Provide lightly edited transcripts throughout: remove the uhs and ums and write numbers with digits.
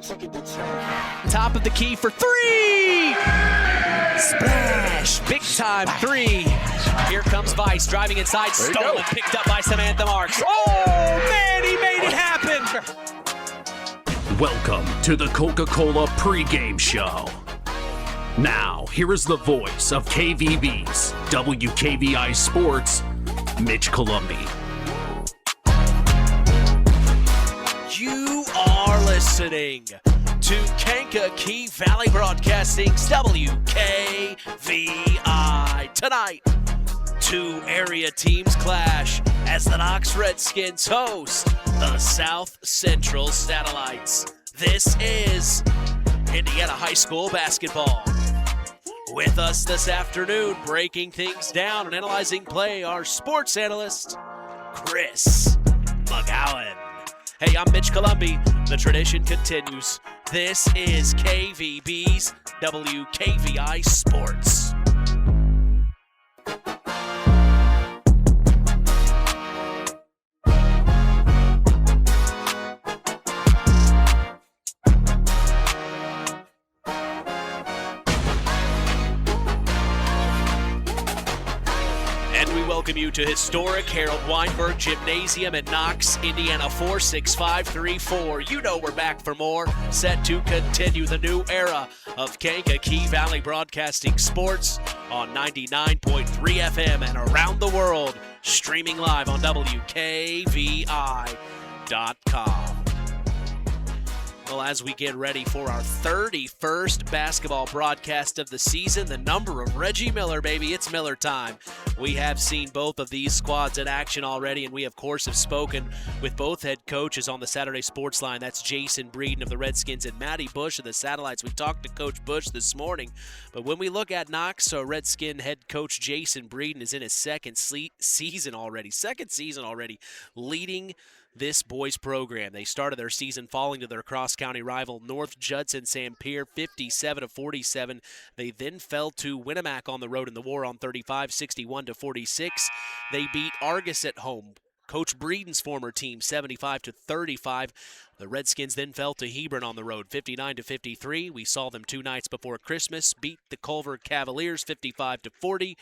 Top of the key for three. Splash. Big time three. Here comes Vice driving inside. Stolen. Picked up by Samantha Marks. Oh, man, he made it happen. Welcome to the Coca-Cola pregame show. Now, here is the voice of KVB's WKVI Sports, Mitch Columbi. You are listening to Kankakee Valley Broadcasting's WKVI. Tonight, two area teams clash as the Knox Redskins host the South Central Satellites. This is Indiana High School basketball. With us this afternoon, breaking things down and analyzing play, our sports analyst, Chris McGowan. Hey, I'm Mitch Columbi. The tradition continues. This is KVB's WKVI Sports. Welcome you to historic Harold Weinberg Gymnasium in Knox, Indiana 46534. You know we're back for more, set to continue the new era of Kankakee Valley Broadcasting Sports on 99.3 FM and around the world, streaming live on WKVI.com. Well, as we get ready for our 31st basketball broadcast of the season, the number of Reggie Miller, baby, it's Miller time. We have seen both of these squads in action already, and we, of course, have spoken with both head coaches on the Saturday Sports Line. That's Jason Breeden of the Redskins and Matty Bush of the Satellites. We talked to Coach Bush this morning, but when we look at Knox, Redskin head coach Jason Breeden is in his second season already, leading this boys program. They started their season falling to their cross-county rival North Judson Sampier 57-47. They then fell to Winnemac on the road in the War on 35, 61-46. They beat Argus at home, Coach Breeden's former team, 75-35. The Redskins then fell to Hebron on the road, 59-53. We saw them 2 nights before Christmas, beat the Culver Cavaliers 55-40.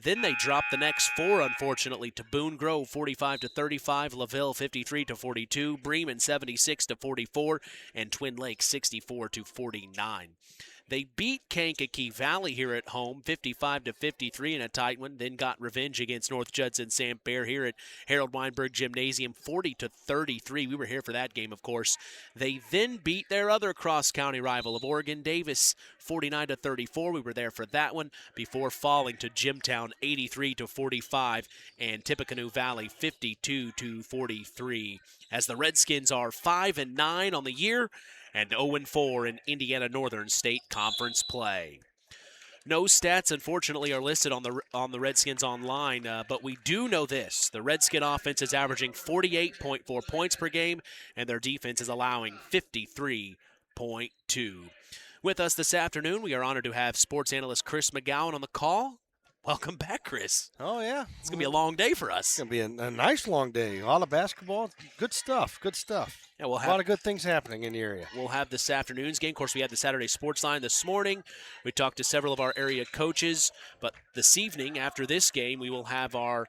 Then they dropped the next 4, unfortunately, to Boone Grove, 45-35, LaVille, 53-42, Bremen, 76-44, and Twin Lakes, 64-49. They beat Kankakee Valley here at home, 55-53 in a tight one, then got revenge against North Judson Sampier here at Harold Weinberg Gymnasium, 40-33. We were here for that game, of course. They then beat their other cross-county rival of Oregon Davis, 49-34. We were there for that one before falling to Jimtown, 83-45, and Tippecanoe Valley, 52-43. As the Redskins are 5-9 on the year, and 0-4 in Indiana Northern State Conference play. No stats, unfortunately, are listed on the Redskins online, but we do know this. The Redskin offense is averaging 48.4 points per game, and their defense is allowing 53.2. With us this afternoon, we are honored to have sports analyst Chris McGowan on the call. Welcome back, Chris. Oh, yeah. It's going to be a long day for us. It's going to be a nice long day. A lot of basketball. Good stuff. Yeah, a lot of good things happening in the area. We'll have this afternoon's game. Of course, we had the Saturday Sports Line this morning. We talked to several of our area coaches. But this evening, after this game, we will have our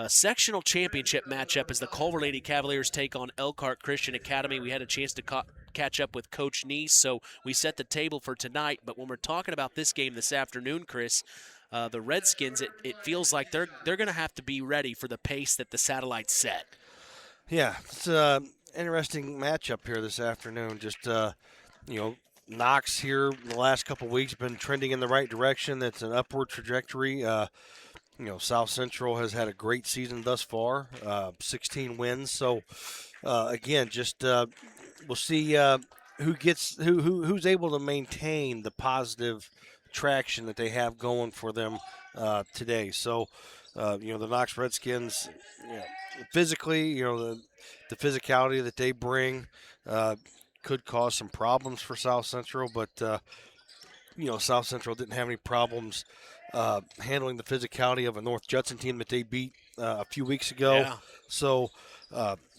sectional championship matchup as the Culver Lady Cavaliers take on Elkhart Christian Academy. We had a chance to catch up with Coach Neese, so we set the table for tonight. But when we're talking about this game this afternoon, Chris, the Redskins, it feels like they're going to have to be ready for the pace that the Satellites set. Yeah, it's an interesting matchup here this afternoon. Just, Knox here in the last couple of weeks been trending in the right direction. That's an upward trajectory. South Central has had a great season thus far, 16 wins. So, again, just we'll see who's able to maintain the positive traction that they have going for them today. So, the Knox Redskins, physically, the physicality that they bring could cause some problems for South Central, but South Central didn't have any problems handling the physicality of a North Judson team that they beat a few weeks ago. Yeah. So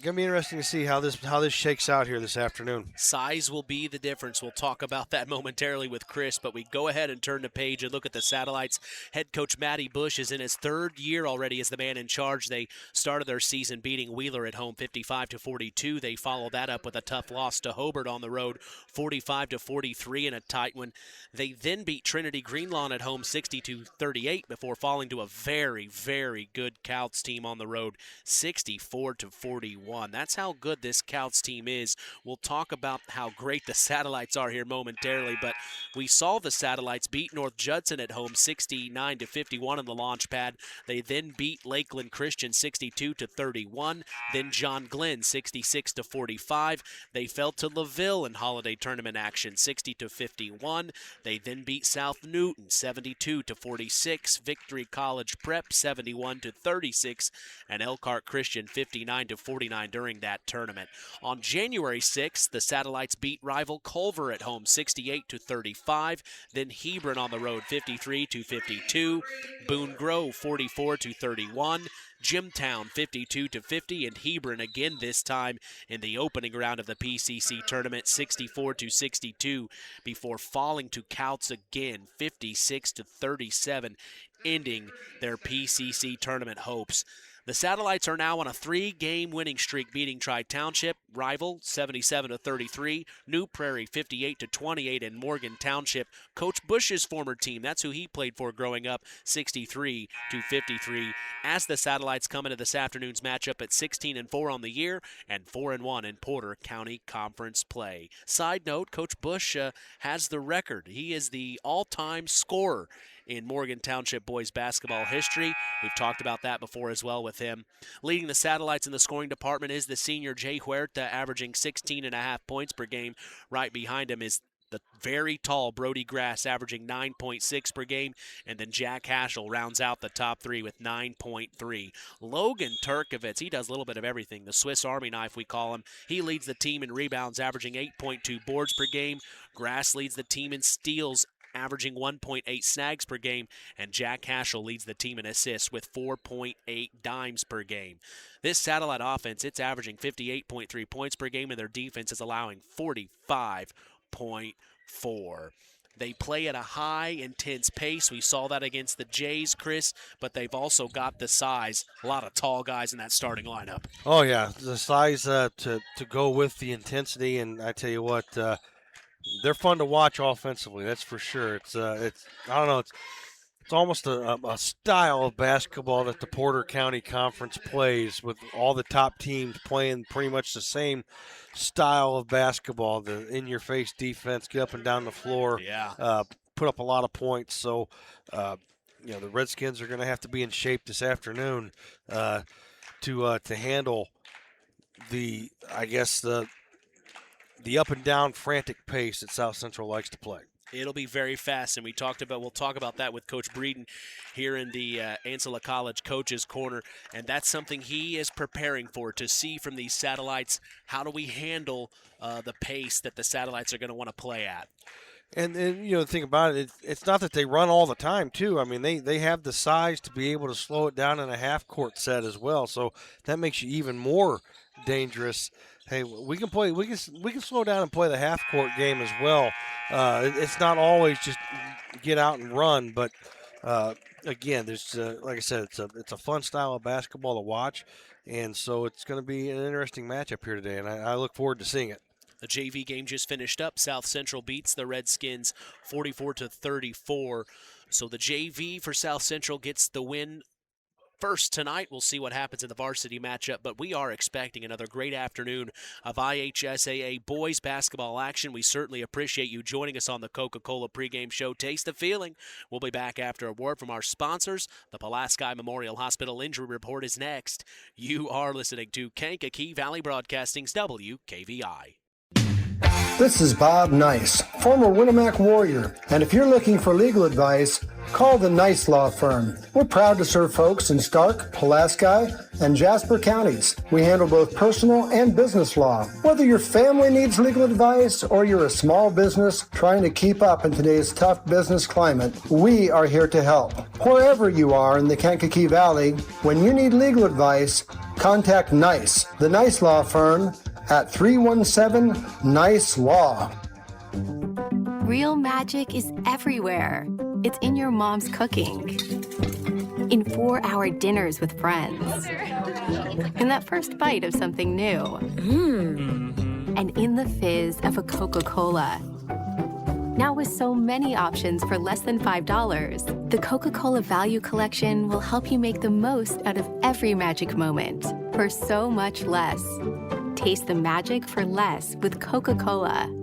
gonna be interesting to see how this shakes out here this afternoon. Size will be the difference. We'll talk about that momentarily with Chris, but we go ahead and turn the page and look at the Satellites. Head coach Matty Bush is in his third year already as the man in charge. They started their season beating Wheeler at home 55-42. They followed that up with a tough loss to Hobart on the road 45-43 in a tight one. They then beat Trinity Greenlawn at home 60-38 before falling to a very, very good Couts team on the road 64-41. That's how good this Couts team is. We'll talk about how great the Satellites are here momentarily, but we saw the Satellites beat North Judson at home 69-51 in the launch pad. They then beat Lakeland Christian 62-31, then John Glenn 66-45. They fell to LaVille in holiday tournament action 60-51. They then beat South Newton 72-46, Victory College Prep 71-36, and Elkhart Christian 59-49 during that tournament. On January 6th, the Satellites beat rival Culver at home 68-35, then Hebron on the road 53-52, Boone Grove 44-31, Jimtown 52-50, and Hebron again this time in the opening round of the PCC tournament 64-62 before falling to Couts again 56-37, ending their PCC tournament hopes. The Satellites are now on a 3-game winning streak, beating Tri-Township rival 77-33, New Prairie 58-28, and Morgan Township, Coach Bush's former team, that's who he played for growing up, 63-53. As the Satellites come into this afternoon's matchup at 16-4 on the year and 4-1 in Porter County Conference play. Side note, Coach Bush has the record. He is the all-time scorer in Morgan Township boys basketball history. We've talked about that before as well with him. Leading the Satellites in the scoring department is the senior Jay Huerta, averaging 16.5 points per game. Right behind him is the very tall Brody Grass, averaging 9.6 per game, and then Jack Haschel rounds out the top three with 9.3. Logan Turkovitz, he does a little bit of everything. The Swiss Army knife, we call him. He leads the team in rebounds, averaging 8.2 boards per game. Grass leads the team in steals, averaging 1.8 snags per game, and Jack Haschel leads the team in assists with 4.8 dimes per game. This Satellite offense, it's averaging 58.3 points per game, and their defense is allowing 45.4. They play at a high, intense pace. We saw that against the Jays, Chris, but they've also got the size. A lot of tall guys in that starting lineup. Oh, yeah, the size to go with the intensity, and I tell you what, they're fun to watch offensively. That's for sure. It's I don't know. It's almost a style of basketball that the Porter County Conference plays, with all the top teams playing pretty much the same style of basketball. The in-your-face defense, get up and down the floor, put up a lot of points. So, the Redskins are going to have to be in shape this afternoon to handle the up and down frantic pace that South Central likes to play. It'll be very fast, and we'll talk about that with Coach Breeden here in the Ancilla College Coaches Corner, and that's something he is preparing for, to see from these Satellites, how do we handle the pace that the Satellites are going to want to play at. And the thing about it, it's not that they run all the time, too. I mean, they have the size to be able to slow it down in a half-court set as well, so that makes you even more dangerous. Hey, we can slow down and play the half-court game as well. It's not always just get out and run, but again, there's like I said, it's a fun style of basketball to watch, and so it's going to be an interesting matchup here today, and I look forward to seeing it. The JV game just finished up. South Central beats the Redskins 44-34. So the JV for South Central gets the win first tonight. We'll see what happens in the varsity matchup, but we are expecting another great afternoon of IHSAA boys basketball action. We certainly appreciate you joining us on the Coca-Cola pregame show. Taste the feeling. We'll be back after a word from our sponsors. The Pulaski Memorial Hospital Injury Report is next. You are listening to Kankakee Valley Broadcasting's WKVI. This is Bob Nice, former Winnemac Warrior, and if you're looking for legal advice, call the Nice Law Firm. We're proud to serve folks in Stark, Pulaski, and Jasper counties. We handle both personal and business law. Whether your family needs legal advice or you're a small business trying to keep up in today's tough business climate, we are here to help. Wherever you are in the Kankakee Valley, when you need legal advice, contact Nice, the Nice Law Firm, at 317-NICE-LAW. Real magic is everywhere. It's in your mom's cooking, in 4-hour dinners with friends, in that first bite of something new, and in the fizz of a Coca-Cola. Now with so many options for less than $5, the Coca-Cola Value Collection will help you make the most out of every magic moment for so much less. Taste the magic for less with Coca-Cola.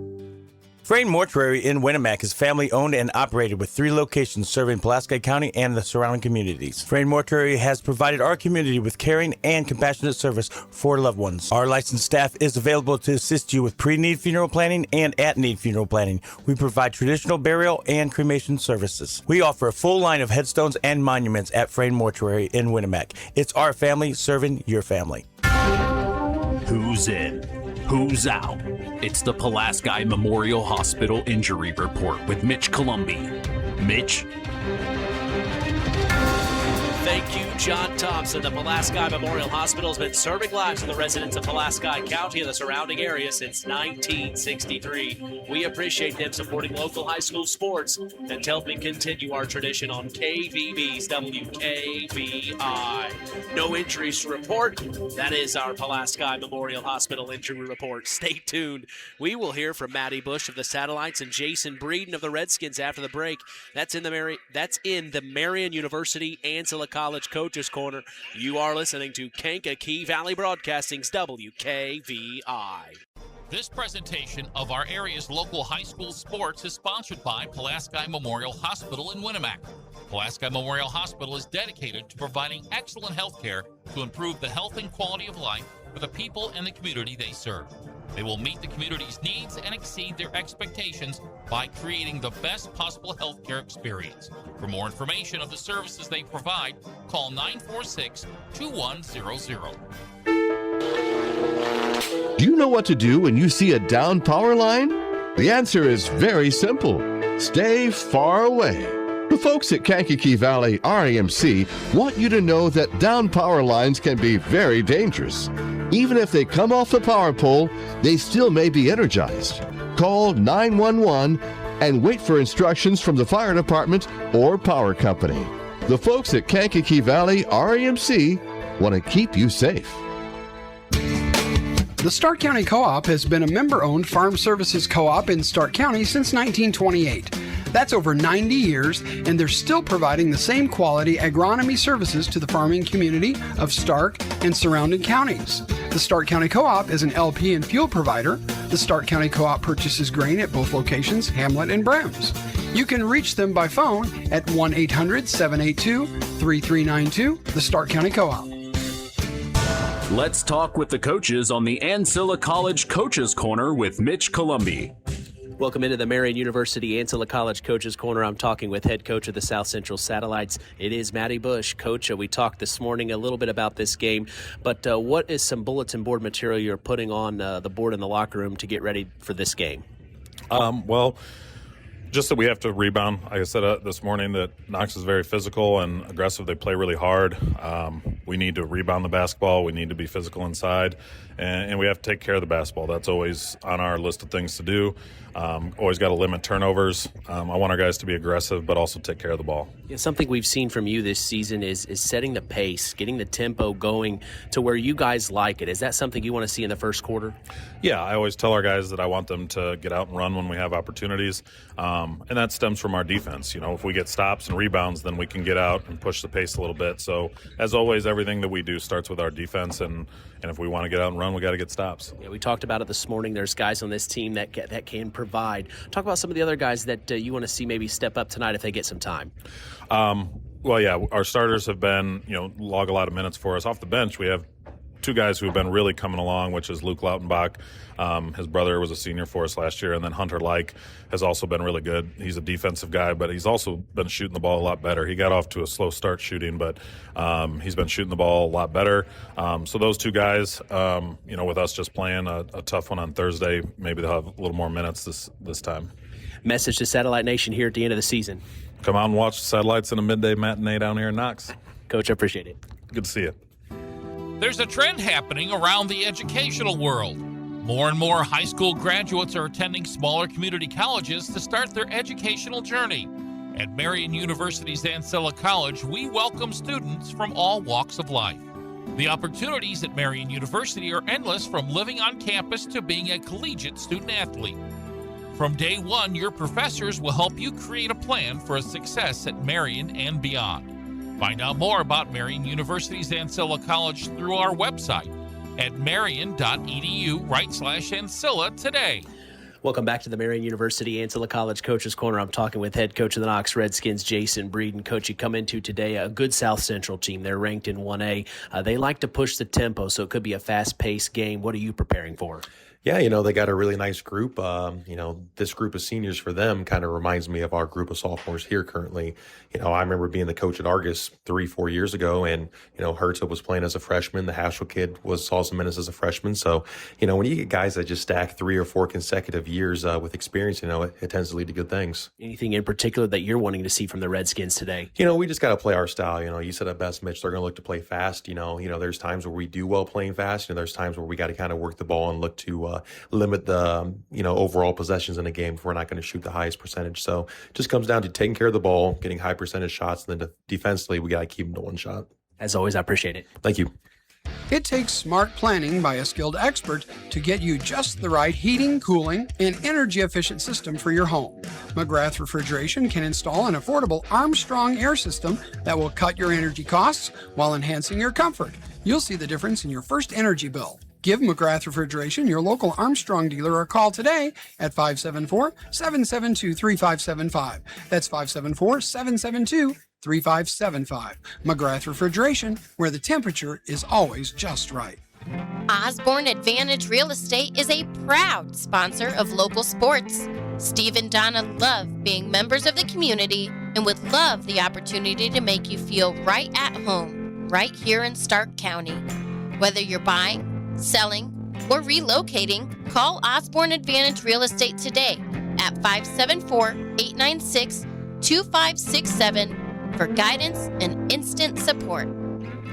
Frayne Mortuary in Winnemac is family-owned and operated with 3 locations serving Pulaski County and the surrounding communities. Frayne Mortuary has provided our community with caring and compassionate service for loved ones. Our licensed staff is available to assist you with pre-need funeral planning and at-need funeral planning. We provide traditional burial and cremation services. We offer a full line of headstones and monuments at Frayne Mortuary in Winnemac. It's our family serving your family. Who's in? Who's out? It's the Pulaski Memorial Hospital Injury Report with Mitch Columbi. Mitch? Thank you, John Thompson. The Pulaski Memorial Hospital has been serving lives of the residents of Pulaski County and the surrounding area since 1963. We appreciate them supporting local high school sports and helping continue our tradition on KVB's WKVI. No injuries to report. That is our Pulaski Memorial Hospital Injury Report. Stay tuned. We will hear from Matty Bush of the Satellites and Jason Breeden of the Redskins after the break. That's in the Marian University Ancilla College Coaches Corner. You are listening to Kankakee Valley Broadcasting's WKVI. This presentation of our area's local high school sports is sponsored by Pulaski Memorial Hospital in Winnemac. Pulaski Memorial Hospital is dedicated to providing excellent health care to improve the health and quality of life for the people and the community they serve. They will meet the community's needs and exceed their expectations by creating the best possible healthcare experience. For more information of the services they provide, call 946-2100. Do you know what to do when you see a down power line? The answer is very simple. Stay far away. The folks at Kankakee Valley RAMC want you to know that down power lines can be very dangerous. Even if they come off the power pole, they still may be energized. Call 911 and wait for instructions from the fire department or power company. The folks at Kankakee Valley RAMC want to keep you safe. The Stark County Co-op has been a member-owned farm services co-op in Stark County since 1928. That's over 90 years, and they're still providing the same quality agronomy services to the farming community of Stark and surrounding counties. The Stark County Co-op is an LP and fuel provider. The Stark County Co-op purchases grain at both locations, Hamlet and Brems. You can reach them by phone at 1-800-782-3392, the Stark County Co-op. Let's talk with the coaches on the Ancilla College Coaches Corner with Mitch Columbi. Welcome into the Marian University Ancilla College Coaches Corner. I'm talking with head coach of the South Central Satellites. It is Matty Bush. Coach, we talked this morning a little bit about this game, but what is some bulletin board material you're putting on the board in the locker room to get ready for this game? Just that we have to rebound. Like I said this morning, that Knox is very physical and aggressive. They play really hard. We need to rebound the basketball. We need to be physical inside, and we have to take care of the basketball. That's always on our list of things to do. Always got to limit turnovers. I want our guys to be aggressive, but also take care of the ball. Yeah, something we've seen from you this season is setting the pace, getting the tempo going to where you guys like it. Is that something you want to see in the first quarter? Yeah, I always tell our guys that I want them to get out and run when we have opportunities, and that stems from our defense. You know, if we get stops and rebounds, then we can get out and push the pace a little bit. So, as always, everything that we do starts with our defense, and if we want to get out and run, we got to get stops. Yeah, we talked about it this morning. There's guys on this team that can provide. Talk about some of the other guys that you want to see maybe step up tonight if they get some time. Well, yeah, our starters have been, log a lot of minutes for us. Off the bench, we have two guys who have been really coming along, which is Luke Lautenbach. His brother was a senior for us last year, and then Hunter Like has also been really good. He's a defensive guy, but he's also been shooting the ball a lot better. He got off to a slow start shooting, but he's been shooting the ball a lot better. So those two guys, with us just playing a tough one on Thursday, maybe they'll have a little more minutes this time. Message to Satellite Nation here at the end of the season. Come out and watch the Satellites in a midday matinee down here in Knox. Coach, I appreciate it. Good to see you. There's a trend happening around the educational world. More and more high school graduates are attending smaller community colleges to start their educational journey. At Marian University's Ancilla College, we welcome students from all walks of life. The opportunities at Marian University are endless, from living on campus to being a collegiate student athlete. From day one, your professors will help you create a plan for a success at Marian and beyond. Find out more about Marian University's Ancilla College through our website at marian.edu/Ancilla today. Welcome back to the Marian University Ancilla College Coaches Corner. I'm talking with head coach of the Knox Redskins, Jason Breeden. Coach, you come into today a good South Central team. They're ranked in 1A. They like to push the tempo, so it could be a fast-paced game. What are you preparing for? Yeah, they got a really nice group. This group of seniors for them kind of reminds me of our group of sophomores here currently. I remember being the coach at Argus 3-4 years ago, and, Herta was playing as a freshman. The Haschel kid saw some minutes as a freshman. So, when you get guys that just stack 3 or 4 consecutive years with experience, it tends to lead to good things. Anything in particular that you're wanting to see from the Redskins today? We just got to play our style. You said it best, Mitch. They're going to look to play fast. There's times where we do well playing fast, and there's times where we got to kind of work the ball and look to limit the overall possessions in a game if we're not going to shoot the highest percentage. So it just comes down to taking care of the ball, getting high percentage shots, and then defensively we got to keep them to one shot. As always, I appreciate it. Thank you. It takes smart planning by a skilled expert to get you just the right heating, cooling, and energy-efficient system for your home. McGrath Refrigeration can install an affordable Armstrong air system that will cut your energy costs while enhancing your comfort. You'll see the difference in your first energy bill. Give McGrath Refrigeration, your local Armstrong dealer, a call today at 574-772-3575. That's 574-772-3575. McGrath Refrigeration, where the temperature is always just right. Osborne Advantage Real Estate is a proud sponsor of local sports. Steve and Donna love being members of the community and would love the opportunity to make you feel right at home, right here in Stark County. Whether you're buying, selling, or relocating, call Osborne Advantage Real Estate today at 574-896-2567 for guidance and instant support.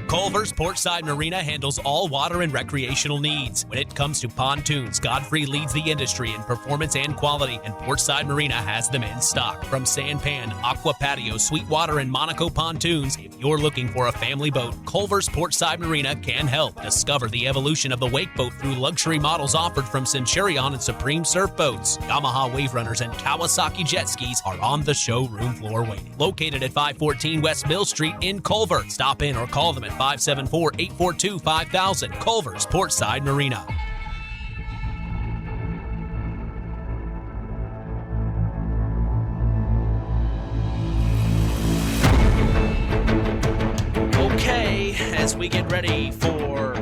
Culver's Portside Marina handles all water and recreational needs. When it comes to pontoons, Godfrey leads the industry in performance and quality, and Portside Marina has them in stock. From Sanpan, Aqua Patio, Sweetwater, and Monaco pontoons, if you're looking for a family boat, Culver's Portside Marina can help. Discover the evolution of the wake boat through luxury models offered from Centurion and Supreme Surf Boats. Yamaha Wave Runners and Kawasaki Jet Skis are on the showroom floor waiting. Located at 514 West Mill Street in Culver. Stop in or call them at 574-842-5000. Culver's Portside Marina. Okay, as we get ready for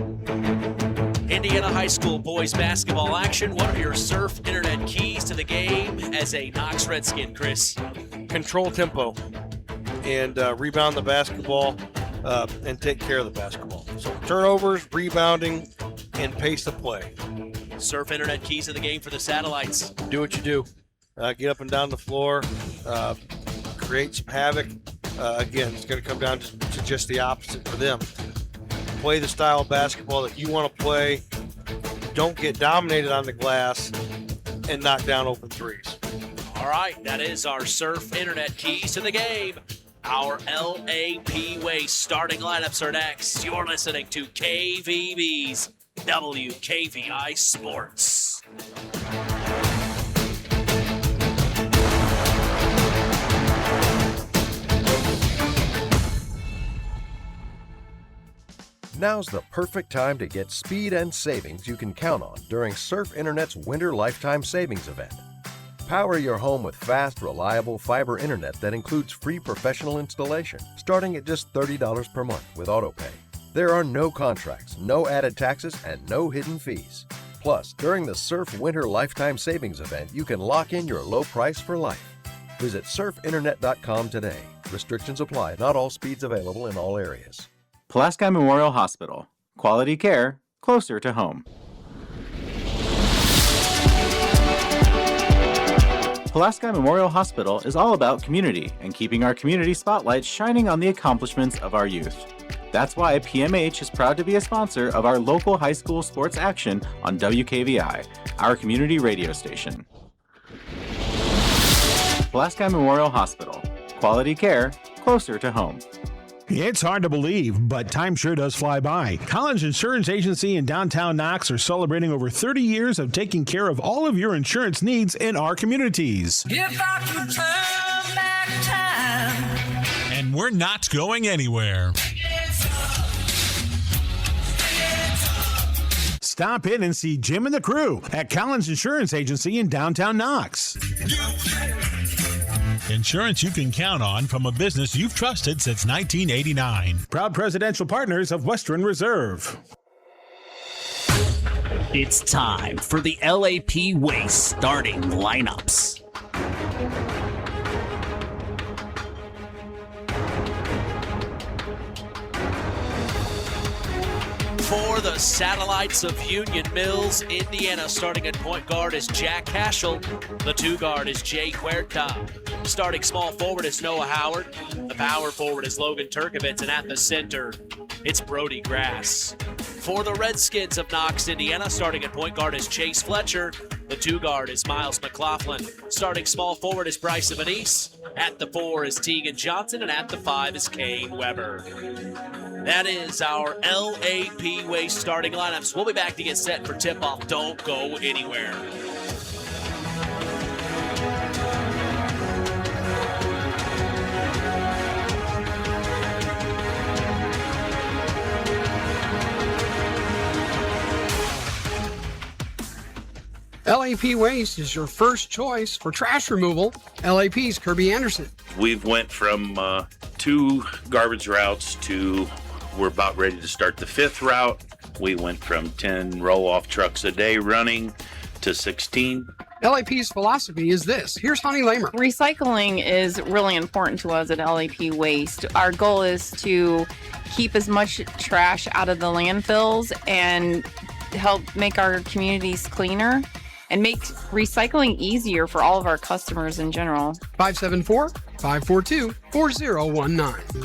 Indiana High School boys basketball action, what are your Surf Internet keys to the game as a Knox Redskin, Chris? Control tempo and rebound the basketball. And take care of the basketball. So turnovers, rebounding, and pace the play. Surf Internet keys to the game for the Satellites. Do what you do. Get up and down the floor. Create some havoc. Again, it's going to come down to just the opposite for them. Play the style of basketball that you want to play. Don't get dominated on the glass and knock down open threes. All right, that is our Surf Internet keys to the game. Our LAP Waste starting lineups are next. You're listening to KVB's WKVI Sports. Now's the perfect time to get speed and savings you can count on during Surf Internet's Winter Lifetime Savings event. Power your home with fast, reliable fiber internet that includes free professional installation, starting at just $30 per month with AutoPay. There are no contracts, no added taxes, and no hidden fees. Plus, during the Surf Winter Lifetime Savings Event, you can lock in your low price for life. Visit surfinternet.com today. Restrictions apply. Not all speeds available in all areas. Pulaski Memorial Hospital. Quality care closer to home. Pulaski Memorial Hospital is all about community and keeping our community spotlight shining on the accomplishments of our youth. That's why PMH is proud to be a sponsor of our local high school sports action on WKVI, our community radio station. Pulaski Memorial Hospital. Quality care closer to home. It's hard to believe, but time sure does fly by. Collins Insurance Agency in downtown Knox are celebrating over 30 years of taking care of all of your insurance needs in our communities. If I could turn back time. And we're not going anywhere. Stop in and see Jim and the crew at Collins Insurance Agency in downtown Knox. Insurance you can count on from a business you've trusted since 1989. Proud presidential partners of Western Reserve. It's time for the LAP Waste starting lineups. For the Satellites of Union Mills, Indiana, starting at point guard is Jack Cashel. The two guard is Jay Huerta. Starting small forward is Noah Howard. The power forward is Logan Turkovitz, and at the center, it's Brody Grass. For the Redskins of Knox, Indiana, starting at point guard is Chase Fletcher. The two guard is Miles McLaughlin. Starting small forward is Bryson Manise. At the 4 is Tegan Johnson, and at the 5 is Kane Weber. That is our LAP Waste starting lineups. We'll be back to get set for tip-off. Don't go anywhere. LAP Waste is your first choice for trash removal. LAP's Kirby Anderson. We've went from 2 garbage routes to we're about ready to start the 5th route. We went from 10 roll-off trucks a day running to 16. LAP's philosophy is this. Here's Honey Lamer. Recycling is really important to us at LAP Waste. Our goal is to keep as much trash out of the landfills and help make our communities cleaner and make recycling easier for all of our customers in general. 574-542-4019.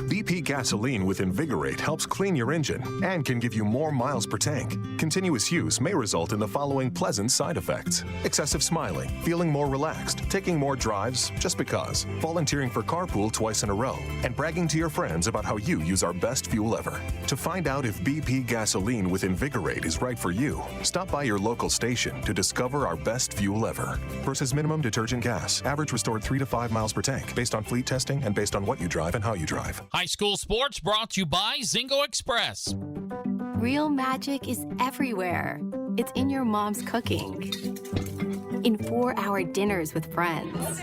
BP gasoline with Invigorate helps clean your engine and can give you more miles per tank. Continuous use may result in the following pleasant side effects: excessive smiling, feeling more relaxed, taking more drives just because, volunteering for carpool twice in a row, and bragging to your friends about how you use our best fuel ever. To find out if BP gasoline with Invigorate is right for you, stop by your local station to discover our best fuel ever. Versus minimum detergent gas. Average restored 3 to 5 miles per tank, based on fleet testing and based on what you drive and how you drive. High school sports brought to you by Zingo Express. Real magic is everywhere. It's in your mom's cooking. In 4-hour dinners with friends.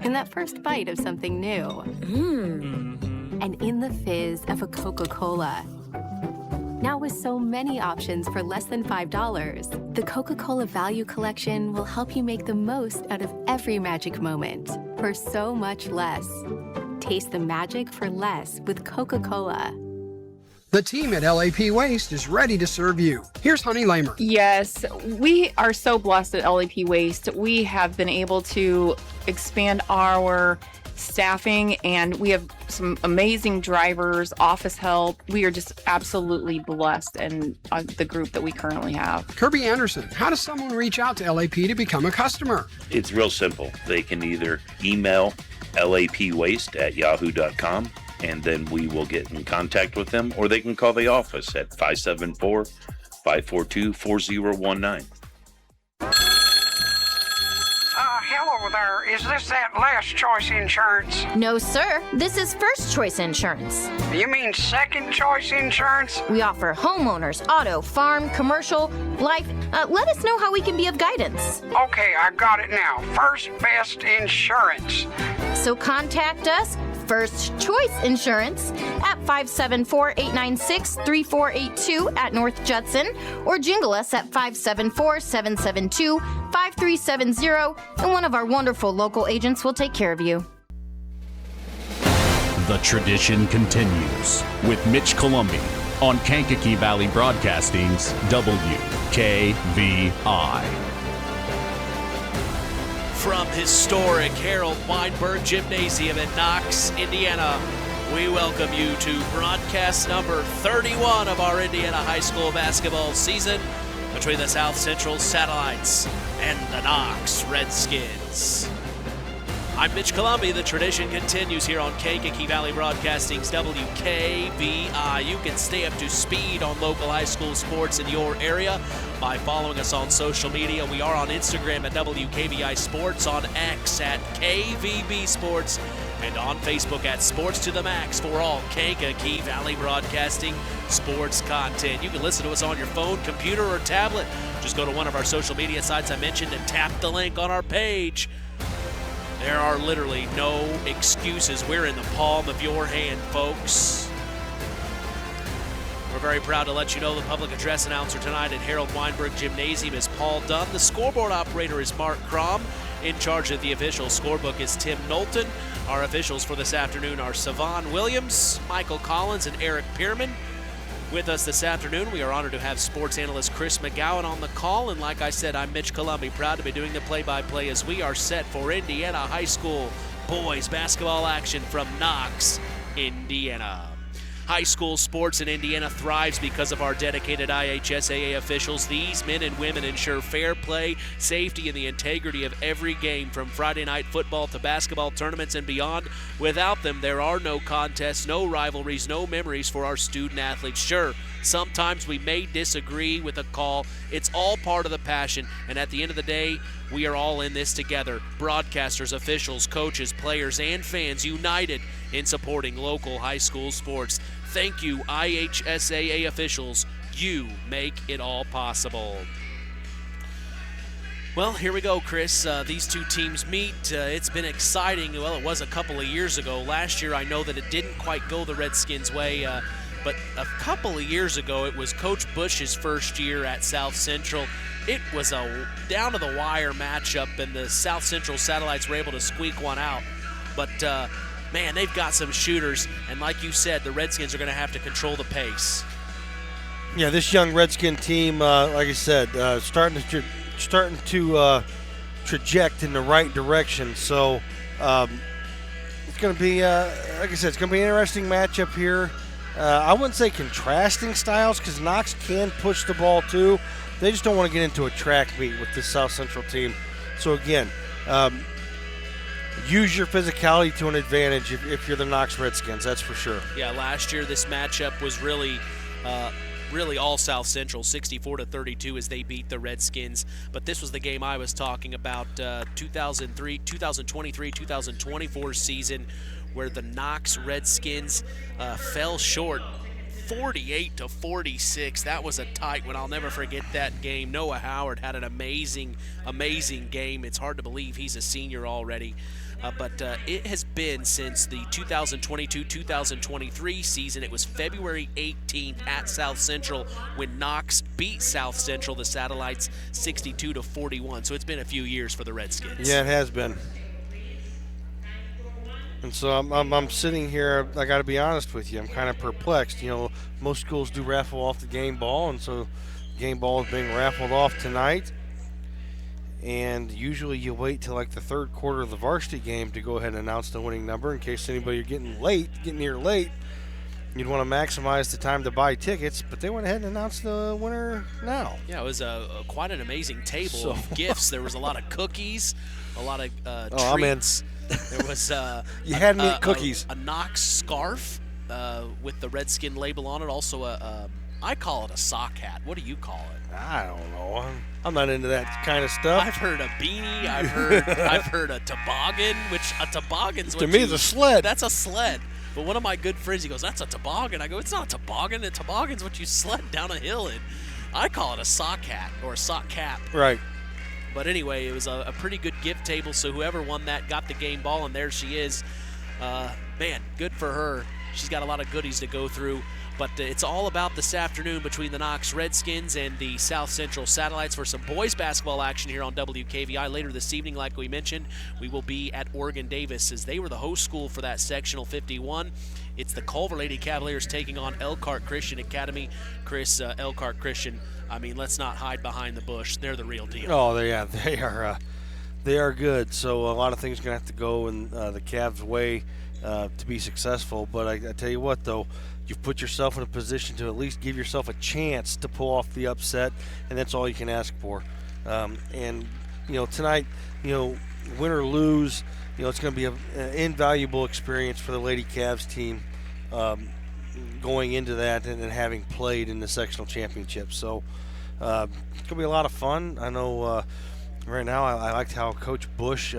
In that first bite of something new. And in the fizz of a Coca-Cola. Now with so many options for less than $5, the Coca-Cola Value Collection will help you make the most out of every magic moment for so much less. Taste the magic for less with Coca-Cola. The team at LAP Waste is ready to serve you. Here's Honey Lamer. Yes, we are so blessed at LAP Waste. We have been able to expand our staffing, and we have some amazing drivers, office help. We are just absolutely blessed in the group that we currently have. Kirby Anderson, how does someone reach out to LAP to become a customer? It's real simple. They can either email lapwaste@yahoo.com, and then we will get in contact with them, or they can call the office at 574-542-4019. Hello there. Is this that Last Choice Insurance? No, sir. This is First Choice Insurance. You mean Second Choice Insurance? We offer homeowners, auto, farm, commercial, life. Let us know how we can be of guidance. Okay, I got it now. First Best Insurance. So contact us, First Choice Insurance at 574-896-3482 at North Judson, or jingle us at 574-772-5370, and one of our wonderful local agents will take care of you. The tradition continues with Mitch Columbi on Kankakee Valley Broadcasting's WKVI. From historic Harold Weinberg Gymnasium in Knox, Indiana, we welcome you to broadcast number 31 of our Indiana high school basketball season between the South Central Satellites and the Knox Redskins. I'm Mitch Columbi. The tradition continues here on Kankakee Valley Broadcasting's WKVI. You can stay up to speed on local high school sports in your area by following us on social media. We are on Instagram at WKVI Sports, on X at KVB Sports, and on Facebook at Sports to the Max for all Kankakee Valley Broadcasting sports content. You can listen to us on your phone, computer, or tablet. Just go to one of our social media sites I mentioned and tap the link on our page. There are literally no excuses. We're in the palm of your hand, folks. We're very proud to let you know the public address announcer tonight at Harold Weinberg Gymnasium is Paul Dunn. The scoreboard operator is Mark Crom. In charge of the official scorebook is Tim Knowlton. Our officials for this afternoon are Savon Williams, Michael Collins, and Eric Pierman. With us this afternoon, we are honored to have sports analyst Chris McGowan on the call. And like I said, I'm Mitch Columbi, proud to be doing the play-by-play as we are set for Indiana High School boys basketball action from Knox, Indiana. High school sports in Indiana thrives because of our dedicated IHSAA officials. These men and women ensure fair play, safety, and the integrity of every game, from Friday night football to basketball tournaments and beyond. Without them, there are no contests, no rivalries, no memories for our student athletes. Sure, sometimes we may disagree with a call. It's all part of the passion, and at the end of the day, we are all in this together. Broadcasters, officials, coaches, players, and fans united in supporting local high school sports. Thank you, IHSAA officials. You make it all possible. Well, here we go, Chris. These two teams meet. It's been exciting. Well, it was a couple of years ago. Last year, I know that it didn't quite go the Redskins' way, but a couple of years ago, it was Coach Bush's first year at South Central. It was a down-to-the-wire matchup, and the South Central Satellites were able to squeak one out. But, man, they've got some shooters, and like you said, the Redskins are going to have to control the pace. Yeah, this young Redskin team, like I said, starting to traject in the right direction. So it's going to be, like I said, it's going to be an interesting matchup here. I wouldn't say contrasting styles, because Knox can push the ball too. They just don't want to get into a track meet with this South Central team. So again, use your physicality to an advantage if you're the Knox Redskins, that's for sure. Yeah, last year this matchup was really all South Central, 64-32 as they beat the Redskins. But this was the game I was talking about, 2023-2024 season, where the Knox Redskins fell short 48-46. That was a tight one. I'll never forget that game. Noah Howard had an amazing game. It's hard to believe he's a senior already. But it has been since the 2022-2023 season. It was February 18th at South Central when Knox beat South Central, the Satellites, 62-41. So it's been a few years for the Redskins. Yeah, it has been. And so I'm sitting here, I got to be honest with you, I'm kind of perplexed. You know, most schools do raffle off the game ball, and so the game ball is being raffled off tonight. And usually you wait till like the third quarter of the varsity game to go ahead and announce the winning number in case anybody are getting here late. You'd want to maximize the time to buy tickets, but they went ahead and announced the winner now. Yeah, it was quite an amazing table of gifts. There was a lot of cookies, a lot of treats. There was you had me at cookies. A Knox scarf with the Redskin label on it. Also, I call it a sock hat. What do you call it? I don't know. I'm not into that kind of stuff. I've heard a beanie. I've heard a toboggan, which a toboggan's to me is a sled. That's a sled. But one of my good friends, he goes, "That's a toboggan." I go, "It's not a toboggan. A toboggan's what you sled down a hill in." I call it a sock hat or a sock cap. Right. But anyway, it was a pretty good gift table, so whoever won that got the game ball, and there she is. man, good for her. She's got a lot of goodies to go through. But it's all about this afternoon between the Knox Redskins and the South Central Satellites for some boys basketball action here on WKVI. Later this evening, like we mentioned, we will be at Oregon Davis as they were the host school for that sectional 51. It's the Culver Lady Cavaliers taking on Elkhart Christian Academy. Chris, Elkhart Christian, I mean, let's not hide behind the bush. They're the real deal. Oh, yeah, they are good. So a lot of things are going to have to go in the Cavs' way to be successful. But I tell you what, though, you've put yourself in a position to at least give yourself a chance to pull off the upset, and that's all you can ask for. And, tonight, win or lose, it's going to be an invaluable experience for the Lady Cavs team going into that and having played in the sectional championship. So it's going to be a lot of fun. I know right now I liked how Coach Bush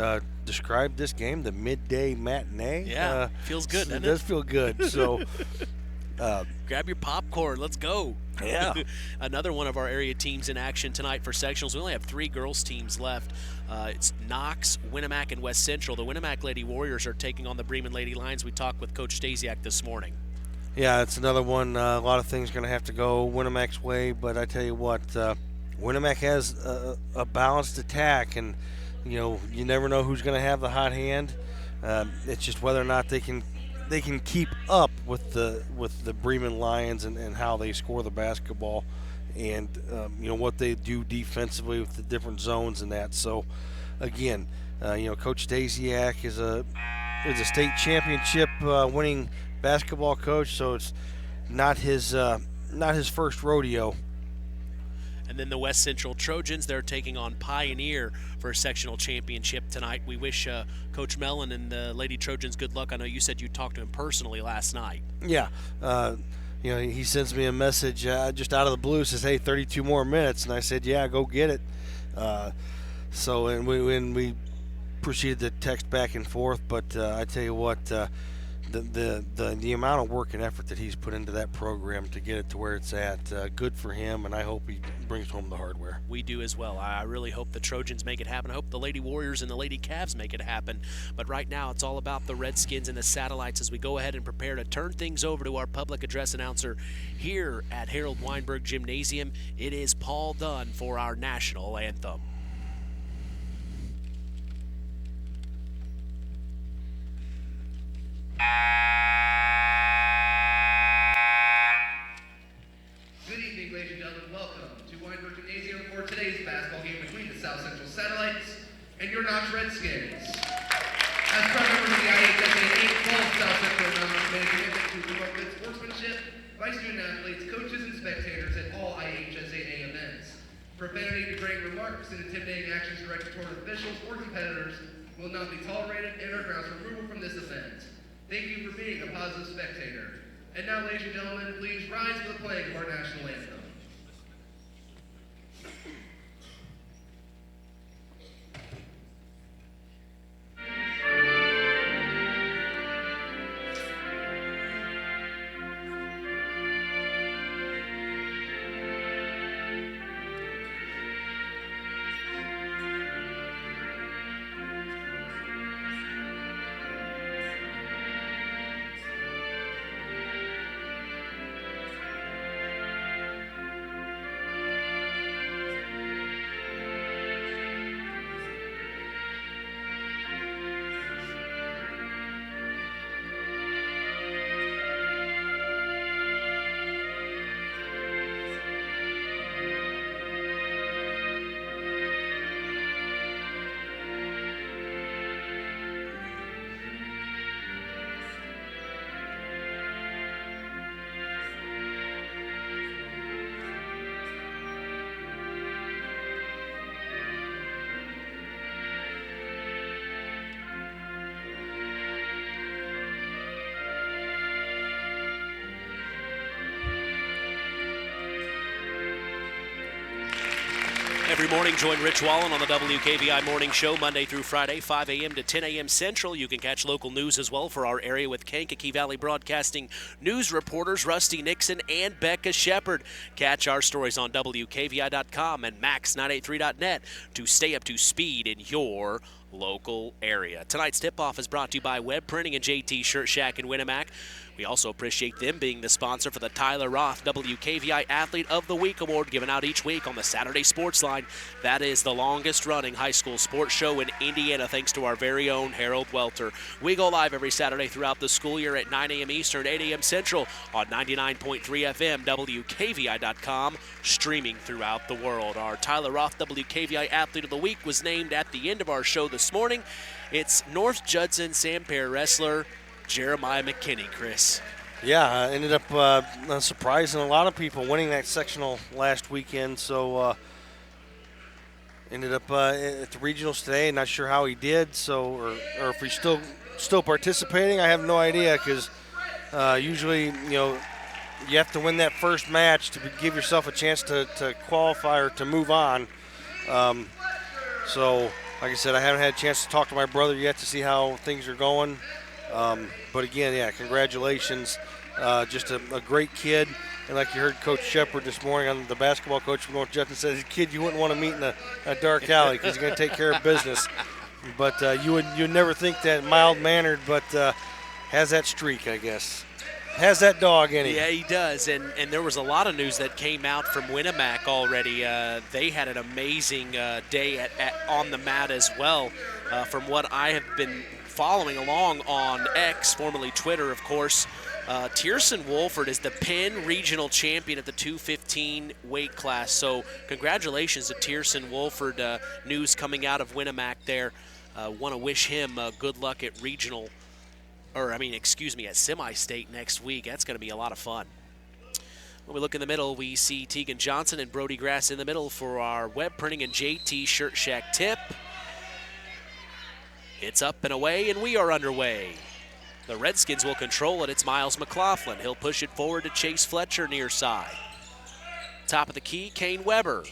described this game, the midday matinee. Yeah, feels good, doesn't it? It does feel good. So grab your popcorn. Let's go. Yeah. Another one of our area teams in action tonight for sectionals. We only have 3 girls teams left. It's Knox, Winamac, and West Central. The Winamac Lady Warriors are taking on the Bremen Lady Lions. We talked with Coach Stasiak this morning. Yeah, it's another one. A lot of things going to have to go Winamac's way, but I tell you what, Winamac has a balanced attack, and you never know who's going to have the hot hand. It's just whether or not they can keep up with the Bremen Lions and how they score the basketball, and what they do defensively with the different zones and that. So again, Coach Stasiak is a state championship winning basketball coach, so it's not his first rodeo. And then the West Central Trojans, they're taking on Pioneer for a sectional championship tonight. We wish Coach Mellon and the Lady Trojans good luck. I know you said you talked to him personally last night. Yeah. He sends me a message just out of the blue, says, hey, 32 more minutes. And I said, yeah, go get it. And we proceeded to text back and forth. But I tell you what, the amount of work and effort that he's put into that program to get it to where it's at, good for him, and I hope he brings home the hardware. We do as well. I really hope the Trojans make it happen. I hope the Lady Warriors and the Lady Cavs make it happen. But right now, it's all about the Redskins and the Satellites as we go ahead and prepare to turn things over to our public address announcer here at Harold Weinberg Gymnasium. It is Paul Dunn for our national anthem. Good evening, ladies and gentlemen. Welcome to Weinberg Gymnasium for today's basketball game between the South Central Satellites and your Knox Redskins. As proud members of the IHSA 8 South Central members made a commitment to promote good sportsmanship by student athletes, coaches, and spectators at all IHSAA events. Profanity, degrading remarks, and intimidating actions directed toward officials or competitors will not be tolerated and are grounds for removal from this event. Thank you for being a positive spectator. And now, ladies and gentlemen, please rise for the playing of our national anthem. Every morning, join Rich Wallen on the WKVI Morning Show, Monday through Friday, 5 a.m. to 10 a.m. Central. You can catch local news as well for our area with Kankakee Valley Broadcasting news reporters Rusty Nixon and Becca Shepard. Catch our stories on WKVI.com and Max983.net to stay up to speed in your local area. Tonight's tip-off is brought to you by Web Printing and JT Shirt Shack in Winamac. We also appreciate them being the sponsor for the Tyler Roth WKVI Athlete of the Week Award given out each week on the Saturday Sports Line. That is the longest-running high school sports show in Indiana, thanks to our very own Harold Welter. We go live every Saturday throughout the school year at 9 a.m. Eastern, 8 a.m. Central on 99.3 FM, WKVI.com, streaming throughout the world. Our Tyler Roth WKVI Athlete of the Week was named at the end of our show this morning. It's North Judson Santerre wrestler Jeremiah McKinney, Chris. Yeah, ended up surprising a lot of people winning that sectional last weekend. So ended up at the regionals today. Not sure how he did. So or if he's still participating, I have no idea, because usually you have to win that first match to give yourself a chance to qualify or to move on. So like I said, I haven't had a chance to talk to my brother yet to see how things are going. But again, yeah, congratulations. Just a great kid. And like you heard Coach Shepard this morning on the basketball coach from North Judson said, he's a kid you wouldn't want to meet in a dark alley because he's going to take care of business. But you'd never think that, mild-mannered, but has that streak, I guess. Has that dog in him. Yeah, he does. And there was a lot of news that came out from Winamac already. They had an amazing day on the mat as well. From what I have been following along on X, formerly Twitter, of course, Tierson Wolford is the Penn Regional Champion at the 215 weight class. So congratulations to Tierson Wolford. News coming out of Winamac there. Want to wish him good luck at regional, at semi-state next week. That's going to be a lot of fun. When we look in the middle, we see Tegan Johnson and Brody Grass in the middle for our Web Printing and JT Shirt Shack tip. It's up and away, and we are underway. The Redskins will control it. It's Miles McLaughlin. He'll push it forward to Chase Fletcher near side. Top of the key, Kane Weber.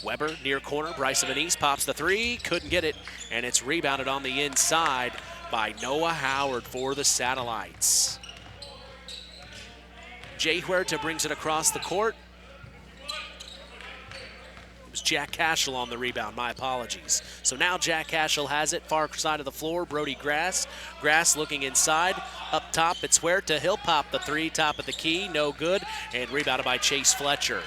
Weber near corner. Bryson Vanese pops the three. Couldn't get it, and it's rebounded on the inside by Noah Howard for the Satellites. Jay Huerta brings it across the court. It was Jack Cashel on the rebound. My apologies. So now Jack Cashel has it. Far side of the floor, Brody Grass. Grass looking inside. Up top, it's Huerta. He'll pop the three. Top of the key. No good. And rebounded by Chase Fletcher.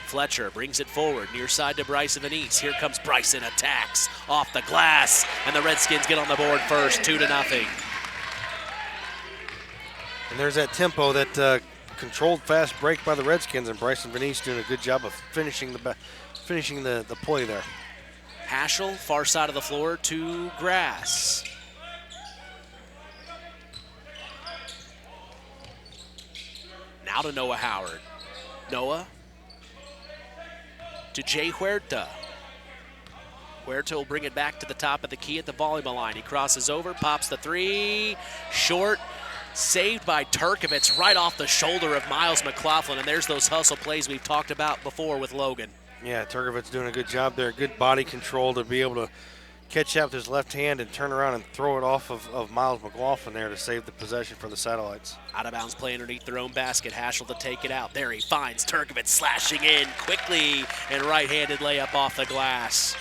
Fletcher brings it forward. Near side to Bryson Vanese. Here comes Bryson. Attacks off the glass. And the Redskins get on the board first. 2-0. And there's that tempo, that controlled fast break by the Redskins. And Bryson Vanese doing a good job of finishing the play there. Haschel, far side of the floor to Grass. Now to Noah Howard. Noah to Jay Huerta. Huerta will bring it back to the top of the key at the volleyball line. He crosses over, pops the three, short, saved by Turkovitz right off the shoulder of Miles McLaughlin, and there's those hustle plays we've talked about before with Logan. Yeah, Turkovitz doing a good job there. Good body control to be able to catch out with his left hand and turn around and throw it off of Miles McLaughlin there to save the possession for the Satellites. Out of bounds play underneath their own basket. Haschel to take it out. There he finds Turkovitz slashing in quickly, and right-handed layup off the glass.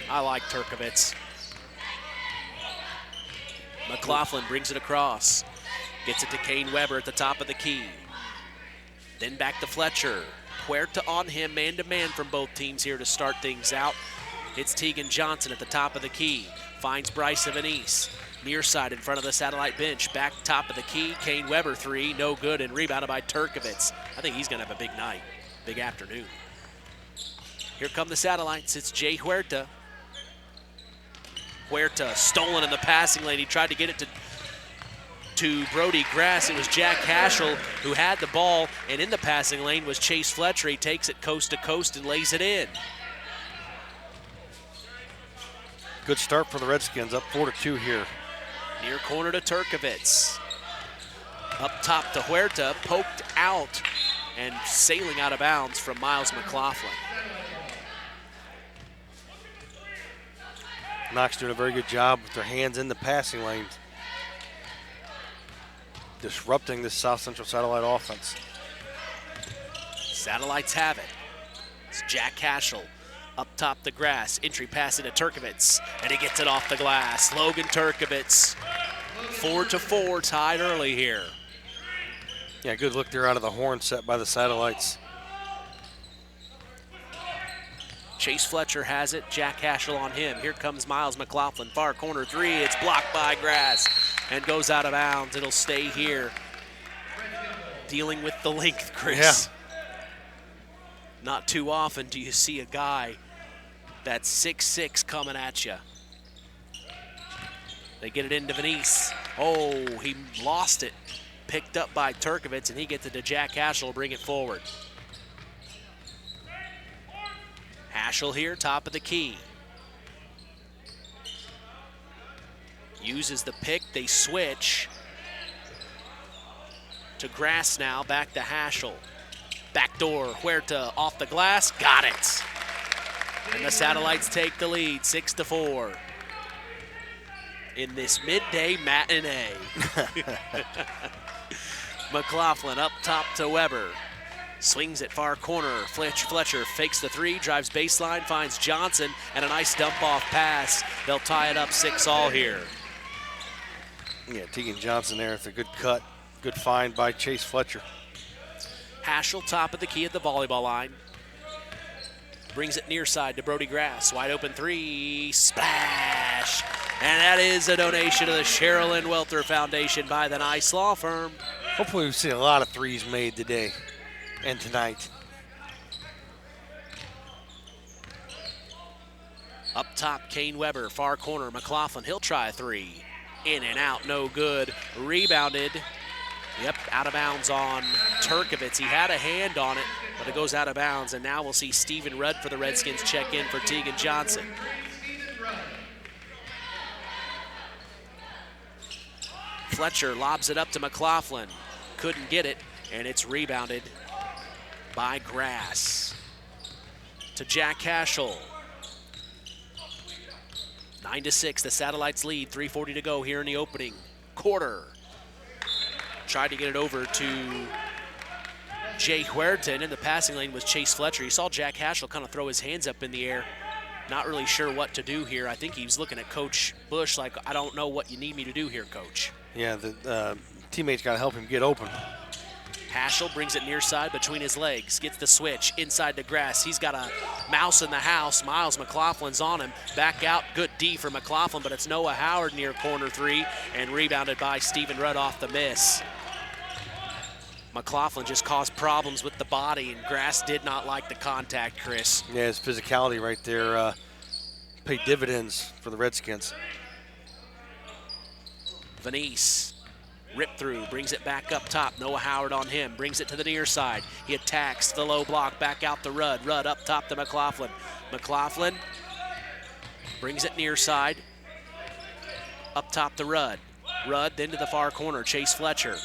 I like Turkovitz. McLaughlin brings it across. Gets it to Kane Weber at the top of the key. Then back to Fletcher. Huerta on him, man-to-man from both teams here to start things out. It's Tegan Johnson at the top of the key. Finds Bryson Vanese. Near side in front of the Satellite bench. Back top of the key. Kane Weber three. No good, and rebounded by Turkovitz. I think he's going to have a big night. Big afternoon. Here come the Satellites. It's Jay Huerta. Huerta stolen in the passing lane. He tried to get it to Brody Grass. It was Jack Cashel who had the ball, and in the passing lane was Chase Fletcher. He takes it coast to coast and lays it in. Good start for the Redskins, up 4-2 here. Near corner to Turkovitz. Up top to Huerta, poked out and sailing out of bounds from Miles McLaughlin. Knox doing a very good job with their hands in the passing lane, disrupting this South Central Satellite offense. Satellites have it. It's Jack Cashel Up top the grass, entry pass into Turkovitz, and he gets it off the glass. Logan Turkovitz, 4-4, tied early here. Yeah, good look there out of the horn set by the Satellites. Chase Fletcher has it, Jack Haschel on him. Here comes Miles McLaughlin, far corner three. It's blocked by Grass and goes out of bounds. It'll stay here. Dealing with the length, Chris. Yeah. Not too often do you see a guy that's 6'6" coming at you. They get it into Venice. Oh, he lost it. Picked up by Turkovitz, and he gets it to Jack Haschel, bring it forward. Haschel here, top of the key. Uses the pick, they switch. To Grass now, back to Haschel. Backdoor, Huerta off the glass, got it. And the Satellites take the lead, 6-4. In this midday matinee. McLaughlin up top to Weber. Swings it far corner. Fletcher fakes the three, drives baseline, finds Johnson, and a nice dump-off pass. They'll tie it up 6-all here. Yeah, Tegan Johnson there with a good cut. Good find by Chase Fletcher. Haschel top of the key at the volleyball line. Brings it near side to Brody Grass. Wide open three, splash. And that is a donation to the Sherilyn Welter Foundation by the Nice Law Firm. Hopefully we see a lot of threes made today and tonight. Up top, Kane Weber, far corner, McLaughlin, he'll try a three. In and out, no good. Rebounded. Yep, out of bounds on Turkovitz. He had a hand on it, but it goes out of bounds, and now we'll see Stephen Rudd for the Redskins check in for Tegan Johnson. Fletcher lobs it up to McLaughlin. Couldn't get it, and it's rebounded by Grass. To Jack Haschel. 9-6, the Satellites lead, 3:40 to go here in the opening quarter. Tried to get it over to Jay Huerta, and in the passing lane was Chase Fletcher. You saw Jack Haschel kind of throw his hands up in the air. Not really sure what to do here. I think he was looking at Coach Bush like, I don't know what you need me to do here, Coach. Yeah, the teammates got to help him get open. Haschel brings it near side between his legs, gets the switch inside the Grass. He's got a mouse in the house. Miles McLaughlin's on him. Back out, good D for McLaughlin, but it's Noah Howard near corner three and rebounded by Stephen Rudd off the miss. McLaughlin just caused problems with the body, and Grass did not like the contact, Chris. Yeah, his physicality right there paid dividends for the Redskins. Venice, rip through, brings it back up top. Noah Howard on him, brings it to the near side. He attacks the low block, back out to Rudd. Rudd up top to McLaughlin. McLaughlin brings it near side, up top to Rudd. Rudd then to the far corner, Chase Fletcher.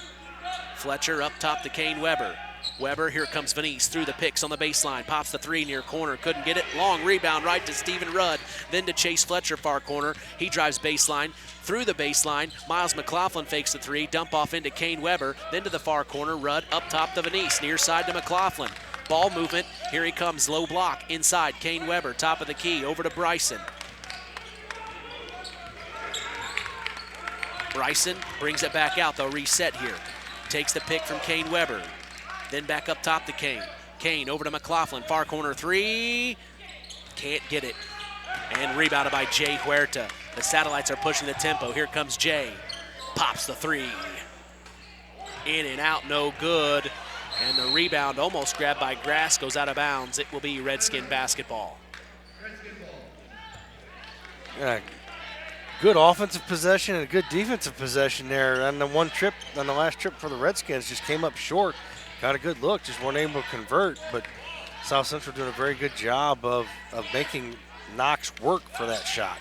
Fletcher up top to Kane Weber. Weber, here comes Venice through the picks on the baseline. Pops the three near corner, couldn't get it. Long rebound right to Stephen Rudd, then to Chase Fletcher, far corner. He drives baseline, through the baseline. Miles McLaughlin fakes the three, dump off into Kane Weber, then to the far corner. Rudd up top to Venice, near side to McLaughlin. Ball movement, here he comes, low block, inside, Kane Weber, top of the key, over to Bryson. Bryson brings it back out, they'll reset here. Takes the pick from Kane Weber. Then back up top to Kane. Kane over to McLaughlin. Far corner three. Can't get it. And rebounded by Jay Huerta. The Satellites are pushing the tempo. Here comes Jay. Pops the three. In and out, no good. And the rebound almost grabbed by Grass goes out of bounds. It will be Redskin basketball. Yeah, good offensive possession and a good defensive possession there. On the last trip for the Redskins, just came up short. Got a good look, just weren't able to convert. But South Central doing a very good job of making Knox work for that shot.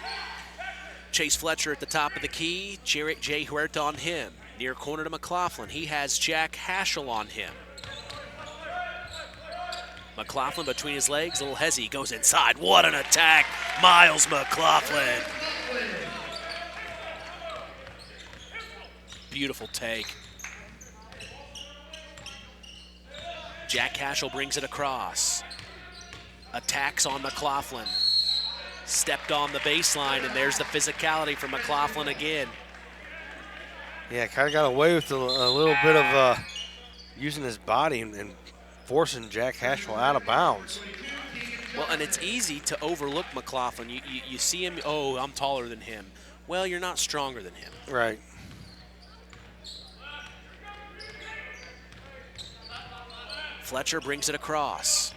Chase Fletcher at the top of the key. Jay Huerta on him. Near corner to McLaughlin. He has Jack Haschel on him. McLaughlin between his legs, a little hezzy, goes inside. What an attack, Miles McLaughlin. Beautiful take. Jack Haschel brings it across. Attacks on McLaughlin. Stepped on the baseline, and there's the physicality from McLaughlin again. Yeah, kind of got away with a little bit of using his body and forcing Jack Hashwell out of bounds. Well, and it's easy to overlook McLaughlin. You see him, oh, I'm taller than him. Well, you're not stronger than him. Right. Fletcher brings it across.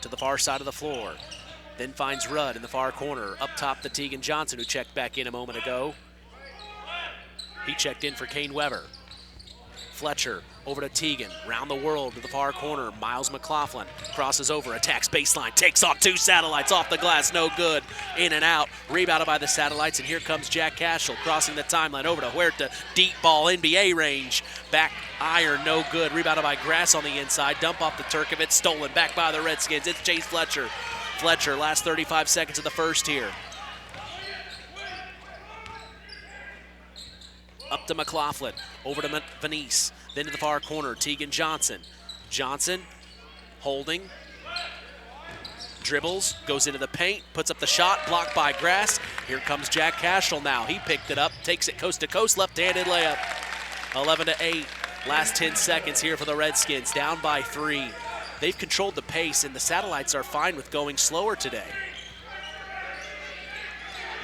To the far side of the floor. Then finds Rudd in the far corner. Up top to Tegan Johnson, who checked back in a moment ago. He checked in for Kane Weber. Fletcher over to Tegan. Round the world to the far corner. Miles McLaughlin crosses over, attacks baseline, takes on 2 Satellites off the glass, no good. In and out, rebounded by the Satellites, and here comes Jack Cashel crossing the timeline over to Huerta. Deep ball, NBA range. Back iron, no good. Rebounded by Grass on the inside. Dump off the Turkovitz, stolen back by the Redskins. It's Chase Fletcher. Fletcher, last 35 seconds of the first here. Up to McLaughlin, over to Venice, then to the far corner, Tegan Johnson. Johnson holding, dribbles, goes into the paint, puts up the shot, blocked by Grass. Here comes Jack Cashel now. He picked it up, takes it coast to coast, left-handed layup. 11-8, last 10 seconds here for the Redskins, down by 3. They've controlled the pace, and the Satellites are fine with going slower today.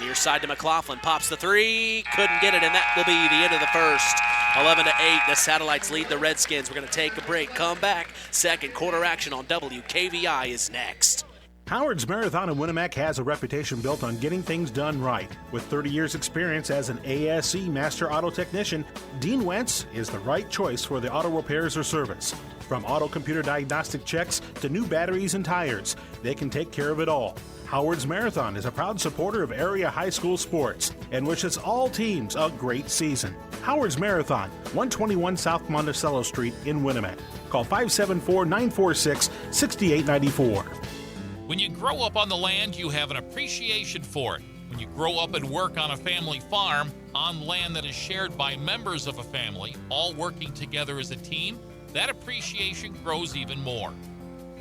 Near side to McLaughlin, pops the 3, couldn't get it, and that will be the end of the first. 11-8, the Satellites lead the Redskins. We're going to take a break, come back. Second quarter action on WKVI is next. Howard's Marathon in Winnemac has a reputation built on getting things done right. With 30 years experience as an ASE Master Auto Technician, Dean Wentz is the right choice for the auto repairs or service. From auto computer diagnostic checks to new batteries and tires, they can take care of it all. Howard's Marathon is a proud supporter of area high school sports and wishes all teams a great season. Howard's Marathon, 121 South Monticello Street in Winnemac. Call 574-946-6894. When you grow up on the land, you have an appreciation for it. When you grow up and work on a family farm, on land that is shared by members of a family, all working together as a team, that appreciation grows even more.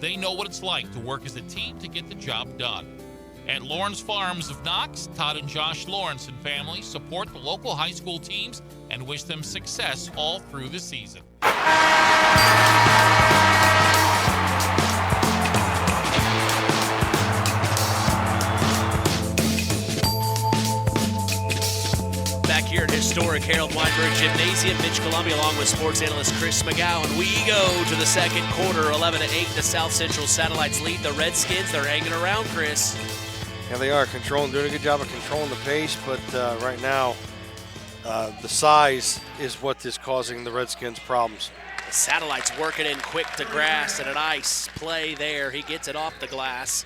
They know what it's like to work as a team to get the job done. At Lawrence Farms of Knox, Todd and Josh Lawrence and family support the local high school teams and wish them success all through the season. Back here at historic Harold Weinberg Gymnasium, Mitch Columbia along with sports analyst Chris McGowan. We go to the second quarter, 11-8. The South Central Satellites lead the Redskins. They're hanging around, Chris. Yeah, they are doing a good job of controlling the pace, but right now the size is what is causing the Redskins problems. The Satellites working in quick to Grass, and a nice play there. He gets it off the glass.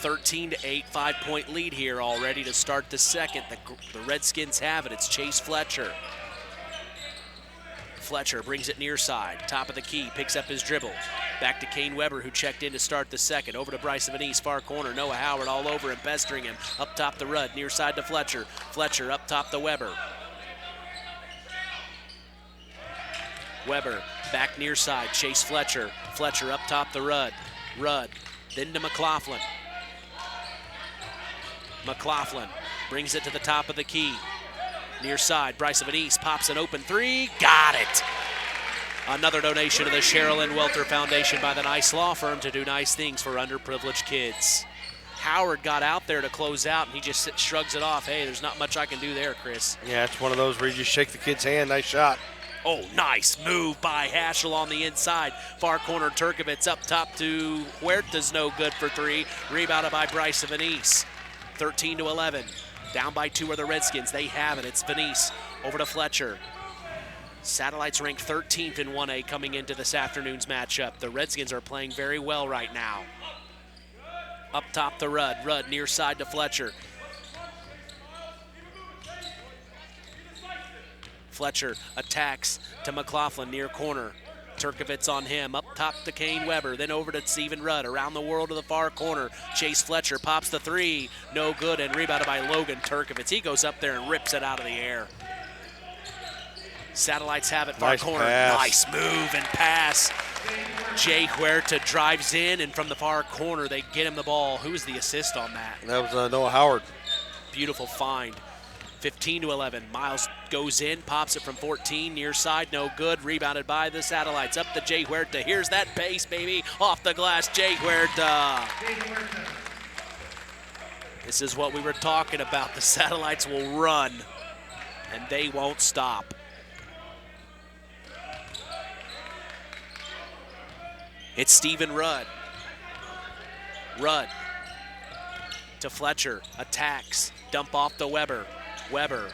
13-8, 5-point lead here already to start the second. The Redskins have it. It's Chase Fletcher. Fletcher brings it near side, top of the key, picks up his dribble. Back to Kane Weber, who checked in to start the second. Over to Bryce Venice, far corner. Noah Howard all over him, pestering him. Up top the Rudd, near side to Fletcher. Fletcher up top to Weber. Weber back near side, Chase Fletcher. Fletcher up top the Rudd. Rudd, then to McLaughlin. McLaughlin brings it to the top of the key. Near side, Bryce Venice pops an open 3, got it. Another donation to the Sherilyn Welter Foundation by the Nice Law Firm to do nice things for underprivileged kids. Howard got out there to close out, and he just shrugs it off. Hey, there's not much I can do there, Chris. Yeah, it's one of those where you just shake the kid's hand. Nice shot. Oh, nice move by Haschel on the inside. Far corner, Turkovitz up top to Huerta's no good for 3. Rebounded by Bryce Venice. 13-11. Down by 2 are the Redskins. They have it. It's Venice over to Fletcher. Satellites ranked 13th in 1A coming into this afternoon's matchup. The Redskins are playing very well right now. Up top the Rudd. Rudd near side to Fletcher. Fletcher attacks to McLaughlin near corner. Turkovitz on him, up top to Kane Weber, then over to Stephen Rudd, around the world to the far corner. Chase Fletcher pops the 3, no good, and rebounded by Logan Turkovitz. He goes up there and rips it out of the air. Satellites have it, far Nice corner. pass. Nice move and pass. Jay Huerta drives in, and from the far corner, they get him the ball. Who's the assist on that? That was Noah Howard. Beautiful find. 15-11. Miles goes in, pops it from 14, near side, no good. Rebounded by the Satellites. Up to Jay Huerta. Here's that pace, baby. Off the glass, Jay Huerta. This is what we were talking about. The Satellites will run, and they won't stop. It's Stephen Rudd. Rudd to Fletcher, attacks, dump off to Weber. Weber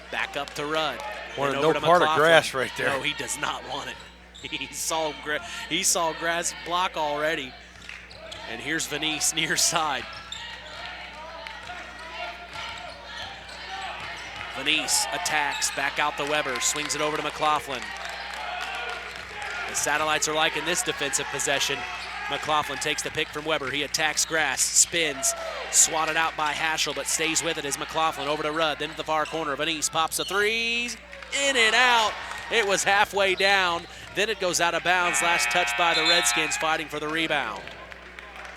back up to Rudd. Wanted and no over to part of McLaughlin. grass right there. No, he does not want it. He saw grass block already. And here's Venice near side. Venice attacks, back out to Weber, swings it over to McLaughlin. The Satellites are liking this defensive possession. McLaughlin takes the pick from Weber. He attacks grass, spins, swatted out by Haschel, but stays with it as McLaughlin over to Rudd. Then to the far corner, Venice pops a three, in and out. It was halfway down. Then it goes out of bounds. Last touch by the Redskins fighting for the rebound.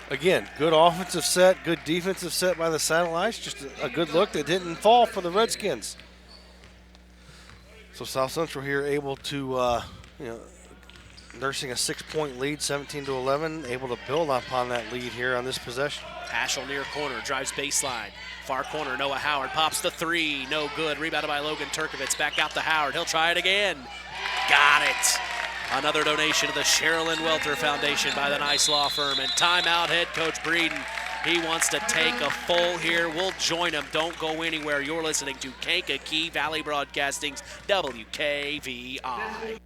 Again, good offensive set, good defensive set by the Satellites. Just a good look that didn't fall for the Redskins. So South Central here able to, nursing a 6-point lead, 17-11, able to build upon that lead here on this possession. Haschel near corner, drives baseline. Far corner, Noah Howard pops the three, no good. Rebounded by Logan Turkovitz, back out to Howard. He'll try it again. Got it. Another donation to the Sherilyn Welter Foundation by the Nice Law Firm. And timeout, head coach Breeden. He wants to take a full here. We'll join him. Don't go anywhere. You're listening to Kankakee Valley Broadcasting's WKVI.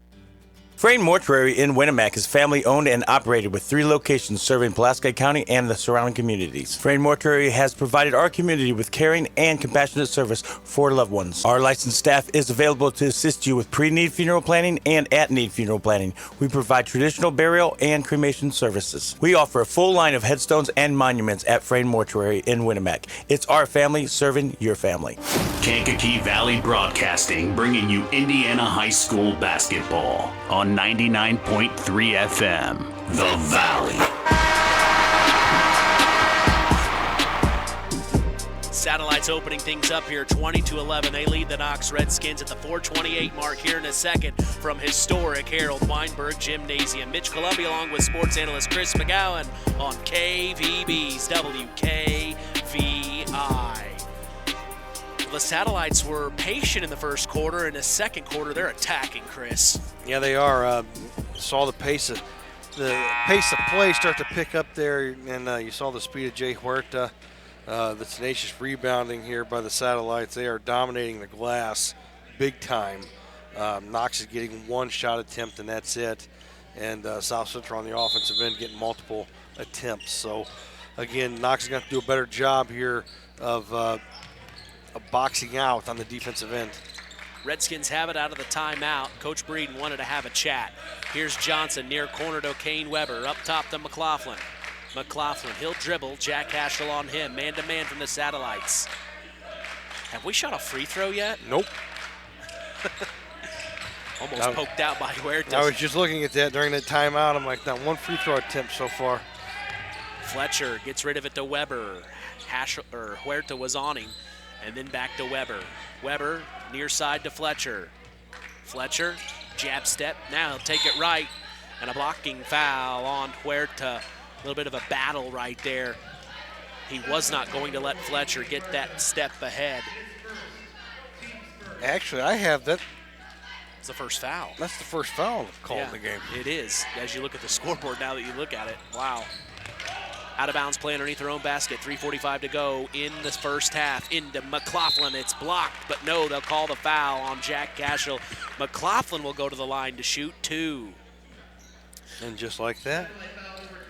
Frayne Mortuary in Winnemac is family owned and operated with 3 locations serving Pulaski County and the surrounding communities. Frayne Mortuary has provided our community with caring and compassionate service for loved ones. Our licensed staff is available to assist you with pre-need funeral planning and at-need funeral planning. We provide traditional burial and cremation services. We offer a full line of headstones and monuments at Frayne Mortuary in Winnemac. It's our family serving your family. Kankakee Valley Broadcasting, bringing you Indiana High School basketball on 99.3 FM, The Valley. Satellites opening things up here, 20-11. They lead the Knox Redskins at the 4:28 mark here in a second from historic Harold Weinberg Gymnasium. Mitch Columbia along with sports analyst Chris McGowan on KVB's WKVI. The Satellites were patient in the first quarter. In the second quarter, they're attacking, Chris. Yeah, they are. Saw the pace of play start to pick up there, and you saw the speed of Jay Huerta. The tenacious rebounding here by the Satellites. They are dominating the glass big time. Knox is getting one shot attempt, and that's it. And South Central on the offensive end getting multiple attempts. So, again, Knox is going to have to do a better job here of boxing out on the defensive end. Redskins have it out of the timeout. Coach Breeden wanted to have a chat. Here's Johnson near corner to Kane Weber. Up top to McLaughlin. McLaughlin, he'll dribble. Jack Haschel on him. Man-to-man from the Satellites. Have we shot a free throw yet? Nope. Almost poked out by Huerta. I was just looking at that during that timeout. I'm like, not one free throw attempt so far. Fletcher gets rid of it to Weber. Huerta was on him. And then back to Weber. Weber, near side to Fletcher. Fletcher, jab step. Now he'll take it right. And a blocking foul on Huerta. A little bit of a battle right there. He was not going to let Fletcher get that step ahead. Actually, I have that. It's the first foul. That's the first foul called in the game. It is, as you look at the scoreboard now that you look at it. Wow. Out of bounds play underneath their own basket. 3:45 to go in the first half. Into McLaughlin. It's blocked, but no, they'll call the foul on Jack Haschel. McLaughlin will go to the line to shoot 2. And just like that,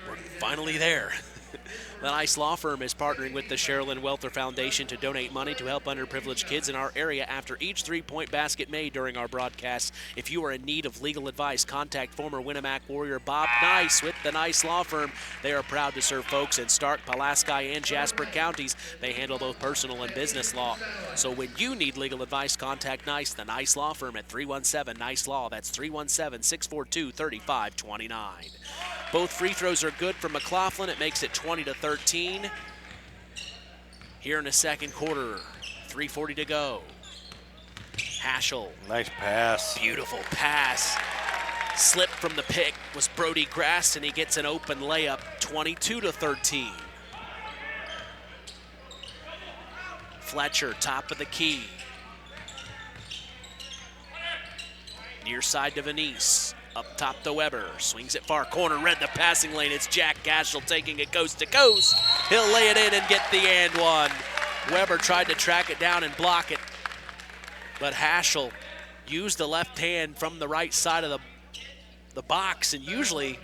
we're finally there. The Nice Law Firm is partnering with the Sherilyn Welter Foundation to donate money to help underprivileged kids in our area after each three-point basket made during our broadcast. If you are in need of legal advice, contact former Winamac Warrior Bob Nice with the Nice Law Firm. They are proud to serve folks in Stark, Pulaski, and Jasper counties. They handle both personal and business law. So when you need legal advice, contact Nice, the Nice Law Firm at 317-NICE-LAW. That's 317-642-3529. Both free throws are good for McLaughlin. It makes it 20-13. Here in the second quarter, 3:40 to go. Haschel. Nice pass. Beautiful pass. Slip from the pick was Brody Grass, and he gets an open layup, 22-13. Fletcher, top of the key. Near side to Venice. Up top to Weber, swings it far corner, read the passing lane. It's Jack Cashel taking it coast to coast. He'll lay it in and get the and one. Weber tried to track it down and block it, but Haschel used the left hand from the right side of the box, and usually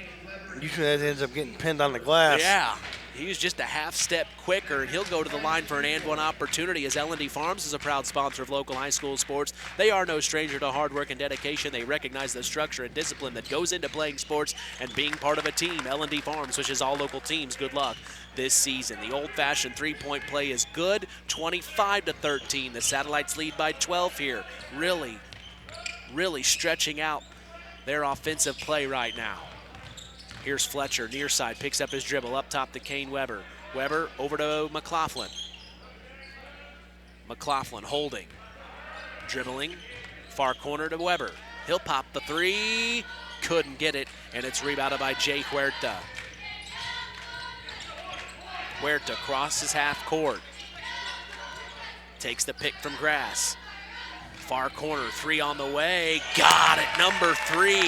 that ends up getting pinned on the glass. Yeah. He was just a half step quicker, and he'll go to the line for an and one opportunity, as L&D Farms is a proud sponsor of local high school sports. They are no stranger to hard work and dedication. They recognize the structure and discipline that goes into playing sports and being part of a team. L&D Farms wishes all local teams good luck this season. The old-fashioned three-point play is good, 25-13. The Satellites lead by 12 here. Really stretching out their offensive play right now. Here's Fletcher, near side, picks up his dribble, up top to Kane Weber. Weber over to McLaughlin. McLaughlin holding, dribbling, far corner to Weber. He'll pop the three, couldn't get it, and it's rebounded by Jay Huerta. Huerta crosses half court. Takes the pick from Grass. Far corner, three on the way, got it, number 3.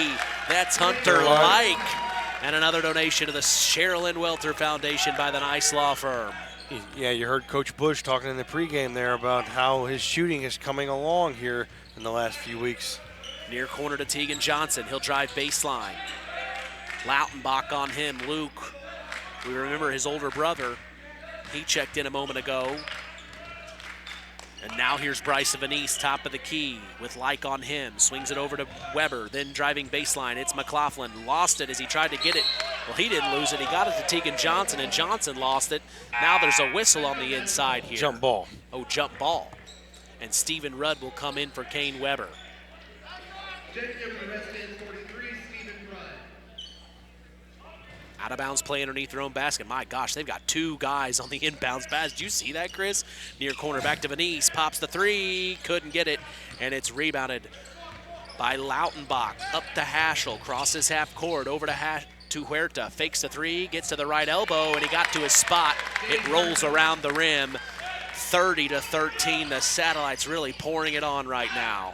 That's Hunter Like. And another donation to the Sherilyn Welter Foundation by the Nice Law Firm. Yeah, you heard Coach Bush talking in the pregame there about how his shooting is coming along here in the last few weeks. Near corner to Tegan Johnson. He'll drive baseline. Lautenbach on him. Luke, we remember his older brother. He checked in a moment ago. And now here's Bryson Venice, top of the key, with Like on him. Swings it over to Weber, then driving baseline. It's McLaughlin. Lost it as he tried to get it. Well, he didn't lose it. He got it to Tegan Johnson, and Johnson lost it. Now there's a whistle on the inside here. Jump ball. Oh, jump ball. And Stephen Rudd will come in for Kane Weber. Out of bounds play underneath their own basket. My gosh, they've got 2 guys on the inbounds pass. Did you see that, Chris? Near corner back to Venice. Pops the 3. Couldn't get it. And it's rebounded by Lautenbach. Up to Haschel. Crosses half court. Over to Huerta. Fakes the 3. Gets to the right elbow. And he got to his spot. It rolls around the rim. 30-13. The Satellites really pouring it on right now.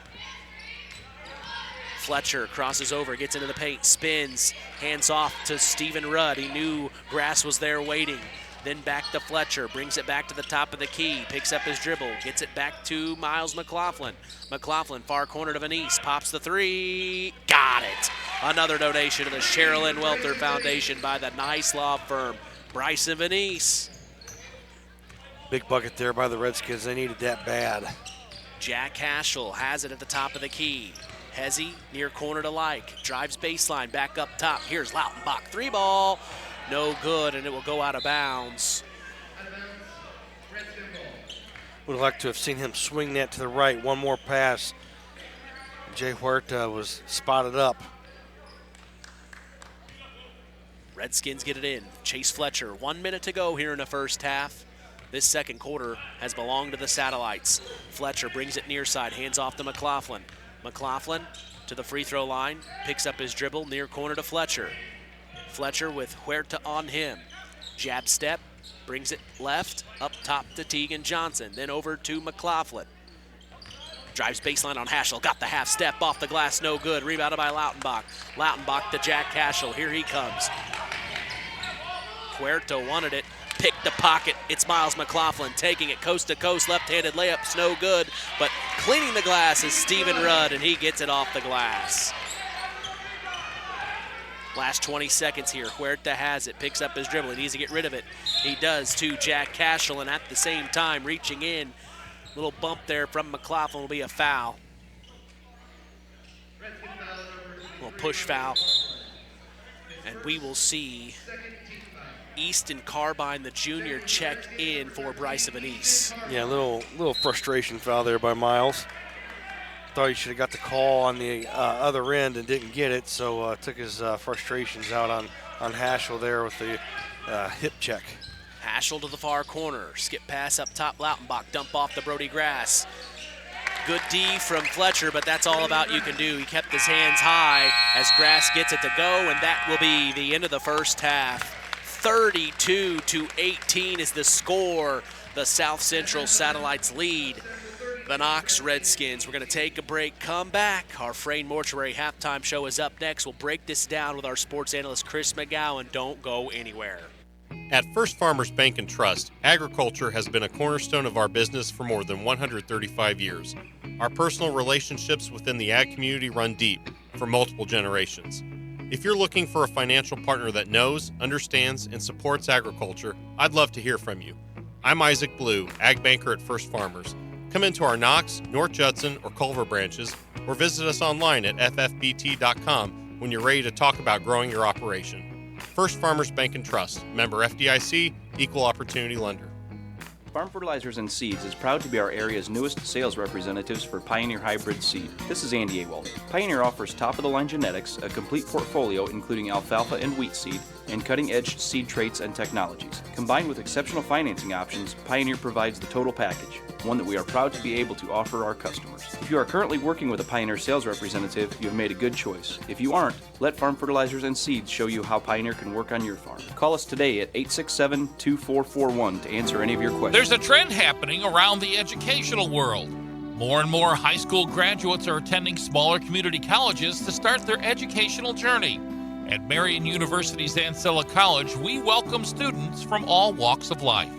Fletcher crosses over, gets into the paint, spins, hands off to Stephen Rudd. He knew Grass was there waiting. Then back to Fletcher, brings it back to the top of the key, picks up his dribble, gets it back to Miles McLaughlin. McLaughlin, far corner to Venice, pops the 3, got it. Another donation to the Sherilyn Welter Foundation by the Nice Law Firm. Bryson Venice. Big bucket there by the Redskins. They needed that bad. Jack Haschel has it at the top of the key. Hezzy near corner to Like, drives baseline, back up top. Here's Lautenbach, 3 ball, no good, and it will go out of bounds. Would like to have seen him swing that to the right. One more pass. Jay Huerta was spotted up. Redskins get it in. Chase Fletcher, 1 minute to go here in the first half. This second quarter has belonged to the Satellites. Fletcher brings it near side, hands off to McLaughlin. McLaughlin to the free throw line, picks up his dribble, near corner to Fletcher. Fletcher with Huerta on him. Jab step, brings it left, up top to Tegan Johnson, then over to McLaughlin. Drives baseline on Haschel, got the half step off the glass, no good. Rebounded by Lautenbach. Lautenbach to Jack Haschel, here he comes. Huerta wanted it. Pick the pocket. It's Miles McLaughlin taking it coast to coast. Left-handed layup's no good, but cleaning the glass is Stephen Rudd, and he gets it off the glass. Last 20 seconds here. Huerta has it, picks up his dribble. He needs to get rid of it. He does to Jack Cashel, and at the same time reaching in. Little bump there from McLaughlin will be a foul. Little push foul. And we will see Easton Carbine, the junior, check in for Bryce Venice. Yeah, a little frustration foul there by Miles. Thought he should have got the call on the other end and didn't get it, so took his frustrations out on Haschel there with the hip check. Haschel to the far corner. Skip pass up top, Lautenbach. Dump off the Brody Grass. Good D from Fletcher, but that's all about you can do. He kept his hands high as Grass gets it to go, and that will be the end of the first half. 32-18 is the score. The South Central Satellites lead the Knox Redskins. We're going to take a break, come back. Our Frayne Mortuary halftime show is up next. We'll break this down with our sports analyst Chris McGowan. Don't go anywhere. At First Farmers Bank and Trust, agriculture has been a cornerstone of our business for more than 135 years. Our personal relationships within the ag community run deep for multiple generations. If you're looking for a financial partner that knows, understands, and supports agriculture, I'd love to hear from you. I'm Isaac Blue, Ag Banker at First Farmers. Come into our Knox, North Judson, or Culver branches, or visit us online at ffbt.com when you're ready to talk about growing your operation. First Farmers Bank and Trust, member FDIC, equal opportunity lender. Farm Fertilizers and Seeds is proud to be our area's newest sales representatives for Pioneer Hybrid Seed. This is Andy Awald. Pioneer offers top-of-the-line genetics, a complete portfolio including alfalfa and wheat seed, and cutting-edge seed traits and technologies. Combined with exceptional financing options, Pioneer provides the total package, one that we are proud to be able to offer our customers. If you are currently working with a Pioneer sales representative, you have made a good choice. If you aren't, let Farm Fertilizers and Seeds show you how Pioneer can work on your farm. Call us today at 867-2441 to answer any of your questions. There's a trend happening around the educational world. More and more high school graduates are attending smaller community colleges to start their educational journey. At Marian University's Ancilla College, we welcome students from all walks of life.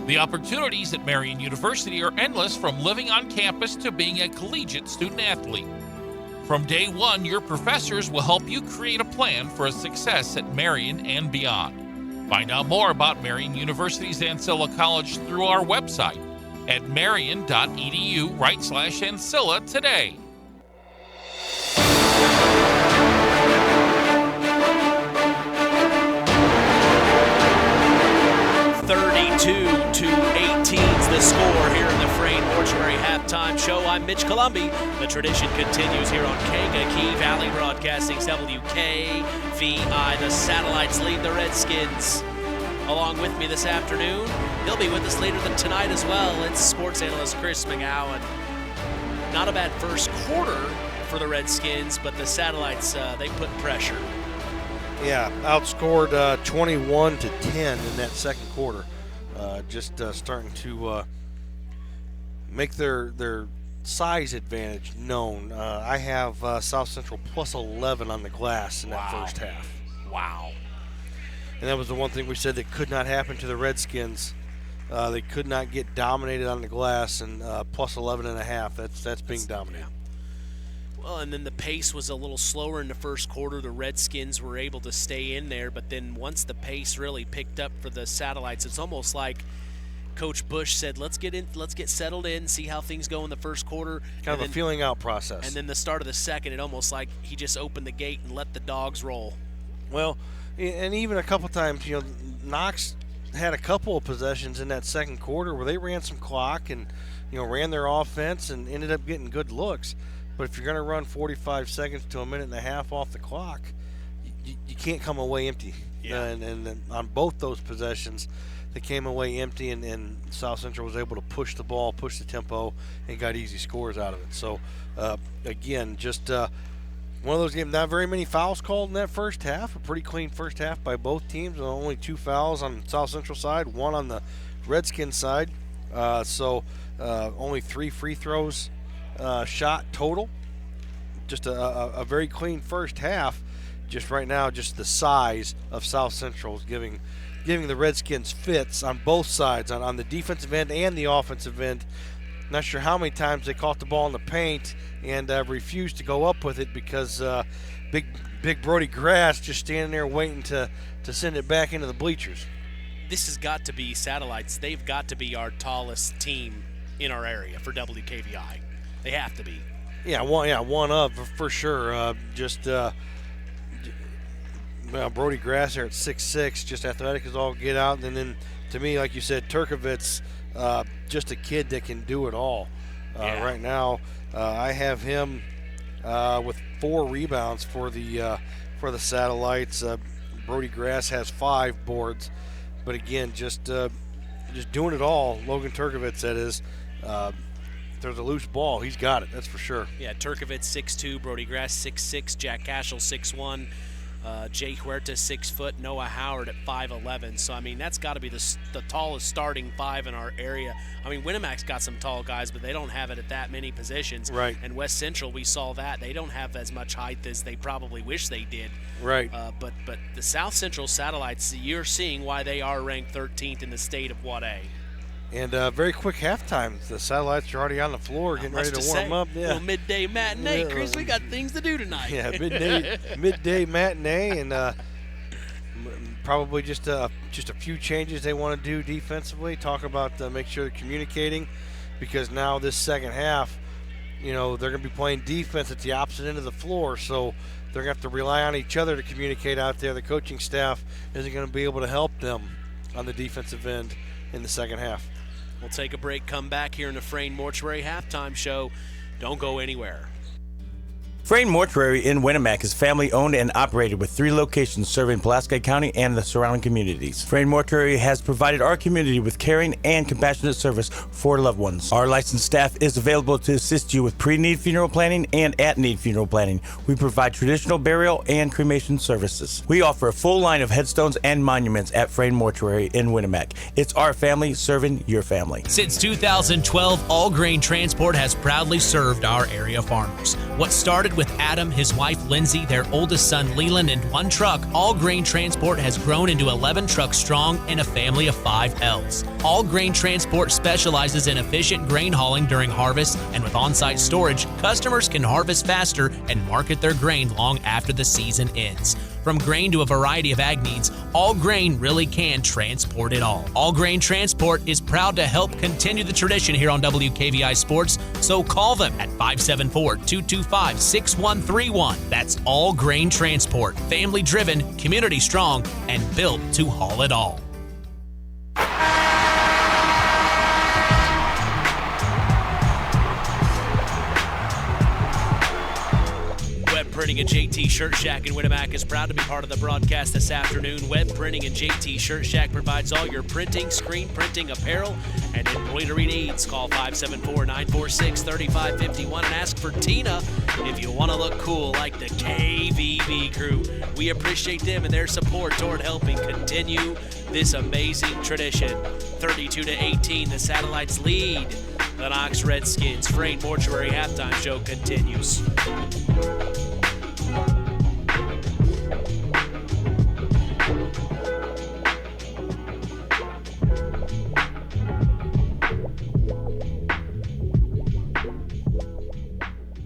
The opportunities at Marian University are endless, from living on campus to being a collegiate student-athlete. From day one, your professors will help you create a plan for a success at Marian and beyond. Find out more about Marian University's Ancilla College through our website at marian.edu/Ancilla today. (32-18) the score here in the Frayne Mortuary halftime show. I'm Mitch Columbi. The tradition continues here on Kankakee Valley Broadcasting's WKVI. The Satellites lead the Redskins. Along with me this afternoon, he'll be with us later tonight as well. It's sports analyst Chris McGowan. Not a bad first quarter for the Redskins, but the Satellites, they put pressure. Yeah, outscored 21-10 in that second quarter. Just starting to make their size advantage known. I have South Central plus 11 on the glass in that first half. Wow. And that was the one thing we said that could not happen to the Redskins. They could not get dominated on the glass, and plus 11.5. That's being dominated. Well, and then the pace was a little slower in the first quarter. The Redskins were able to stay in there, but then once the pace really picked up for the Satellites, it's almost like Coach Bush said, let's get settled in, see how things go in the first quarter. Kind of a feeling out process. And then the start of the second, it almost like he just opened the gate and let the dogs roll. Well, and even a couple times, Knox had a couple of possessions in that second quarter where they ran some clock and, ran their offense and ended up getting good looks. But if you're going to run 45 seconds to a minute and a half off the clock, you can't come away empty. Yeah. And on both those possessions, they came away empty, and South Central was able to push the ball, push the tempo, and got easy scores out of it. So, again, just one of those games. Not very many fouls called in that first half. A pretty clean first half by both teams. Only 2 fouls on the South Central side, 1 on the Redskins side. Only 3 free throws shot total. Just a very clean first half. Just right now, just the size of South Central is giving the Redskins fits on both sides, on the defensive end and the offensive end. Not sure how many times they caught the ball in the paint and refused to go up with it because big Brody Grass just standing there waiting to send it back into the bleachers. This has got to be Satellites. They've got to be our tallest team in our area for WKVI. They have to be. Yeah, one of for sure. Brody Grass there at 6'6", just athletic as all get out. And then to me, like you said, Turkovitz, just a kid that can do it all. Right now, I have him with 4 rebounds for the Satellites. Brody Grass has 5 boards, but again, just doing it all. Logan Turkovitz, that is. There's a loose ball, he's got it. That's for sure. Yeah, Turkovitz 6'2", Brody Grass 6'6", Jack Cashel 6'1", Jay Huerta 6 foot, Noah Howard at 5'11". So I mean, that's got to be the tallest starting 5 in our area. I mean, Winnemax's got some tall guys, but they don't have it at that many positions. Right. And West Central, we saw that they don't have as much height as they probably wish they did. Right. But the South Central Satellites, you're seeing why they are ranked 13th in the state of 1A. And very quick halftime. The Satellites are already on the floor getting ready to warm up. Yeah. Little midday matinee, Chris. We got things to do tonight. Yeah, midday matinee, and probably just a few changes they want to do defensively. Talk about make sure they're communicating, because now this second half, they're going to be playing defense at the opposite end of the floor, so they're going to have to rely on each other to communicate out there. The coaching staff isn't going to be able to help them on the defensive end in the second half. We'll take a break, come back here in the Frayne Mortuary halftime show. Don't go anywhere. Frayne Mortuary in Winnemac is family-owned and operated with 3 locations serving Pulaski County and the surrounding communities. Frayne Mortuary has provided our community with caring and compassionate service for loved ones. Our licensed staff is available to assist you with pre-need funeral planning and at-need funeral planning. We provide traditional burial and cremation services. We offer a full line of headstones and monuments at Frayne Mortuary in Winnemac. It's our family serving your family. Since 2012, All Grain Transport has proudly served our area farmers. What started with Adam, his wife Lindsay, their oldest son Leland, and 1 truck, All Grain Transport has grown into 11 trucks strong and a family of 5 L's. All Grain Transport specializes in efficient grain hauling during harvest, and with on-site storage, customers can harvest faster and market their grain long after the season ends. From grain to a variety of ag needs, All Grain really can transport it all. All Grain Transport is proud to help continue the tradition here on WKVI Sports, so call them at 574-225-6131. That's All Grain Transport. Family driven, community strong, and built to haul it all. Printing and JT Shirt Shack in Winnemac is proud to be part of the broadcast this afternoon. Web Printing and JT Shirt Shack provides all your printing, screen printing, apparel, and embroidery needs. Call 574-946-3551 and ask for Tina if you want to look cool like the KVB crew. We appreciate them and their support toward helping continue this amazing tradition. 32-18, the Satellites lead the Knox Redskins. Frayne Mortuary halftime show continues.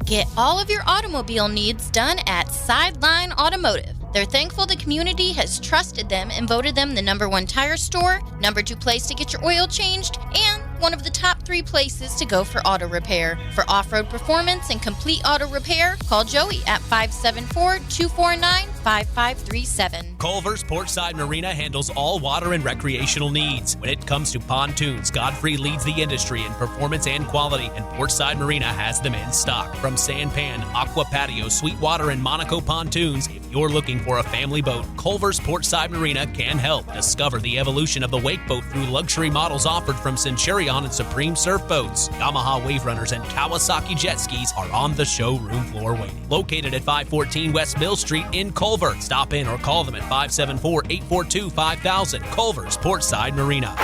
Get all of your automobile needs done at Sideline Automotive. They're thankful the community has trusted them and voted them the #1 tire store, #2 place to get your oil changed, and one of the top 3 places to go for auto repair. For off-road performance and complete auto repair, call Joey at 574-249-5537. Culver's Portside Marina handles all water and recreational needs. When it comes to pontoons, Godfrey leads the industry in performance and quality, and Portside Marina has them in stock. From Sanpan, Aqua Patio, Sweetwater, and Monaco pontoons, if you're looking for a family boat, Culver's Portside Marina can help. Discover the evolution of the wake boat through luxury models offered from Centurion and Supreme Surf Boats. Yamaha Wave Runners and Kawasaki Jet Skis are on the showroom floor waiting. Located at 514 West Mill Street in Culver. Stop in or call them at 574-842-5000. Culver's Portside Marina.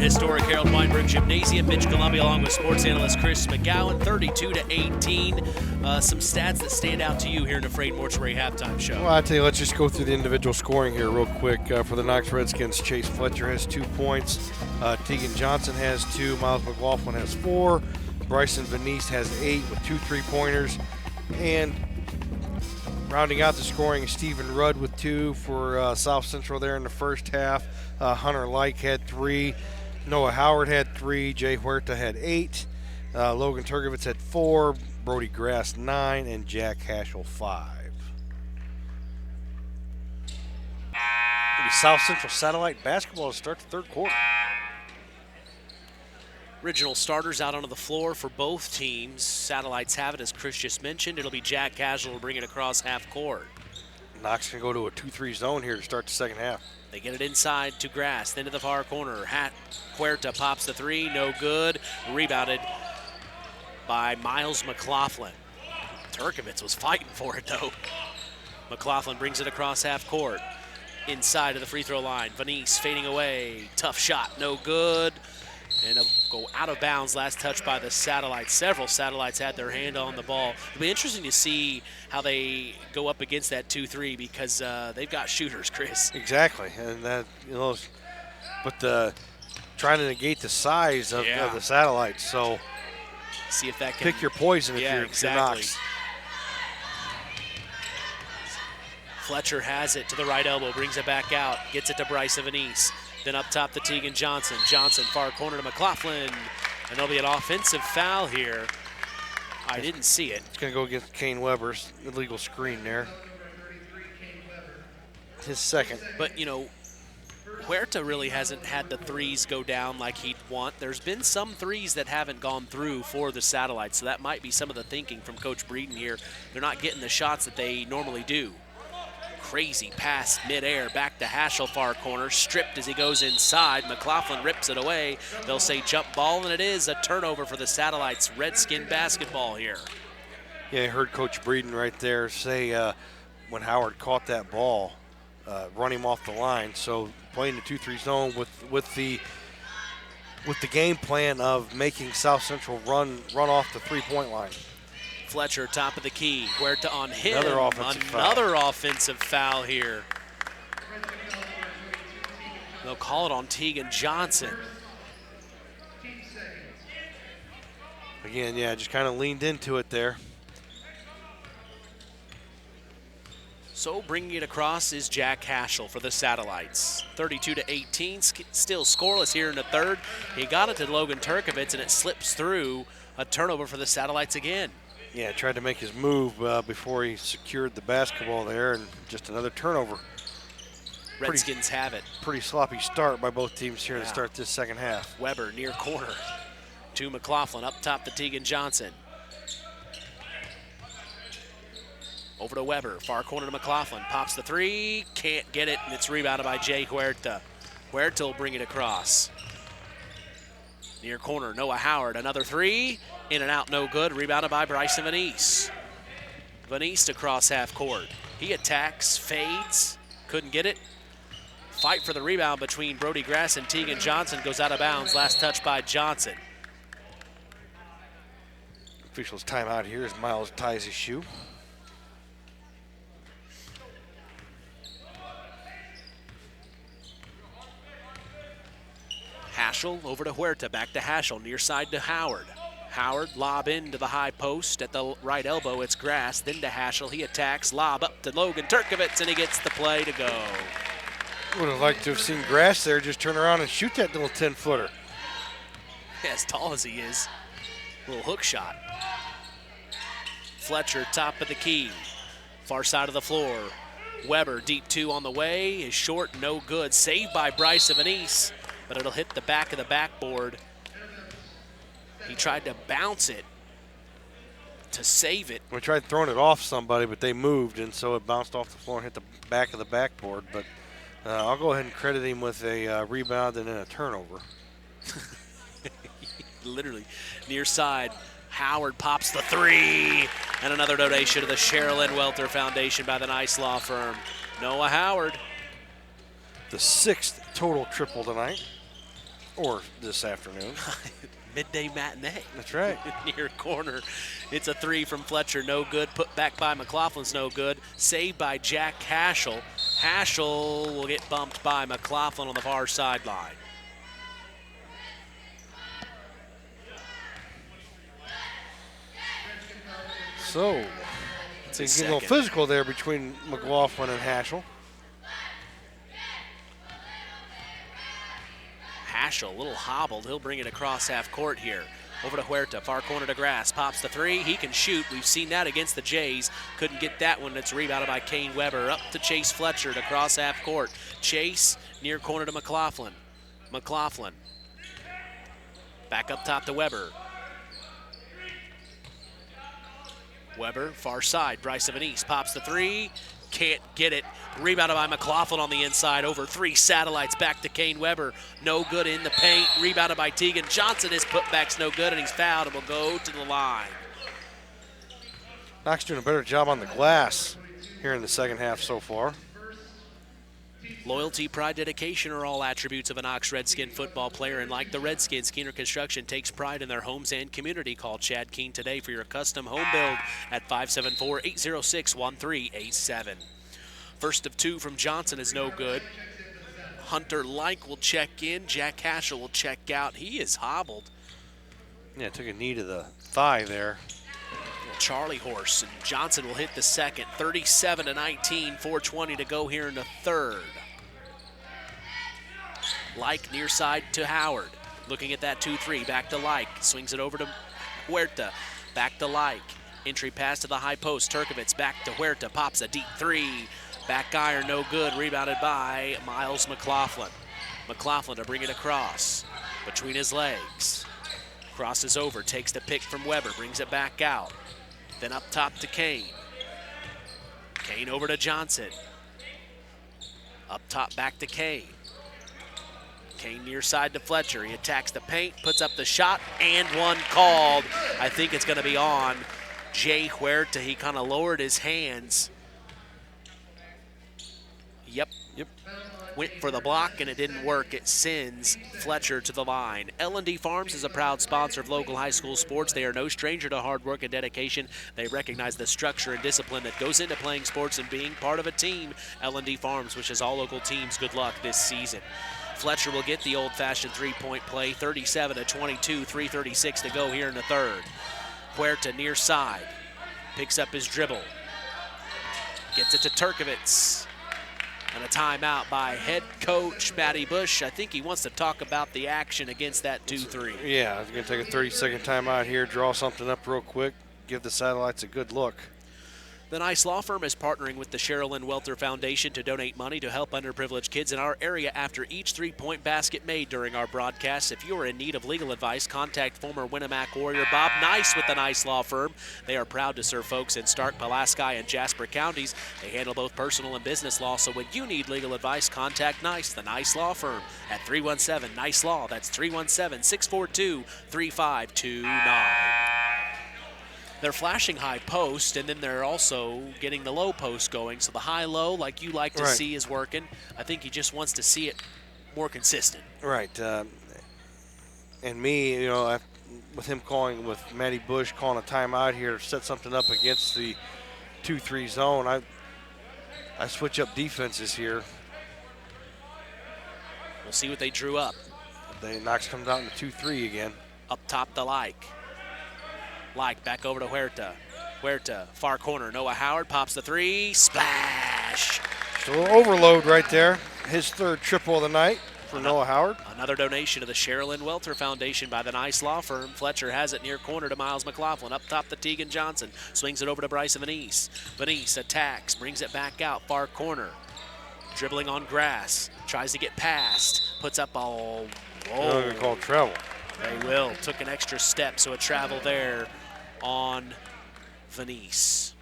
historic Harold Weinberg Gymnasium. Mitch Columbia along with sports analyst Chris McGowan, 32-18. Some stats that stand out to you here in the Freight Mortuary halftime show. Well, I tell you, let's just go through the individual scoring here real quick. For the Knox Redskins, Chase Fletcher has 2 points. Tegan Johnson has 2. Miles McLaughlin has 4. Bryson Venice has 8 with 2 3-pointers. And rounding out the scoring, Stephen Rudd with 2 for South Central there in the first half. Hunter Like had 3. Noah Howard had 3. Jay Huerta had 8. Logan Turgovitz had 4. Brody Grass 9. And Jack Hashel 5. It'll be South Central Satellite basketball to start the third quarter. Original starters out onto the floor for both teams. Satellites have it, as Chris just mentioned. It'll be Jack Casual to bring it across half court. Knox can go to a 2-3 zone here to start the second half. They get it inside to Grass, then to the far corner. Huerta pops the 3, no good. Rebounded by Miles McLaughlin. Turkovitz was fighting for it, though. McLaughlin brings it across half court. Inside of the free throw line. Venice fading away. Tough shot, no good. And it'll go out of bounds. Last touch by the Satellites. Several Satellites had their hand on the ball. It'll be interesting to see how they go up against that 2-3 because they've got shooters, Chris. Exactly, and that but trying to negate the size of the Satellites. So see if that can pick your poison if you're exactly. Knox. Fletcher has it to the right elbow, brings it back out, gets it to Bryce Venice. Then up top to Tegan Johnson. Johnson far corner to McLaughlin. And there'll be an offensive foul here. I didn't see it. It's going to go against Kane Weber's illegal screen there. His second. But, you know, Huerta really hasn't had the threes go down like he'd want. There's been some threes that haven't gone through for the Satellites, so that might be some of the thinking from Coach Breeden here. They're not getting the shots that they normally do. Crazy pass midair, back to Hashel, far corner, stripped as he goes inside. McLaughlin rips it away. They'll say jump ball, and it is a turnover for the Satellites. Redskin basketball here. Yeah, I heard Coach Breeden right there say when Howard caught that ball, run him off the line. So playing the 2-3 zone with the game plan of making South Central run off the 3-point line. Fletcher, top of the key. Huerta on him. Another offensive foul here. They'll call it on Tegan Johnson. Again, yeah, just kind of leaned into it there. So bringing it across is Jack Hashel for the Satellites. 32-18, still scoreless here in the third. He got it to Logan Turkovitz, and it slips through. A turnover for the Satellites again. Yeah, tried to make his move before he secured the basketball there, and just another turnover. Redskins have it. Pretty sloppy start by both teams here to start this second half. Weber near corner to McLaughlin, up top to Tegan Johnson. Over to Weber, far corner to McLaughlin, pops the 3, can't get it, and it's rebounded by Jay Huerta. Huerta will bring it across. Near corner, Noah Howard, another 3. In and out, no good. Rebounded by Bryson Venice. Venice across half court. He attacks, fades, couldn't get it. Fight for the rebound between Brody Grass and Tegan Johnson goes out of bounds. Last touch by Johnson. Official's timeout here as Miles ties his shoe. Hashel over to Huerta, back to Hashel, near side to Howard. Howard, lob into the high post at the right elbow. It's Grass, then to Hashel. He attacks, lob up to Logan Turkovitz, and he gets the play to go. Would have liked to have seen Grass there just turn around and shoot that little 10-footer. As tall as he is. Little hook shot. Fletcher, top of the key. Far side of the floor. Weber, deep 2 on the way. Is short, no good. Saved by Bryce Venice, but it'll hit the back of the backboard. He tried to bounce it to save it. We tried throwing it off somebody, but they moved, and so it bounced off the floor and hit the back of the backboard. But I'll go ahead and credit him with a rebound and then a turnover. Literally near side. Howard pops the 3, and another donation to the Sherilyn Welter Foundation by the Nice Law Firm. Noah Howard. The 6th total triple tonight. Or this afternoon. Midday matinee. That's right. Near corner. It's a 3 from Fletcher. No good. Put back by McLaughlin's no good. Saved by Jack Haschel. Haschel will get bumped by McLaughlin on the far sideline. So, it's getting a little physical there between McLaughlin and Haschel. Haschel, a little hobbled. He'll bring it across half court here. Over to Huerta, far corner to Grass. Pops the 3. He can shoot. We've seen that against the Jays. Couldn't get that one. It's rebounded by Kane Weber. Up to Chase Fletcher to cross half court. Chase near corner to McLaughlin. McLaughlin. Back up top to Weber. Weber, far side. Bryce of an East pops the 3. Can't get it. Rebounded by McLaughlin on the inside. Over 3 satellites. Back to Kane Weber. No good in the paint. Rebounded by Tegan Johnson. His putback's no good, and he's fouled and will go to the line. Knox doing a better job on the glass here in the second half so far. Loyalty, pride, dedication are all attributes of a Knox Redskin football player, and like the Redskins, Keener Construction takes pride in their homes and community. Call Chad Keene today for your custom home build at 574-806-1387. First of 2 from Johnson is no good. Hunter Like will check in. Jack Haschel will check out. He is hobbled. Yeah, took a knee to the thigh there. Charlie horse, and Johnson will hit the second. 37-19, 4:20 to go here in the third. Like near side to Howard. Looking at that 2-3, back to Like. Swings it over to Huerta. Back to Like. Entry pass to the high post. Turkovitz back to Huerta. Pops a deep 3. Back iron, no good. Rebounded by Miles McLaughlin. McLaughlin to bring it across. Between his legs. Crosses over, takes the pick from Weber. Brings it back out. Then up top to Kane. Kane over to Johnson. Up top back to Kane. Kane near side to Fletcher. He attacks the paint, puts up the shot, and one called. I think it's going to be on Jay Huerta. He kind of lowered his hands. Yep. Went for the block and it didn't work. It sends Fletcher to the line. L&D Farms is a proud sponsor of local high school sports. They are no stranger to hard work and dedication. They recognize the structure and discipline that goes into playing sports and being part of a team. L&D Farms wishes all local teams good luck this season. Fletcher will get the old-fashioned three-point play. 37-22, 3:36 to go here in the third. Huerta near side. Picks up his dribble. Gets it to Turkovitz. And a timeout by head coach Matty Bush. I think he wants to talk about the action against that 2-3. Yeah, he's going to take a 30-second timeout here, draw something up real quick, give the satellites a good look. The Nice Law Firm is partnering with the Sherilyn Welter Foundation to donate money to help underprivileged kids in our area after each three-point basket made during our broadcasts. If you are in need of legal advice, contact former Winamac Warrior Bob Nice with the Nice Law Firm. They are proud to serve folks in Stark, Pulaski, and Jasper counties. They handle both personal and business law, so when you need legal advice, contact Nice, the Nice Law Firm, at 317-NICE-LAW. That's 317-642-3529. They're flashing high post, and then they're also getting the low post going. So the high-low, like you like to see, is working. I think he just wants to see it more consistent. Right. And me, you know, with him calling, with Matty Bush calling a timeout here to set something up against the 2-3 zone, I switch up defenses here. We'll see what they drew up. Knox comes out in the 2-3 again. Up top to Like. Like back over to Huerta. Huerta, far corner. Noah Howard pops the 3. Splash! Just a little overload right there. His third triple of the night for Noah Howard. Another donation to the Sherilyn Welter Foundation by the Nice Law Firm. Fletcher has it near corner to Miles McLaughlin. Up top to Tegan Johnson. Swings it over to Bryce Vanice. Vanice attacks, brings it back out, far corner. Dribbling on grass. Tries to get past. Puts up all. They're going to call travel. They will. Took an extra step, so a travel there on Vanice.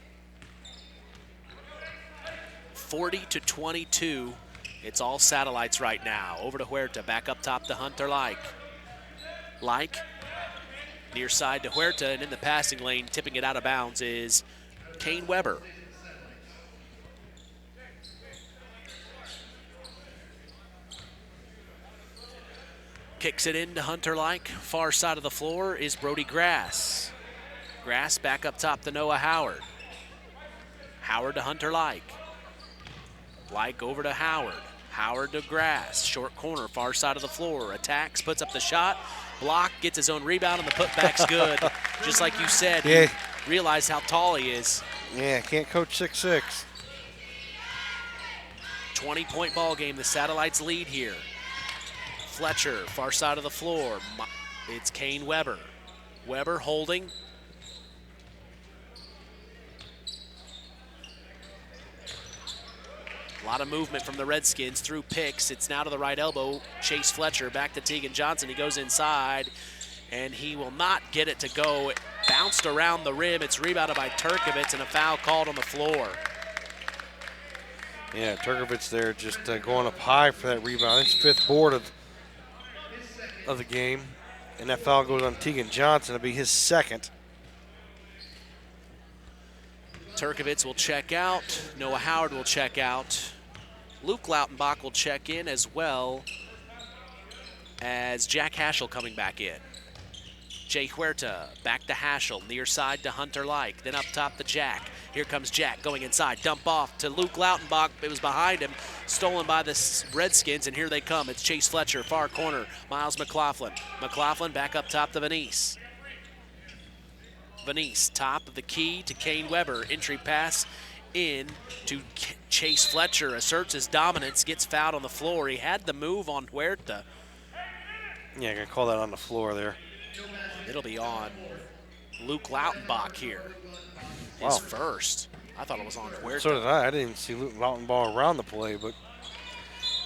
40-22. It's all satellites right now. Over to Huerta, back up top to Hunter Like. Like, near side to Huerta, and in the passing lane, tipping it out of bounds is Kane Weber. Kicks it into Hunter Like. Far side of the floor is Brody Grass. Grass back up top to Noah Howard. Howard to Hunter Like. Like over to Howard. Howard to Grass. Short corner, far side of the floor. Attacks, puts up the shot. Block, gets his own rebound, and the putback's good. Just like you said, yeah. You realize how tall he is. Yeah, can't coach 6'6". 20-point ball game. The Satellites lead here. Fletcher, far side of the floor. It's Kane Weber. Weber holding. A lot of movement from the Redskins through picks. It's now to the right elbow. Chase Fletcher back to Tegan Johnson. He goes inside, and he will not get it to go. It bounced around the rim. It's rebounded by Turkovitz, and a foul called on the floor. Yeah, Turkovitz there just going up high for that rebound. It's 5th board of the game, and that foul goes on Tegan Johnson. It'll be his 2nd. Turkovitz will check out. Noah Howard will check out. Luke Lautenbach will check in, as well as Jack Haschel coming back in. Jay Huerta back to Haschel, near side to Hunter Like, then up top to Jack. Here comes Jack going inside, dump off to Luke Lautenbach. It was behind him, stolen by the Redskins, and here they come. It's Chase Fletcher, far corner, Miles McLaughlin. McLaughlin back up top to Venice. Venice, top of the key to Kane Weber. Entry pass in to Chase Fletcher, asserts his dominance, gets fouled on the floor. He had the move on Huerta. Yeah, gonna call that on the floor there. It'll be on Luke Lautenbach here. His first. I thought it was on Huerta. So did I. I didn't see Luke Lautenbach around the play, but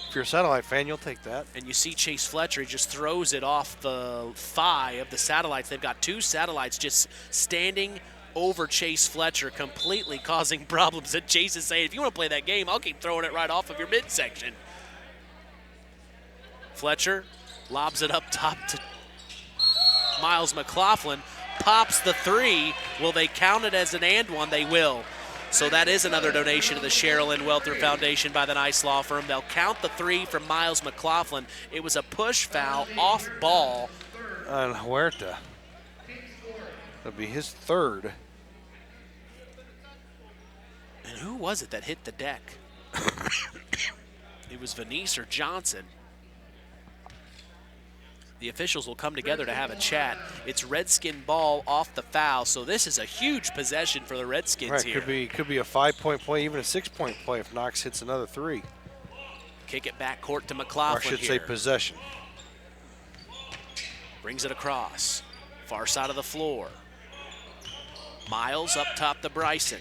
if you're a Satellite fan, you'll take that. And you see Chase Fletcher, he just throws it off the thigh of the Satellites. They've got 2 Satellites just standing over Chase Fletcher, completely causing problems. And Chase is saying, if you want to play that game, I'll keep throwing it right off of your midsection. Fletcher lobs it up top to Miles McLaughlin, pops the 3. Will they count it as an and one? They will. So that is another donation to the Cheryl N. Welter Foundation by the Nice Law Firm. They'll count the 3 from Miles McLaughlin. It was a push foul off ball on Huerta. That'll be his 3rd. And who was it that hit the deck? It was Venice or Johnson. The officials will come together to have a chat. It's Redskin ball off the foul, so this is a huge possession for the Redskins here. Could be a 5-point play, even a 6-point play if Knox hits another 3. Kick it back court to McLaughlin. Or I should say possession. Brings it across. Far side of the floor. Miles up top to Bryson.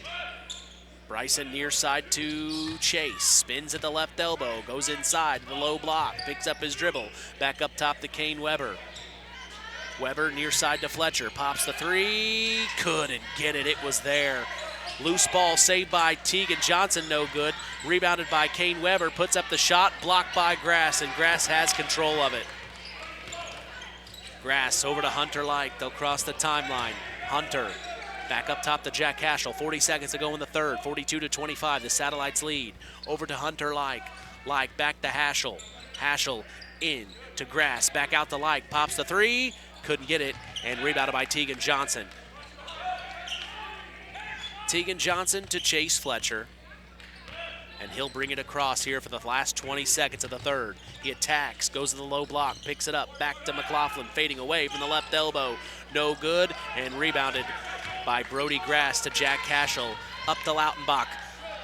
Bryson near side to Chase. Spins at the left elbow. Goes inside to the low block. Picks up his dribble. Back up top to Kane Weber. Weber near side to Fletcher. Pops the 3. Couldn't get it. It was there. Loose ball saved by Tegan Johnson. No good. Rebounded by Kane Weber. Puts up the shot. Blocked by Grass. And Grass has control of it. Grass over to Hunter Like. They'll cross the timeline. Hunter back up top to Jack Haschel. 40 seconds to go in the 3rd. 42-25. The Satellites lead. Over to Hunter Like. Like back to Haschel. Haschel in to Grass. Back out to Like. Pops the 3. Couldn't get it. And rebounded by Tegan Johnson. Tegan Johnson to Chase Fletcher. And he'll bring it across here for the last 20 seconds of the 3rd. He attacks, goes to the low block, picks it up, back to McLaughlin, fading away from the left elbow. No good, and rebounded by Brody Grass to Jack Haschel. Up to Lautenbach,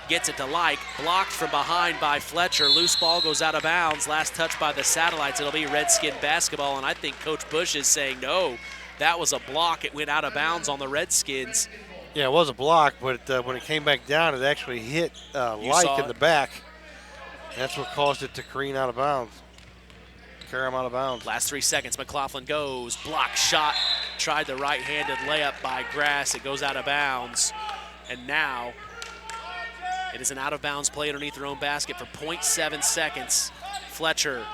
gets it to Like, blocked from behind by Fletcher. Loose ball goes out of bounds. Last touch by the Satellites. It'll be Redskin basketball, and I think Coach Bush is saying, no, that was a block. It went out of bounds on the Redskins. Yeah, it was a block, but when it came back down, it actually hit Like in the back. That's what caused it to careen out of bounds. Carry him out of bounds. Last 3 seconds, McLaughlin goes. Block shot. Tried the right-handed layup by Grass. It goes out of bounds. And now it is an out-of-bounds play underneath their own basket for 0.7 seconds. Fletcher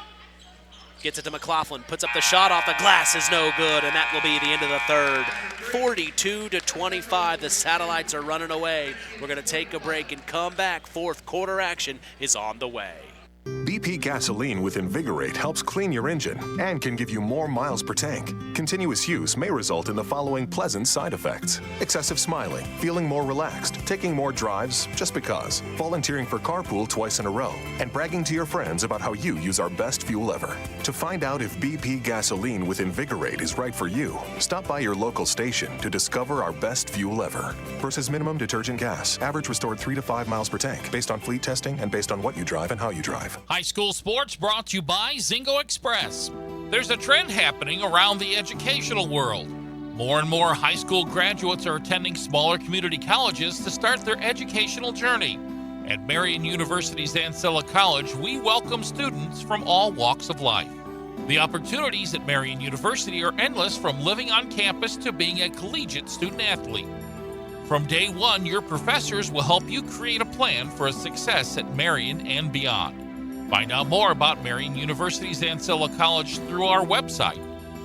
gets it to McLaughlin, puts up the shot off the glass, is no good, and that will be the end of the 3rd. 42-25, the Satellites are running away. We're going to take a break and come back. 4th quarter action is on the way. BP gasoline with Invigorate helps clean your engine and can give you more miles per tank. Continuous use may result in the following pleasant side effects: excessive smiling, feeling more relaxed, taking more drives just because, volunteering for carpool twice in a row, and bragging to your friends about how you use our best fuel ever. To find out if BP gasoline with Invigorate is right for you, stop by your local station to discover our best fuel ever. Versus minimum detergent gas. Average restored 3 to 5 miles per tank, based on fleet testing and based on what you drive and how you drive. High school sports brought to you by Zingo Express. There's a trend happening around the educational world. More and more high school graduates are attending smaller community colleges to start their educational journey. At Marian University's Ancilla College, we welcome students from all walks of life. The opportunities at Marian University are endless, from living on campus to being a collegiate student athlete. From day one, your professors will help you create a plan for a success at Marian and beyond. Find out more about Marian University's Ancilla College through our website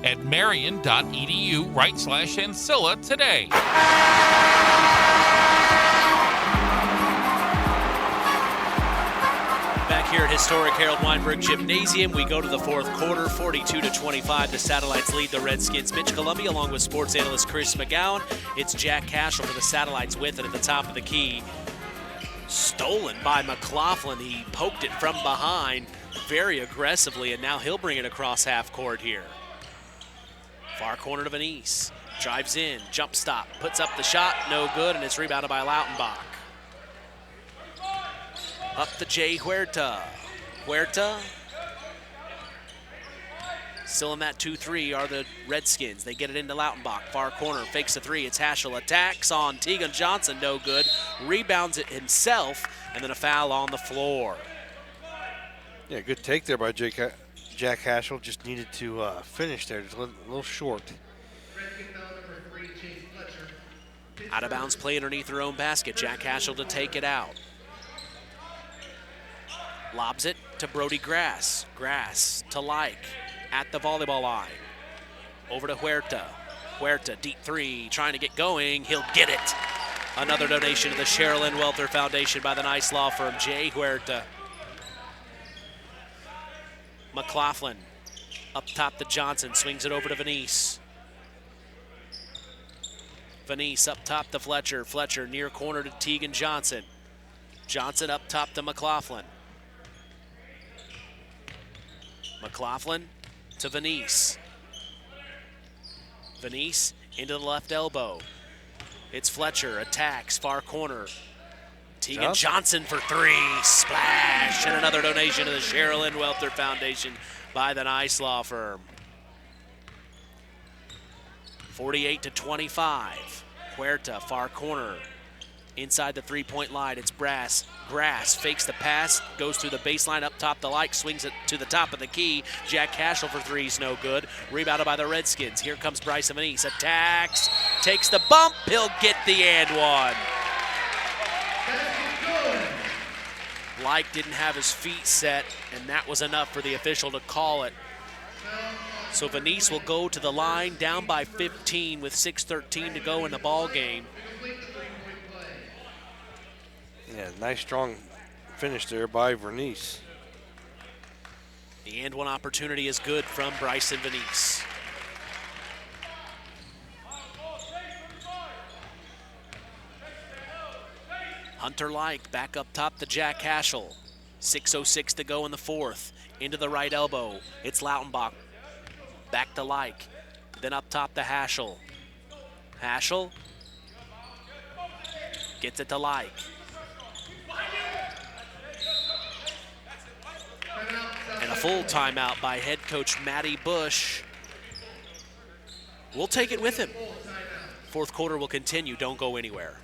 at marian.edu/Ancilla today. Back here at historic Harold Weinberg Gymnasium, we go to the fourth quarter, 42-25. The Satellites lead the Redskins. Mitch Columbia along with sports analyst Chris McGowan. It's Jack Cashel for the Satellites with it at the top of the key. Stolen by McLaughlin. He poked it from behind very aggressively, and now he'll bring it across half court here. Far corner to Venice. Drives in, jump stop, puts up the shot, no good, and it's rebounded by Lautenbach. Up to Jay Huerta. Huerta. Still in that 2-3 are the Redskins. They get it into Lautenbach. Far corner, fakes a three. It's Haschel. Attacks on Tegan Johnson, no good. Rebounds it himself, and then a foul on the floor. Yeah, good take there by Jack Haschel. Just needed to finish there. Just a little short. Out of bounds play underneath their own basket. Jack Haschel to take it out. Lobs it to Brody Grass. Grass to Like at the volleyball line. Over to Huerta. Huerta, deep three, trying to get going. He'll get it. Another donation to the Sherilyn Welfare Foundation by the nice law firm, Jay Huerta. McLaughlin up top to Johnson, swings it over to Venice. Venice up top to Fletcher. Fletcher near corner to Tegan Johnson. Johnson up top to McLaughlin. McLaughlin to Venice. Venice into the left elbow. It's Fletcher, attacks, far corner. Tegan Johnson for three, splash, and another donation to the Sherilyn Welfare Foundation by the nice law firm. 48-25. Huerta, far corner. Inside the three-point line, it's Grass. Fakes the pass, goes through the baseline up top the Like, swings it to the top of the key. Jack Cashel for threes, no good. Rebounded by the Redskins. Here comes Bryson Venice. Attacks, takes the bump. He'll get the and one. Like didn't have his feet set, and that was enough for the official to call it. So Venice will go to the line down by 15 with 6:13 to go in the ball game. Yeah, nice strong finish there by Venice. The and one opportunity is good from Bryson Venice. Hunter Like back up top to Jack Haschel. 6:06 to go in the fourth. Into the right elbow. It's Lautenbach. Back to Like. Then up top to Haschel. Haschel gets it to Like. And a full timeout by head coach Matty Bush. We'll take it with him. Fourth quarter will continue. Don't go anywhere.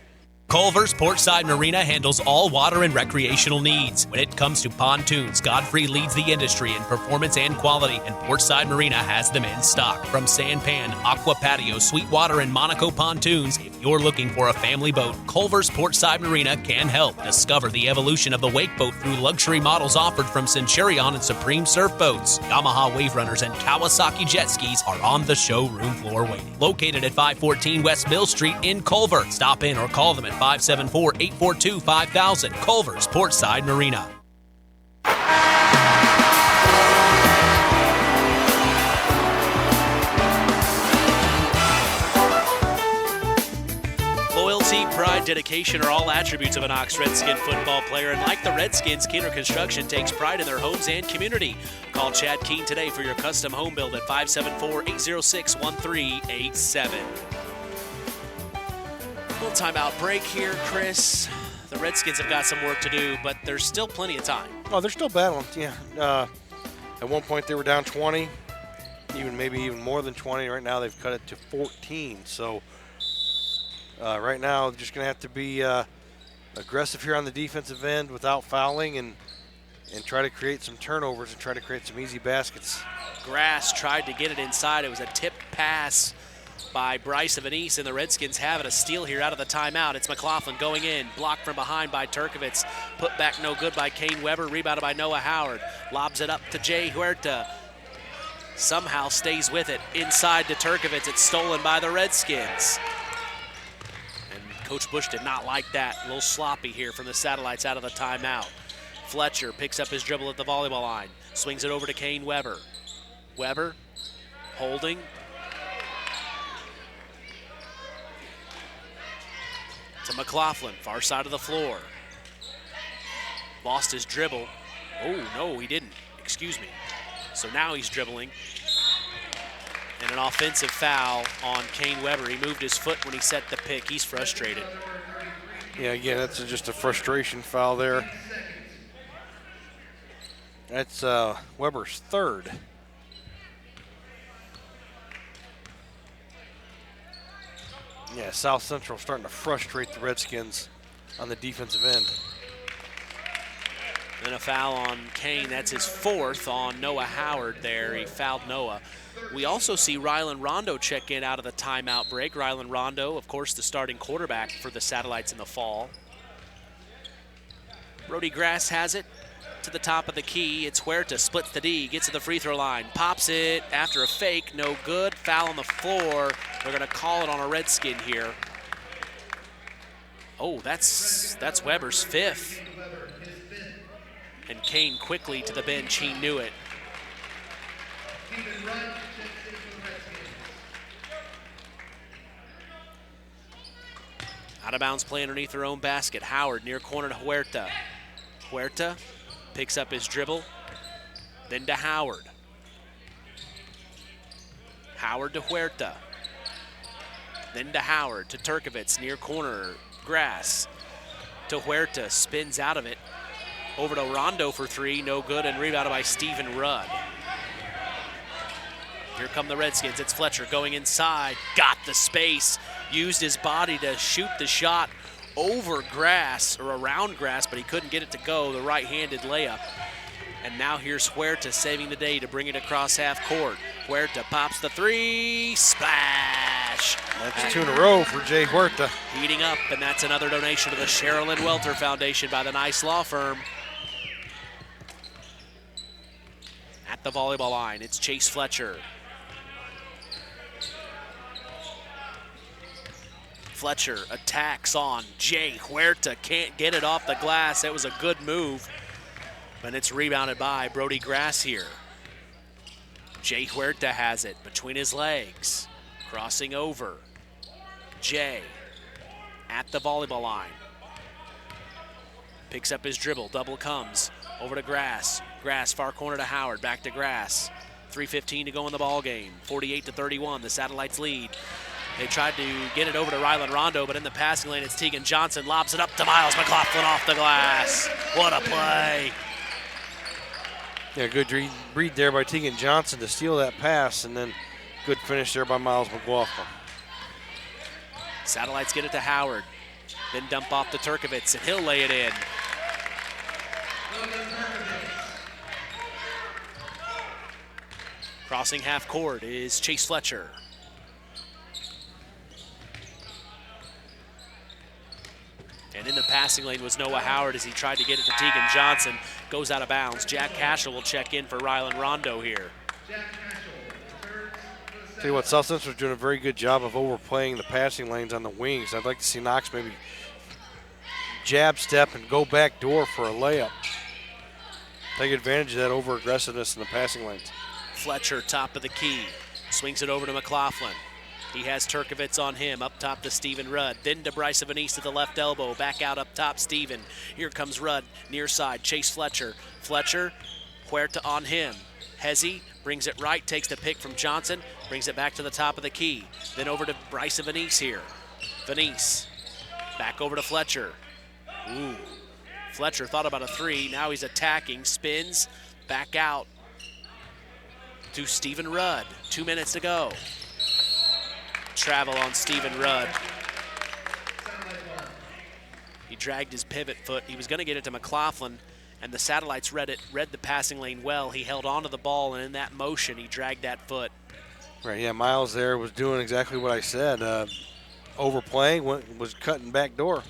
Culver's Portside Marina handles all water and recreational needs. When it comes to pontoons, Godfrey leads the industry in performance and quality, and Portside Marina has them in stock. From Sanpan, Aqua Patio, Sweetwater, and Monaco pontoons, if you're looking for a family boat, Culver's Portside Marina can help. Discover the evolution of the wake boat through luxury models offered from Centurion and Supreme Surf Boats. Yamaha Wave Runners and Kawasaki jet skis are on the showroom floor waiting. Located at 514 West Mill Street in Culver. Stop in or call them at 574-842-5000. Culver's Portside Marina. pride, dedication are all attributes of a Knox Redskin football player. And like the Redskins, Keener Construction takes pride in their homes and community. Call Chad Keene today for your custom home build at 574-806-1387. Little timeout break here, Chris. The Redskins have got some work to do, but there's still plenty of time. Oh, they're still battling. Yeah. At one point they were down 20, maybe even more than 20. Right now they've cut it to 14. So right now they're just going to have to be aggressive here on the defensive end without fouling and try to create some turnovers and try to create some easy baskets. Grass tried to get it inside. It was a tip pass by Bryce of Anise, and the Redskins have it. A steal here out of the timeout. It's McLaughlin going in, blocked from behind by Turkovitz, put back no good by Kane Weber, rebounded by Noah Howard, lobs it up to Jay Huerta, somehow stays with it, inside to Turkovitz. It's stolen by the Redskins. And Coach Bush did not like that. A little sloppy here from the Satellites out of the timeout. Fletcher picks up his dribble at the volleyball line, swings it over to Kane Weber. Weber holding. To McLaughlin, far side of the floor. Lost his dribble. Oh, no, he didn't. Excuse me. So now he's dribbling. And an offensive foul on Kane Weber. He moved his foot when he set the pick. He's frustrated. Yeah, again, that's just a frustration foul there. That's Weber's third. Yeah, South Central starting to frustrate the Redskins on the defensive end. Then a foul on Kane. That's his fourth on Noah Howard there. He fouled Noah. We also see Rylan Rondo check in out of the timeout break. Rylan Rondo, of course, the starting quarterback for the Satellites in the fall. Brody Grass has it to the top of the key. It's Huerta, splits the D, gets to the free throw line, pops it after a fake, no good. Foul on the floor. They're going to call it on a Redskin here. Oh, that's Weber's fifth. And Kane quickly to the bench. He knew it. Out of bounds play underneath their own basket. Howard near corner to Huerta. Huerta picks up his dribble, then to Howard. Howard to Huerta. Then to Howard, to Turkovitz, near corner, Grass. To Huerta, spins out of it. Over to Rondo for three, no good, and rebounded by Stephen Rudd. Here come the Redskins. It's Fletcher going inside, got the space, used his body to shoot the shot over Grass, or around Grass, but he couldn't get it to go, the right-handed layup. And now here's Huerta saving the day to bring it across half court. Huerta pops the three, splash! That's two in a row for Jay Huerta. Heating up, and that's another donation to the Sherilyn Welter Foundation by the Nice Law Firm. At the volleyball line, it's Chase Fletcher. Fletcher attacks on Jay Huerta, can't get it off the glass. That was a good move, but it's rebounded by Brody Grass here. Jay Huerta has it between his legs, crossing over. Jay at the volleyball line. Picks up his dribble, double comes, over to Grass. Grass, far corner to Howard, back to Grass. 3:15 to go in the ball game. 48-31, the Satellites lead. They tried to get it over to Rylan Rondo, but in the passing lane, it's Tegan Johnson. Lobs it up to Miles McLaughlin off the glass. What a play. Yeah, good read there by Tegan Johnson to steal that pass, and then good finish there by Miles McLaughlin. Satellites get it to Howard, then dump off to Turkovitz, and he'll lay it in. Crossing half court is Chase Fletcher. And in the passing lane was Noah Howard as he tried to get it to Tegan Johnson. Goes out of bounds. Jack Cashel will check in for Rylan Rondo here. Tell you what, South Central's doing a very good job of overplaying the passing lanes on the wings. I'd like to see Knox maybe jab step and go back door for a layup. Take advantage of that over-aggressiveness in the passing lanes. Fletcher, top of the key. Swings it over to McLaughlin. He has Turkovitz on him, up top to Steven Rudd, then to Bryce Vanise to the left elbow, back out up top Steven. Here comes Rudd, near side, Chase Fletcher. Fletcher, Huerta on him. Hezzy brings it right, takes the pick from Johnson, brings it back to the top of the key. Then over to Bryce Vanise here. Vanise, back over to Fletcher. Ooh, Fletcher thought about a three, now he's attacking, spins, back out to Steven Rudd. 2 minutes to go. Travel on Steven Rudd. He dragged his pivot foot. He was going to get it to McLaughlin, and the Satellites read the passing lane well. He held onto the ball, and in that motion, he dragged that foot. Right, yeah, Miles there was doing exactly what I said. Overplaying, was cutting back door.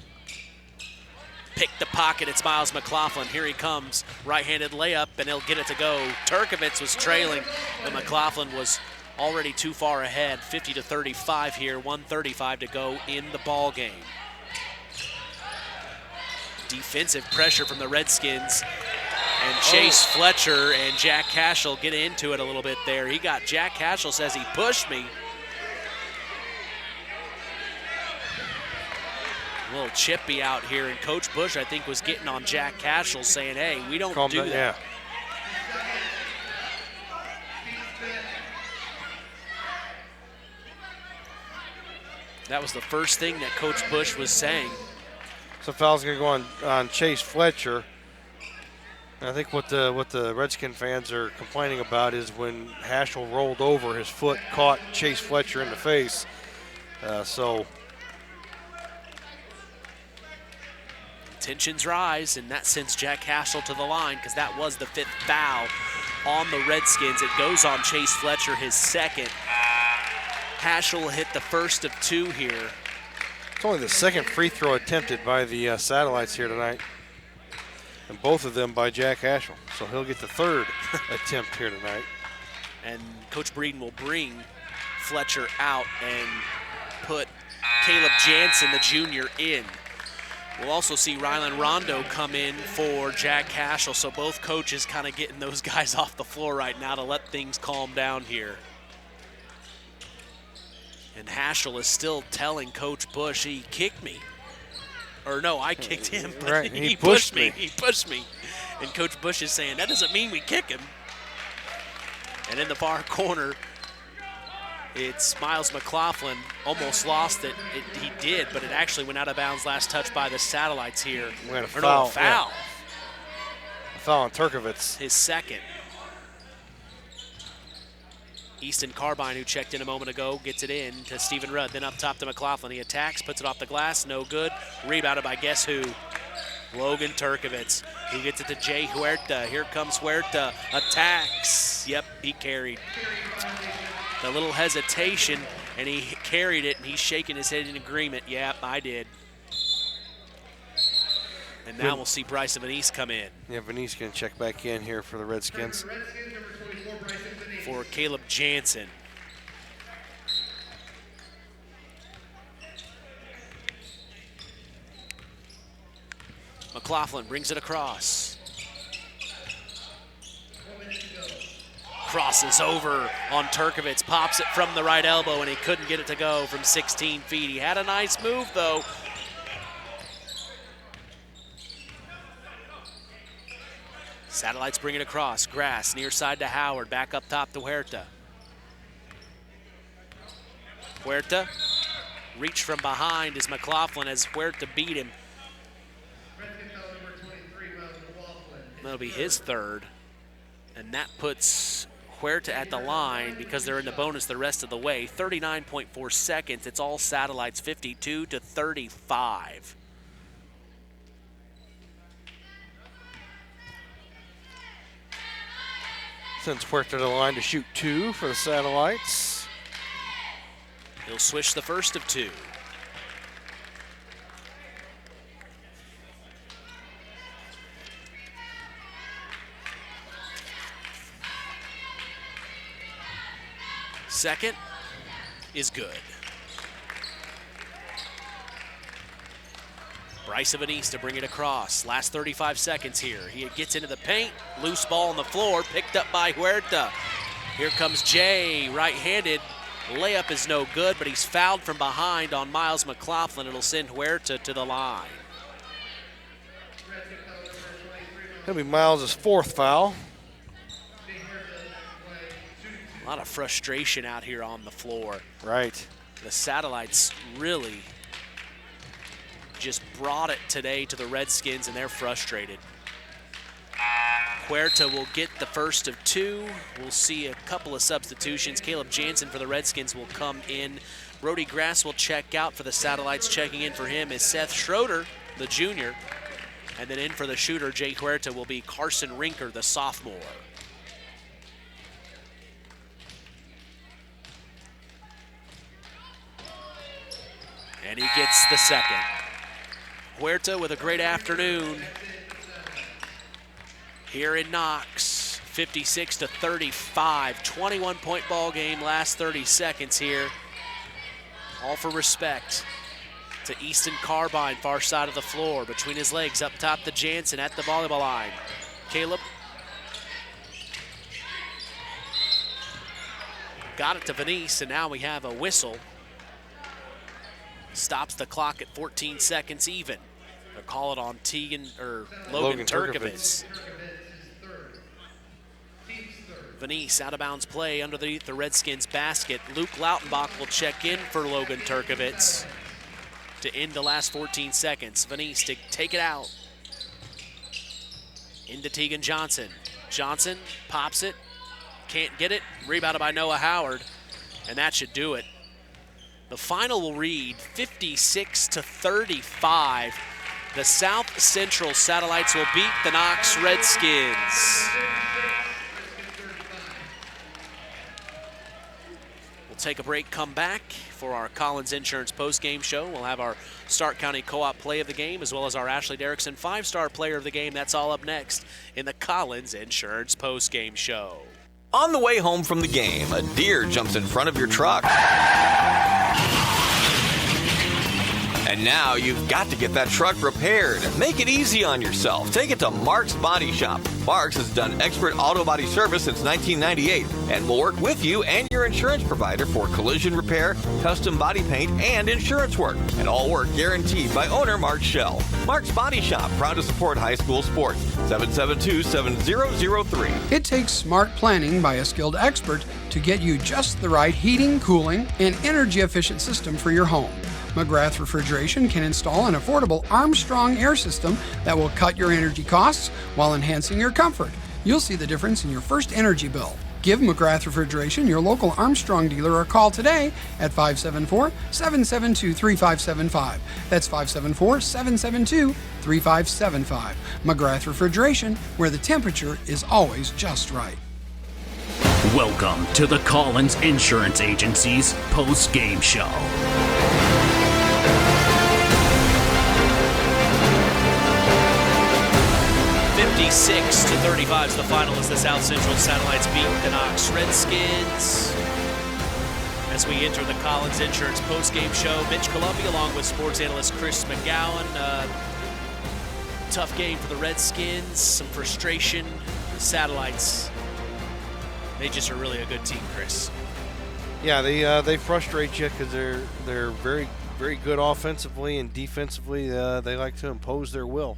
Pick the pocket, it's Miles McLaughlin. Here he comes, right-handed layup, and he'll get it to go. Turkovitz was trailing, but McLaughlin was already too far ahead. 50-35 here, 1:35 to go in the ball game. Defensive pressure from the Redskins, and Chase Fletcher and Jack Cashel get into it a little bit there. Jack Cashel says he pushed me. A little chippy out here, and Coach Bush, I think, was getting on Jack Cashel, saying, hey, we don't do that. Yeah. That was the first thing that Coach Bush was saying. So foul's going to go on Chase Fletcher. And I think what the Redskin fans are complaining about is when Hashel rolled over, his foot caught Chase Fletcher in the face. Tensions rise, and that sends Jack Cashel to the line because that was the 5th foul on the Redskins. It goes on Chase Fletcher, his second. Hashel hit the first of 2 here. It's only the second free throw attempted by the Satellites here tonight, and both of them by Jack Hashel. So he'll get the 3rd attempt here tonight. And Coach Breeden will bring Fletcher out and put Caleb Jansen, the junior, in. We'll also see Rylan Rondo come in for Jack Hashel, so both coaches kind of getting those guys off the floor right now to let things calm down here. And Hashel is still telling Coach Bush he kicked me. Or no, I kicked him, but right, he pushed me. He pushed me. And Coach Bush is saying, that doesn't mean we kick him. And in the far corner, it's Miles McLaughlin. Almost lost it. He did, but it actually went out of bounds. Last touch by the Satellites here. We had a foul. A foul. Yeah. A foul on Turkovitz. His second. Easton Carbine, who checked in a moment ago, gets it in to Steven Rudd. Then up top to McLaughlin. He attacks, puts it off the glass. No good. Rebounded by guess who? Logan Turkovitz. He gets it to Jay Huerta. Here comes Huerta. Attacks. Yep, he carried. The little hesitation, and he carried it, and he's shaking his head in agreement. Yep, I did. And now we'll see Bryce Vanise come in. Yeah, Vanise going to check back in here for the Redskins. For Caleb Jansen. McLaughlin brings it across. Crosses over on Turkovitz, pops it from the right elbow, and he couldn't get it to go from 16 feet. He had a nice move, though. Satellites bring it across. Grass, near side to Howard, back up top to Huerta. Huerta, reach from behind is McLaughlin as Huerta beat him. That'll be his 3rd, and that puts Huerta at the line because they're in the bonus the rest of the way. 39.4 seconds. It's all Satellites, 52-35. Sends Huerta to the line to shoot 2 for the Satellites. He'll swish the first of 2. Second is good. Bryce Vanise to bring it across. Last 35 seconds here. He gets into the paint. Loose ball on the floor, picked up by Huerta. Here comes Jay, right-handed, Layup is no good, but he's fouled from behind on Miles McLaughlin. It'll send Huerta to the line. That'll be Miles' 4th foul. A lot of frustration out here on the floor. Right. The Satellites really just brought it today to the Redskins, and they're frustrated. Huerta will get the first of 2. We'll see a couple of substitutions. Caleb Jansen for the Redskins will come in. Brody Grass will check out for the Satellites. Checking in for him is Seth Schroeder, the junior. And then in for the shooter, Jay Huerta, will be Carson Rinker, the sophomore. And he gets the second. Huerta with a great afternoon here in Knox. 56-35, 21-point ball game, last 30 seconds here. All for respect to Easton Carbine, far side of the floor. Between his legs, up top to Jansen at the volleyball line. Caleb got it to Venice, and now we have a whistle. Stops the clock at 14 seconds even. They'll call it on Logan Turkovitz. Venice out of bounds play underneath the Redskins basket. Luke Lautenbach will check in for Logan Turkovitz to end the last 14 seconds. Venice to take it out. Into Tegan Johnson. Johnson pops it, can't get it. Rebounded by Noah Howard, and that should do it. The final will read 56-35. The South Central Satellites will beat the Knox Redskins. We'll take a break, come back for our Collins Insurance postgame show. We'll have our Stark County Co-op play of the game, as well as our Ashley Derrickson 5-star player of the game. That's all up next in the Collins Insurance postgame show. On the way home from the game, a deer jumps in front of your truck. And now you've got to get that truck repaired. Make it easy on yourself. Take it to Mark's Body Shop. Mark's has done expert auto body service since 1998 and will work with you and your insurance provider for collision repair, custom body paint, and insurance work. And all work guaranteed by owner Mark Schell. Mark's Body Shop, proud to support high school sports. 772-7003. It takes smart planning by a skilled expert to get you just the right heating, cooling, and energy-efficient system for your home. McGrath Refrigeration can install an affordable Armstrong air system that will cut your energy costs while enhancing your comfort. You'll see the difference in your first energy bill. Give McGrath Refrigeration your local Armstrong dealer a call today at 574-772-3575. That's 574-772-3575. McGrath Refrigeration, where the temperature is always just right. Welcome to the Collins Insurance Agency's post-game show. 56-35 is the final as the South Central Satellites beat the Knox Redskins. As we enter the Collins Insurance postgame show, Mitch Columbia along with sports analyst Chris McGowan. Tough game for the Redskins, some frustration. The Satellites, they just are really a good team, Chris. Yeah, they frustrate you because they're very, very good offensively, and defensively they like to impose their will.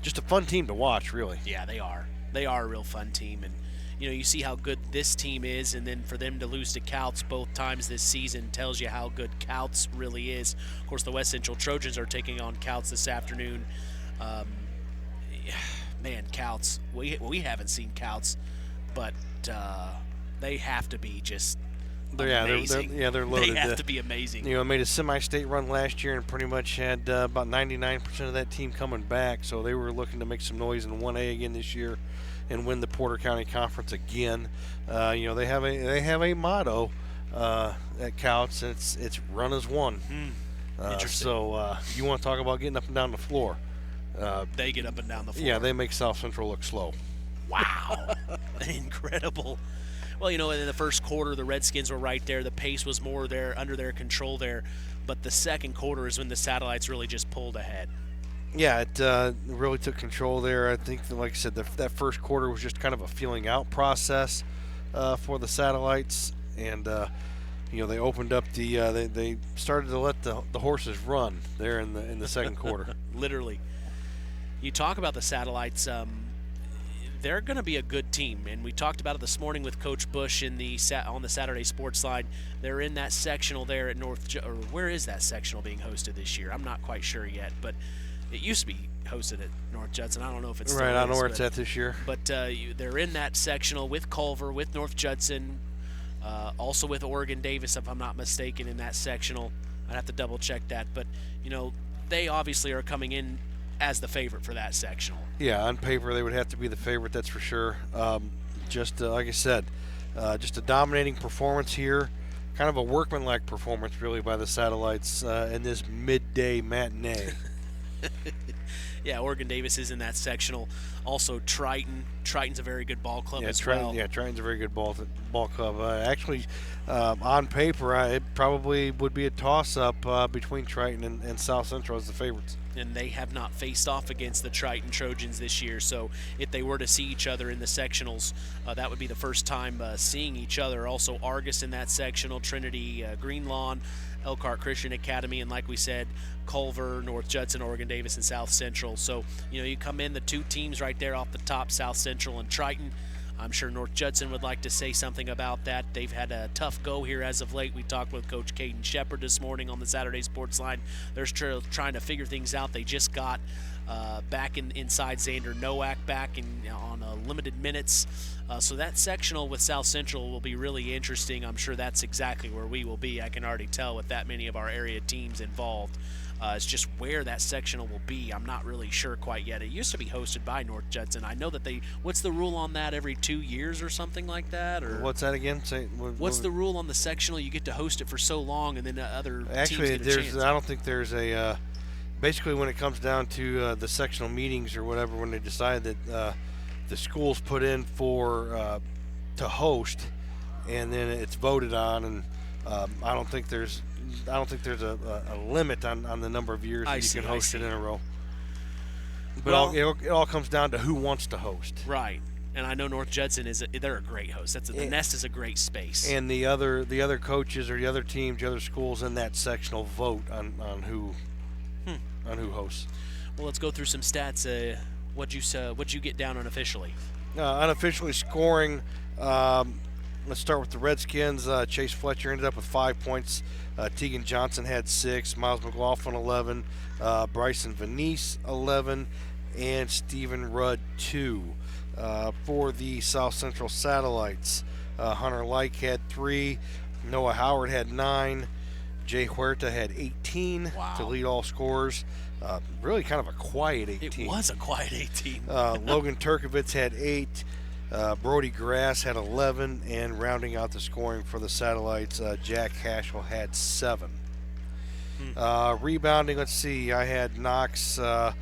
Just a fun team to watch, really. Yeah, they are. They are a real fun team, and you see how good this team is, and then for them to lose to Couts both times this season tells you how good Couts really is. Of course, the West Central Trojans are taking on Couts this afternoon. Man, Couts, we haven't seen Couts, but they have to be just amazing. They're loaded. They have to be amazing. Made a semi-state run last year and pretty much had about 99% of that team coming back. So they were looking to make some noise in 1A again this year and win the Porter County Conference again. They have a motto at Couts, and it's run as one. Interesting. So you want to talk about getting up and down the floor? They get up and down the floor. Yeah, they make South Central look slow. Wow, incredible. Well, in the first quarter, the Redskins were right there. The pace was more there, under their control there. But the second quarter is when the Satellites really just pulled ahead. Yeah, it really took control there. I think, like I said, that first quarter was just kind of a feeling out process. for the Satellites, and they opened up they started to let the horses run there in the second quarter. Literally. You talk about the Satellites. They're going to be a good team, and we talked about it this morning with Coach Bush on the Saturday Sports Line. They're in that sectional there at or where is that sectional being hosted this year? I'm not quite sure yet, but it used to be hosted at North Judson. I don't know if it's right. I don't know where it's at this year. But they're in that sectional with Culver, with North Judson, also with Oregon Davis, if I'm not mistaken, in that sectional. I'd have to double check that, but they obviously are coming in as the favorite for that sectional. Yeah, on paper they would have to be the favorite, that's for sure. Just like I said, just a dominating performance here, kind of a workmanlike performance really by the Satellites in this midday matinee. Yeah, Oregon Davis is in that sectional. Also Triton. Triton's a very good ball club as well. Yeah, Triton's a very good ball club. Actually, on paper, it probably would be a toss-up between Triton and South Central as the favorites. And they have not faced off against the Triton Trojans this year, so if they were to see each other in the sectionals, that would be the first time seeing each other. Also Argus in that sectional, Trinity Greenlawn, Elkhart Christian Academy, and like we said, Culver, North Judson, Oregon Davis, and South Central. So, you come in, the two teams right there off the top, South Central and Triton. I'm sure North Judson would like to say something about that. They've had a tough go here as of late. We talked with Coach Caden Shepard this morning on the Saturday Sports Line. They're trying to figure things out. They just got back inside Xander Nowak back on limited minutes. So that sectional with South Central will be really interesting. I'm sure that's exactly where we will be. I can already tell with that many of our area teams involved. It's just where that sectional will be. I'm not really sure quite yet. It used to be hosted by North Judson. I know that what's the rule on that, every 2 years or something like that? Or what's that again? What's the rule on the sectional? You get to host it for so long, and then other actually, teams get a chance. I don't think there's a basically when it comes down to the sectional meetings or whatever, when they decide that the schools put in for to host, and then it's voted on, and I don't think there's a limit on the number of years that you can host it in a row. But it all comes down to who wants to host. Right. And I know North Judson they're a great host. The Nest is a great space. And the other coaches or the other teams, the other schools in that sectional vote on who hosts. Well, let's go through some stats. What'd you get down unofficially? Unofficially scoring. Let's start with the Redskins. Chase Fletcher ended up with 5 points. Tegan Johnson had 6. Miles McLaughlin 11. Bryson Venice 11, and Stephen Rudd 2. For the South Central Satellites, Hunter Like had 3. Noah Howard had 9. Jay Huerta had 18 to lead all scorers. Really kind of a quiet 18. It was a quiet 18. Logan Turkovitz had 8. Brody Grass had 11, and rounding out the scoring for the Satellites, Jack Hashel had 7. Rebounding, let's see, I had Knox added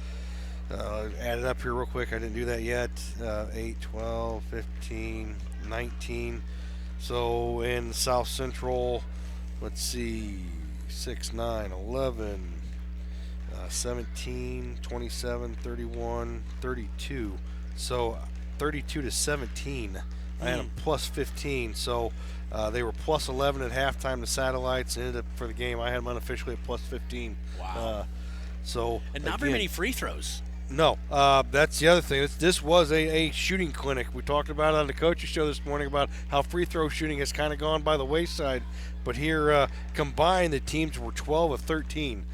up here real quick. I didn't do that yet. 8, 12, 15, 19. So in South Central, let's see, 6, 9, 11, 17, 27, 31, 32. So 32 to 17. I had them plus 15. So they were plus 11 at halftime. The Satellites ended up for the game. I had them unofficially at plus 15. Wow. And not again, very many free throws. No, that's the other thing. This was a shooting clinic. We talked about it on the coaches show this morning about how free throw shooting has kind of gone by the wayside. But here, combined, the teams were 12 of 13.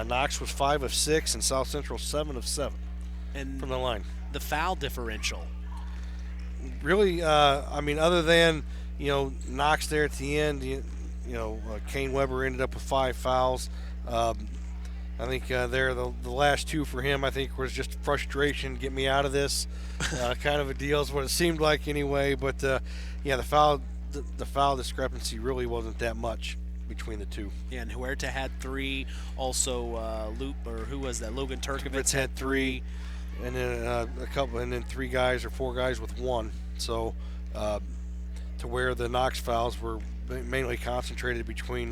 Knox was 5 of 6, and South Central 7 of 7 from the line. The foul differential. Really, I mean, other than, Knox there at the end, Kane Weber ended up with 5 fouls. I think the last 2 for him, I think, was just frustration, get me out of this kind of a deal is what it seemed like anyway. But, the foul discrepancy really wasn't that much between the two. Yeah, and Huerta had 3. Also, Logan Turkovitz had 3. And then and then 3 guys or 4 guys with 1. So to where the Knox fouls were mainly concentrated between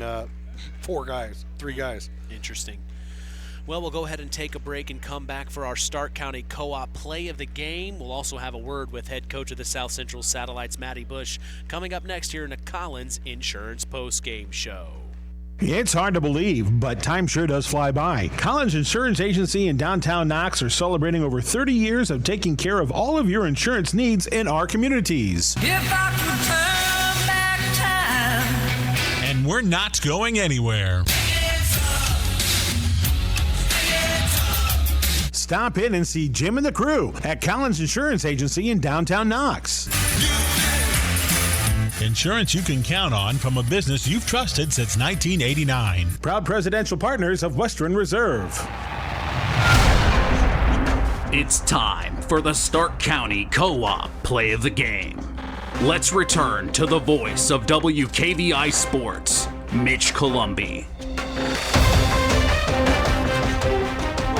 3 guys. Interesting. Well, we'll go ahead and take a break and come back for our Stark County Co-op play of the game. We'll also have a word with head coach of the South Central Satellites, Matty Bush, coming up next here in the Collins Insurance Postgame Show. It's hard to believe, but time sure does fly by. Collins Insurance Agency in downtown Knox are celebrating over 30 years of taking care of all of your insurance needs in our communities. If I could turn back time. And we're not going anywhere. Stop in and see Jim and the crew at Collins Insurance Agency in downtown Knox. Insurance you can count on from a business you've trusted since 1989. Proud presidential partners of Western Reserve. It's time for the Stark County Co-op play of the game. Let's return to the voice of WKVI Sports, Mitch Columbi.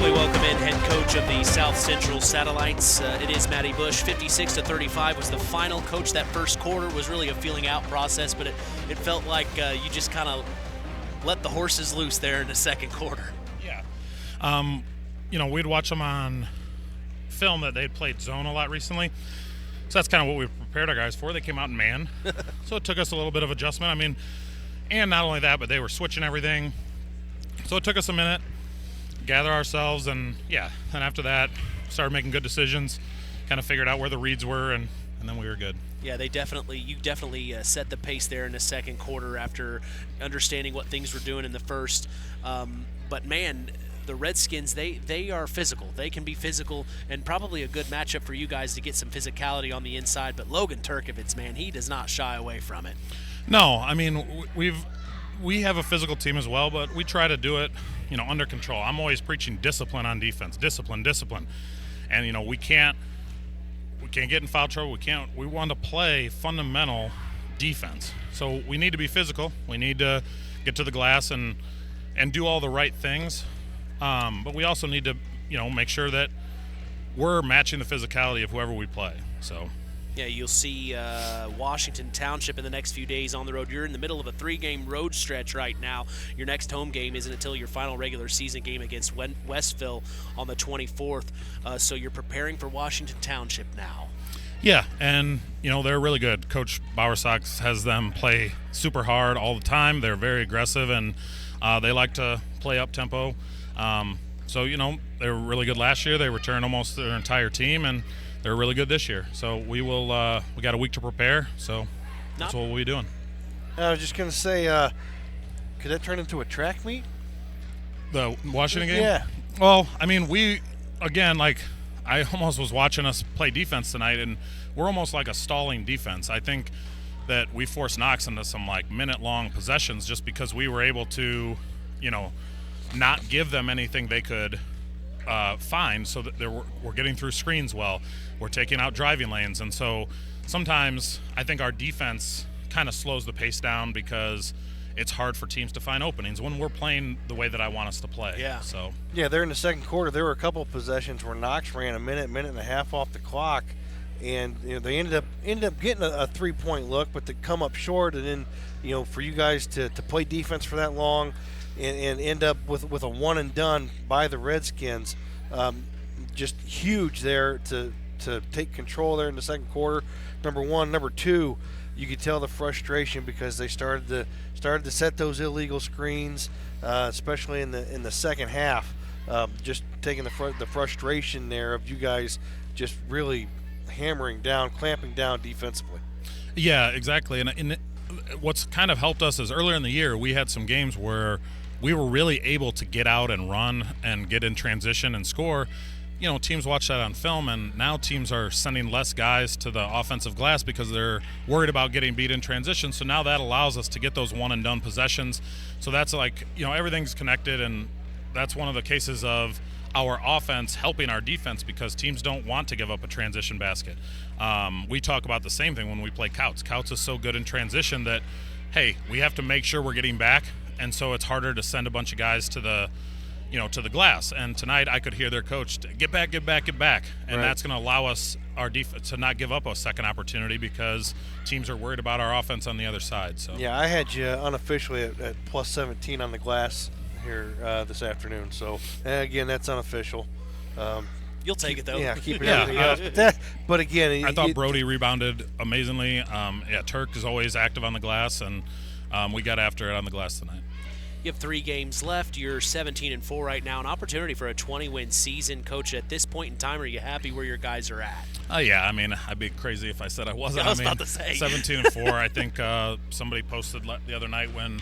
We welcome in head coach of the South Central Satellites. It is Matty Bush. 56-35 was the final. Coach, that first quarter was really a feeling out process, but it felt like you just kind of let the horses loose there in the second quarter. Yeah. We'd watch them on film that they'd played zone a lot recently. So that's kind of what we prepared our guys for. They came out in man. So it took us a little bit of adjustment. And not only that, but they were switching everything. So it took us a minute. Gather ourselves, and then after that started making good decisions, kind of figured out where the reads were, and then we were good. Yeah, you definitely set the pace there in the second quarter after understanding what things were doing in the first. But man, the Redskins, they are physical. They can be physical, and probably a good matchup for you guys to get some physicality on the inside. But Logan Turkovitz, man, he does not shy away from it. No, we have a physical team as well, but we try to do it, under control. I'm always preaching discipline on defense, discipline. And, we can't get in foul trouble. We want to play fundamental defense. So we need to be physical. We need to get to the glass and do all the right things. But we also need to, make sure that we're matching the physicality of whoever we play. So. Yeah, you'll see Washington Township in the next few days on the road. You're in the middle of a 3-game road stretch right now. Your next home game isn't until your final regular season game against Westville on the 24th. So you're preparing for Washington Township now. Yeah, and, they're really good. Coach Bowersox has them play super hard all the time. They're very aggressive, and they like to play up-tempo. So, they were really good last year. They returned almost their entire team, and they're really good this year. So we got a week to prepare, so that's what we'll be doing. I was just going to say, could that turn into a track meet? The Washington game? Yeah. Well, I almost was watching us play defense tonight, and we're almost like a stalling defense. I think that we forced Knox into some minute-long possessions just because we were able to, not give them anything they could find, so that we're getting through screens well. We're taking out driving lanes, and so sometimes I think our defense kind of slows the pace down because it's hard for teams to find openings when we're playing the way that I want us to play. Yeah. So. Yeah, there in the second quarter, there were a couple of possessions where Knox ran a minute and a half off the clock, and they ended up getting a 3-point look, but they come up short, and then for you guys to play defense for that long and end up with a one and done by the Redskins, just huge there to take control there in the second quarter. Number one, number two, you could tell the frustration because they started to set those illegal screens, especially in the second half. Just taking the frustration there of you guys just really hammering down, clamping down defensively. Yeah, exactly. And what's kind of helped us is earlier in the year we had some games where we were really able to get out and run and get in transition and score. Teams watch that on film, and now teams are sending less guys to the offensive glass because they're worried about getting beat in transition. So now that allows us to get those one-and-done possessions. So that's everything's connected, and that's one of the cases of our offense helping our defense because teams don't want to give up a transition basket. We talk about the same thing when we play Couts. Couts is so good in transition that, hey, we have to make sure we're getting back, and so it's harder to send a bunch of guys to the glass. And tonight I could hear their coach, get back. And right. That's going to allow us, our defense, to not give up a second opportunity because teams are worried about our offense on the other side. So yeah, I had you unofficially at plus 17 on the glass here this afternoon. So, again, that's unofficial. You'll take it, though. Yeah, keeping everything else. But again, I thought Brody rebounded amazingly. Turk is always active on the glass, and we got after it on the glass tonight. You have 3 games left. You're 17-4 right now. An opportunity for a 20-win season. Coach, at this point in time, are you happy where your guys are at? Yeah, I mean, I'd be crazy if I said I wasn't. I was about to say. 17-4. I think somebody posted the other night when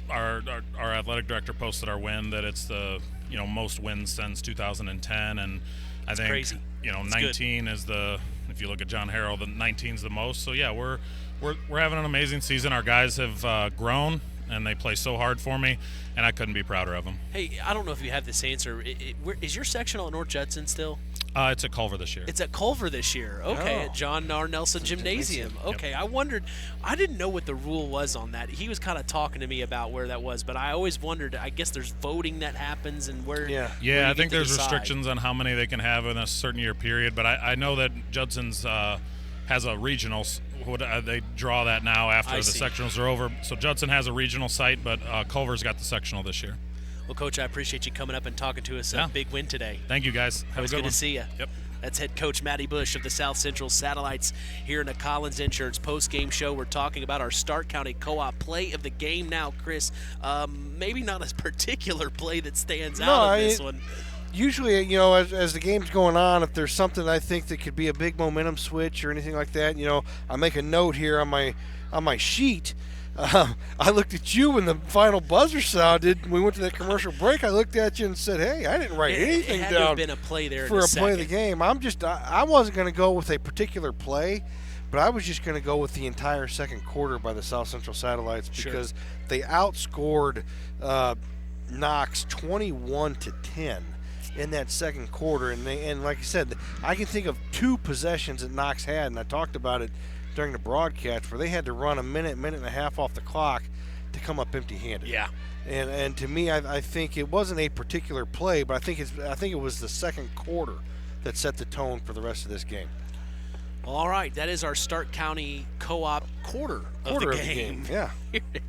our athletic director posted our win that it's the most wins since 2010, and I think crazy. 19 is the, if you look at John Harrell, the 19 is the most. So yeah, we're having an amazing season. Our guys have grown, and they play so hard for me, and I couldn't be prouder of them. Hey, I don't know if you have this answer. Is your sectional at North Judson still? It's at Culver this year. It's at Culver this year. Okay, at John R. Nelson Gymnasium. Okay, yep. I didn't know what the rule was on that. He was kind of talking to me about where that was, but I always wondered, I guess there's voting that happens and where. Yeah, where I think there's restrictions on how many they can have in a certain year period, but I know that Judson's has a regional. They draw that now after the sectionals are over. So Judson has a regional site, but Culver's got the sectional this year. Well, Coach, I appreciate you coming up and talking to us. Big win today. Thank you, guys. It was good to see you. Yep. That's head coach Matty Bush of the South Central Satellites here in the Collins Insurance post-game show. We're talking about our Stark County Co-op play of the game now, Chris. Maybe not a particular play that stands out in this one. Usually, as the game's going on, if there's something I think that could be a big momentum switch or anything like that, I make a note here on my sheet. I looked at you when the final buzzer sounded. We went to that commercial break. I looked at you and said, "Hey, I didn't write anything it had down to have been a play there for in a play of second. the game." I wasn't going to go with a particular play, but I was just going to go with the entire second quarter by the South Central Satellites because they outscored Knox 21-10 in that second quarter, and like I said, I can think of 2 possessions that Knox had, and I talked about it during the broadcast, where they had to run a minute and a half off the clock to come up empty-handed. Yeah. And to me, I think it wasn't a particular play, but I think it was the second quarter that set the tone for the rest of this game. All right, that is our Stark County Co-op quarter of the game. Yeah.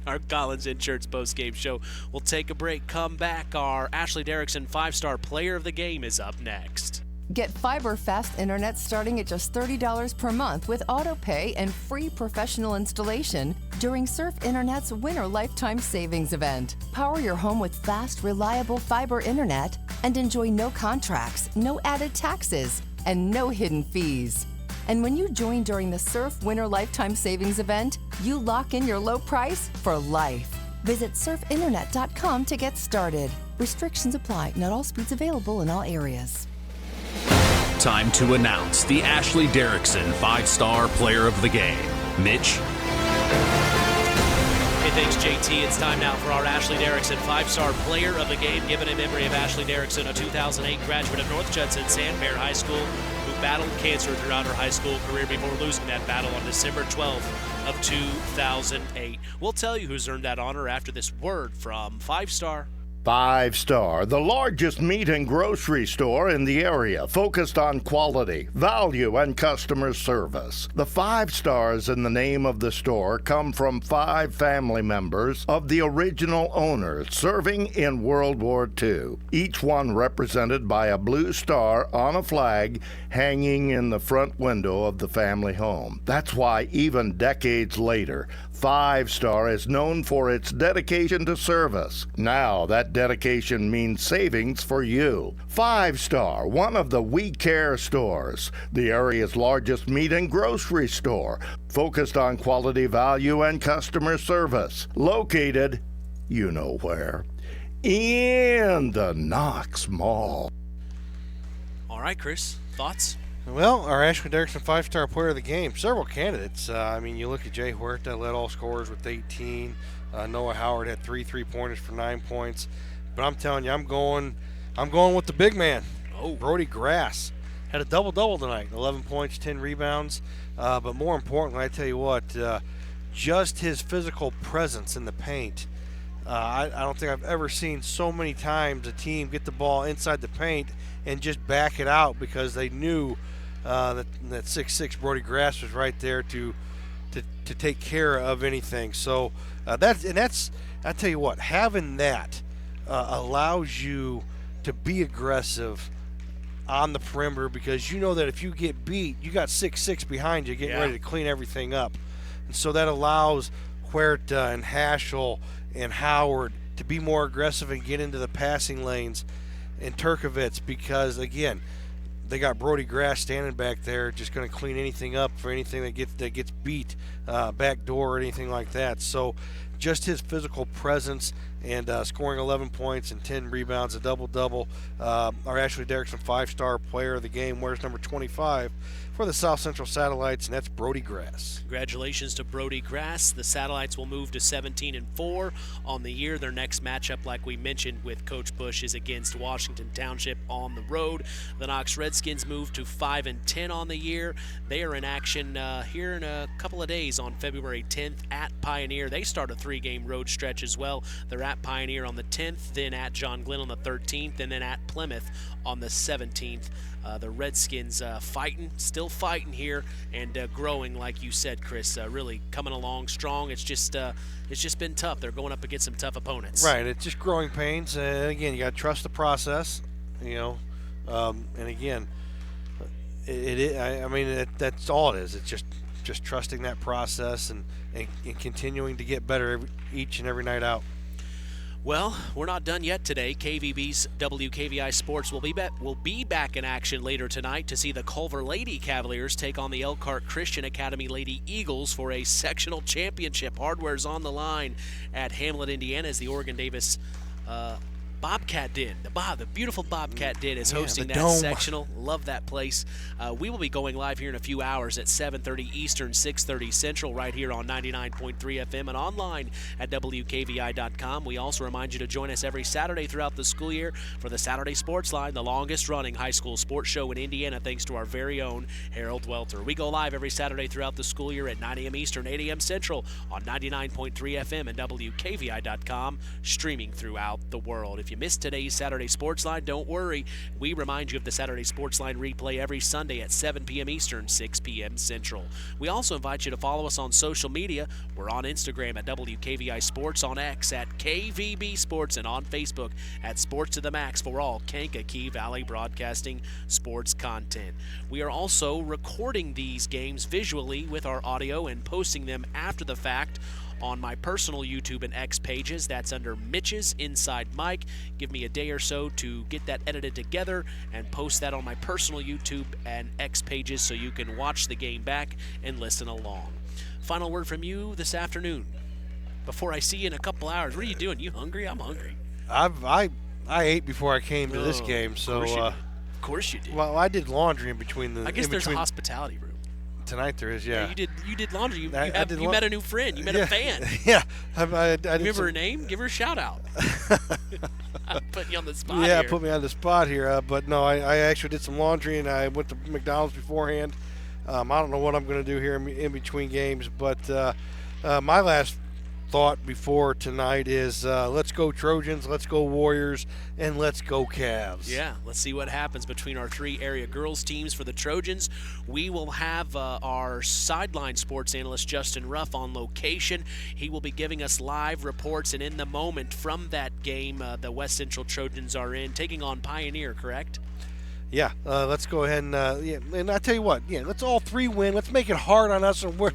Our Collins Insurance post-game show. We'll take a break, come back. Our Ashley Derrickson 5-star player of the game is up next. Get fiber fast internet starting at just $30 per month with auto pay and free professional installation during Surf Internet's Winter Lifetime Savings event. Power your home with fast, reliable fiber internet and enjoy no contracts, no added taxes, and no hidden fees. And when you join during the Surf Winter Lifetime Savings event, you lock in your low price for life. Visit surfinternet.com to get started. Restrictions apply. Not all speeds available in all areas. Time to announce the Ashley Derrickson 5-star player of the game. Mitch? Hey, thanks, JT. It's time now for our Ashley Derrickson 5-star player of the game, given in memory of Ashley Derrickson, a 2008 graduate of North Judson Sandbear High School, who battled cancer throughout her high school career before losing that battle on December 12th of 2008. We'll tell you who's earned that honor after this word from 5-star. 5-Star, the largest meat and grocery store in the area, focused on quality, value, and customer service. The 5 stars in the name of the store come from 5 family members of the original owners serving in World War II, each one represented by a blue star on a flag hanging in the front window of the family home. That's why even decades later, 5-Star is known for its dedication to service. Now that dedication means savings for you. 5-Star, one of the We Care stores, the area's largest meat and grocery store, focused on quality, value, and customer service. Located, you know where, in the Knox Mall. All right, Chris, thoughts? Well, our Ashley Derrickson 5-star player of the game, several candidates. You look at Jay Huerta, led all scorers with 18. Noah Howard had 3 3-pointers for 9 points. But I'm telling you, I'm going with the big man. Brody Grass had a double-double tonight, 11 points, 10 rebounds. But more importantly, I tell you what, just his physical presence in the paint. I don't think I've ever seen so many times a team get the ball inside the paint and just back it out because they knew that 6'6" Brody Grass was right there to take care of anything. So that's I tell you what, having that allows you to be aggressive on the perimeter, because you know that if you get beat, you got 6'6" behind you getting ready to clean everything up. And so that allows Huerta and Haschel and Howard to be more aggressive and get into the passing lanes, and Turkovitz, because, again, they got Brody Grass standing back there just going to clean anything up for anything that gets beat, back door or anything like that. So just his physical presence and scoring 11 points and 10 rebounds, a double-double. Our Ashley Derrickson 5-star player of the game wears number 25 for the South Central Satellites, and that's Brody Grass. Congratulations to Brody Grass. The Satellites will move to 17-4 on the year. Their next matchup, like we mentioned with Coach Bush, is against Washington Township on the road. The Knox Redskins move to 5-10 on the year. They are in action here in a couple of days on February 10th at Pioneer. They start a 3-game road stretch as well. They're at Pioneer on the 10th, then at John Glenn on the 13th, and then at Plymouth on the 17th. The Redskins still fighting here, and growing, like you said, Chris. Really coming along strong. It's just been tough. They're going up against some tough opponents. Right. It's just growing pains, and again, you got to trust the process. And again, that's all it is. It's just trusting that process and continuing to get better each and every night out. Well, we're not done yet today. KVB's WKVI Sports will be back in action later tonight to see the Culver Lady Cavaliers take on the Elkhart Christian Academy Lady Eagles for a sectional championship. Hardware's on the line at Hamlet, Indiana, as the Oregon Davis Bobcat Den. The beautiful Bobcat Den is hosting that dome. sectional. Love that place. We will be going live here in a few hours at 7:30 Eastern, 6:30 Central, right here on 99.3 FM and online at WKVI.com. We also remind you to join us every Saturday throughout the school year for the Saturday Sports Line, the longest-running high school sports show in Indiana, thanks to our very own Harold Welter. We go live every Saturday throughout the school year at 9 a.m. Eastern, 8 a.m. Central on 99.3 FM and WKVI.com, streaming throughout the world. If you missed today's Saturday Sports Line, don't worry. We remind you of the Saturday Sports Line replay every Sunday at 7 p.m. Eastern, 6 p.m. Central. We also invite you to follow us on social media. We're on Instagram at WKVI Sports, on X at KVB Sports, and on Facebook at Sports to the Max for all Kankakee Valley Broadcasting sports content. We are also recording these games visually with our audio and posting them after the fact on my personal YouTube and X pages. That's under Mitch's Inside Mike. Give me a day or so to get that edited together and post that on my personal YouTube and X pages so you can watch the game back and listen along. Final word from you this afternoon before I see you in a couple hours. What are you doing? You hungry? I'm hungry. I ate before I came to this game, so of course you did. Well, I did laundry in between. I guess there's a hospitality room. Tonight there is, yeah. You did laundry. You met a new friend. You met a fan. Yeah. I remember her name? Give her a shout out. I'm putting you on the spot here. here. Put me on the spot here. But no, I actually did some laundry, and I went to McDonald's beforehand. I don't know what I'm going to do here in between games, but my last thought before tonight is let's go Trojans, let's go Warriors, and let's go Cavs. Yeah, let's see what happens between our three area girls teams. For the Trojans, we will have our sideline sports analyst Justin Ruff on location. He will be giving us live reports and in the moment from that game the West Central Trojans are in, taking on Pioneer, correct? Yeah, let's go ahead and and I tell you what, let's all three win. Let's make it hard on us and where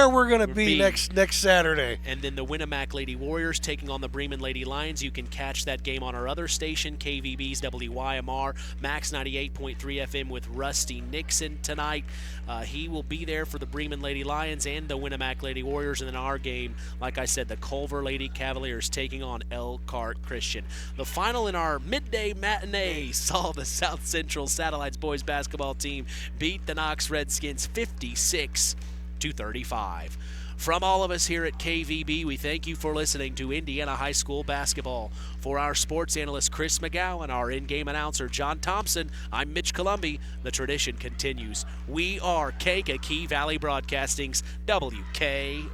we're going to be next Saturday. And then the Winamac Lady Warriors taking on the Bremen Lady Lions. You can catch that game on our other station, KVB's WYMR, Max 98.3 FM with Rusty Nixon tonight. He will be there for the Bremen Lady Lions and the Winamac Lady Warriors. And then our game, like I said, the Culver Lady Cavaliers taking on Elkhart Christian. The final in our midday matinee saw the South Central Satellites boys basketball team beat the Knox Redskins 56-35. From all of us here at KVB, we thank you for listening to Indiana High School basketball. For our sports analyst Chris McGowan, our in-game announcer John Thompson, I'm Mitch Columbi. The tradition continues. We are Kankakee Valley Broadcasting's WKVI.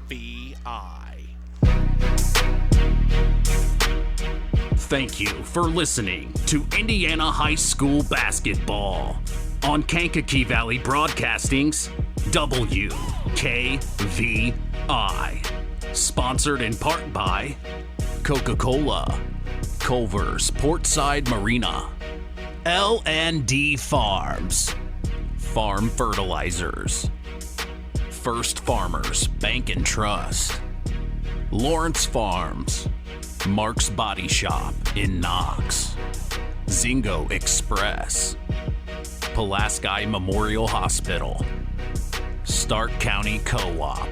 Thank you for listening to Indiana High School basketball on Kankakee Valley Broadcasting's WKVI. Sponsored in part by Coca-Cola, Culver's Portside Marina, L&D Farms, Farm Fertilizers, First Farmers Bank and Trust, Lawrence Farms, Mark's Body Shop in Knox, Zingo Express, Pulaski Memorial Hospital, Stark County Co-op,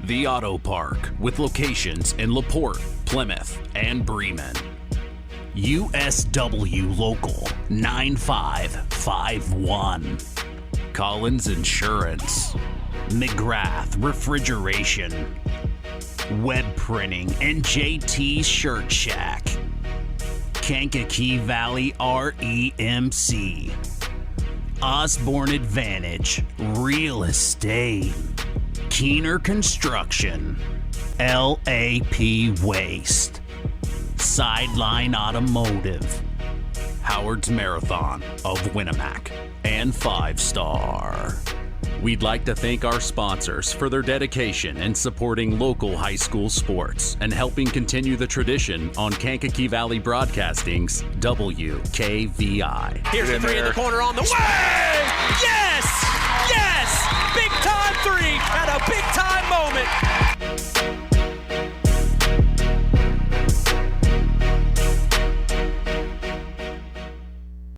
The Auto Park with locations in LaPorte, Plymouth, and Bremen, USW Local 9551, Collins Insurance, McGrath Refrigeration, Web Printing and JT Shirt Shack, Kankakee Valley REMC, Osborne Advantage Real Estate, Keener Construction, LAP Waste, Sideline Automotive, Howard's Marathon of Winamac, and 5 Star. We'd like to thank our sponsors for their dedication in supporting local high school sports and helping continue the tradition on Kankakee Valley Broadcasting's WKVI. Here's the three in the corner on the way! Yes! Yes! Big time three at a big time moment.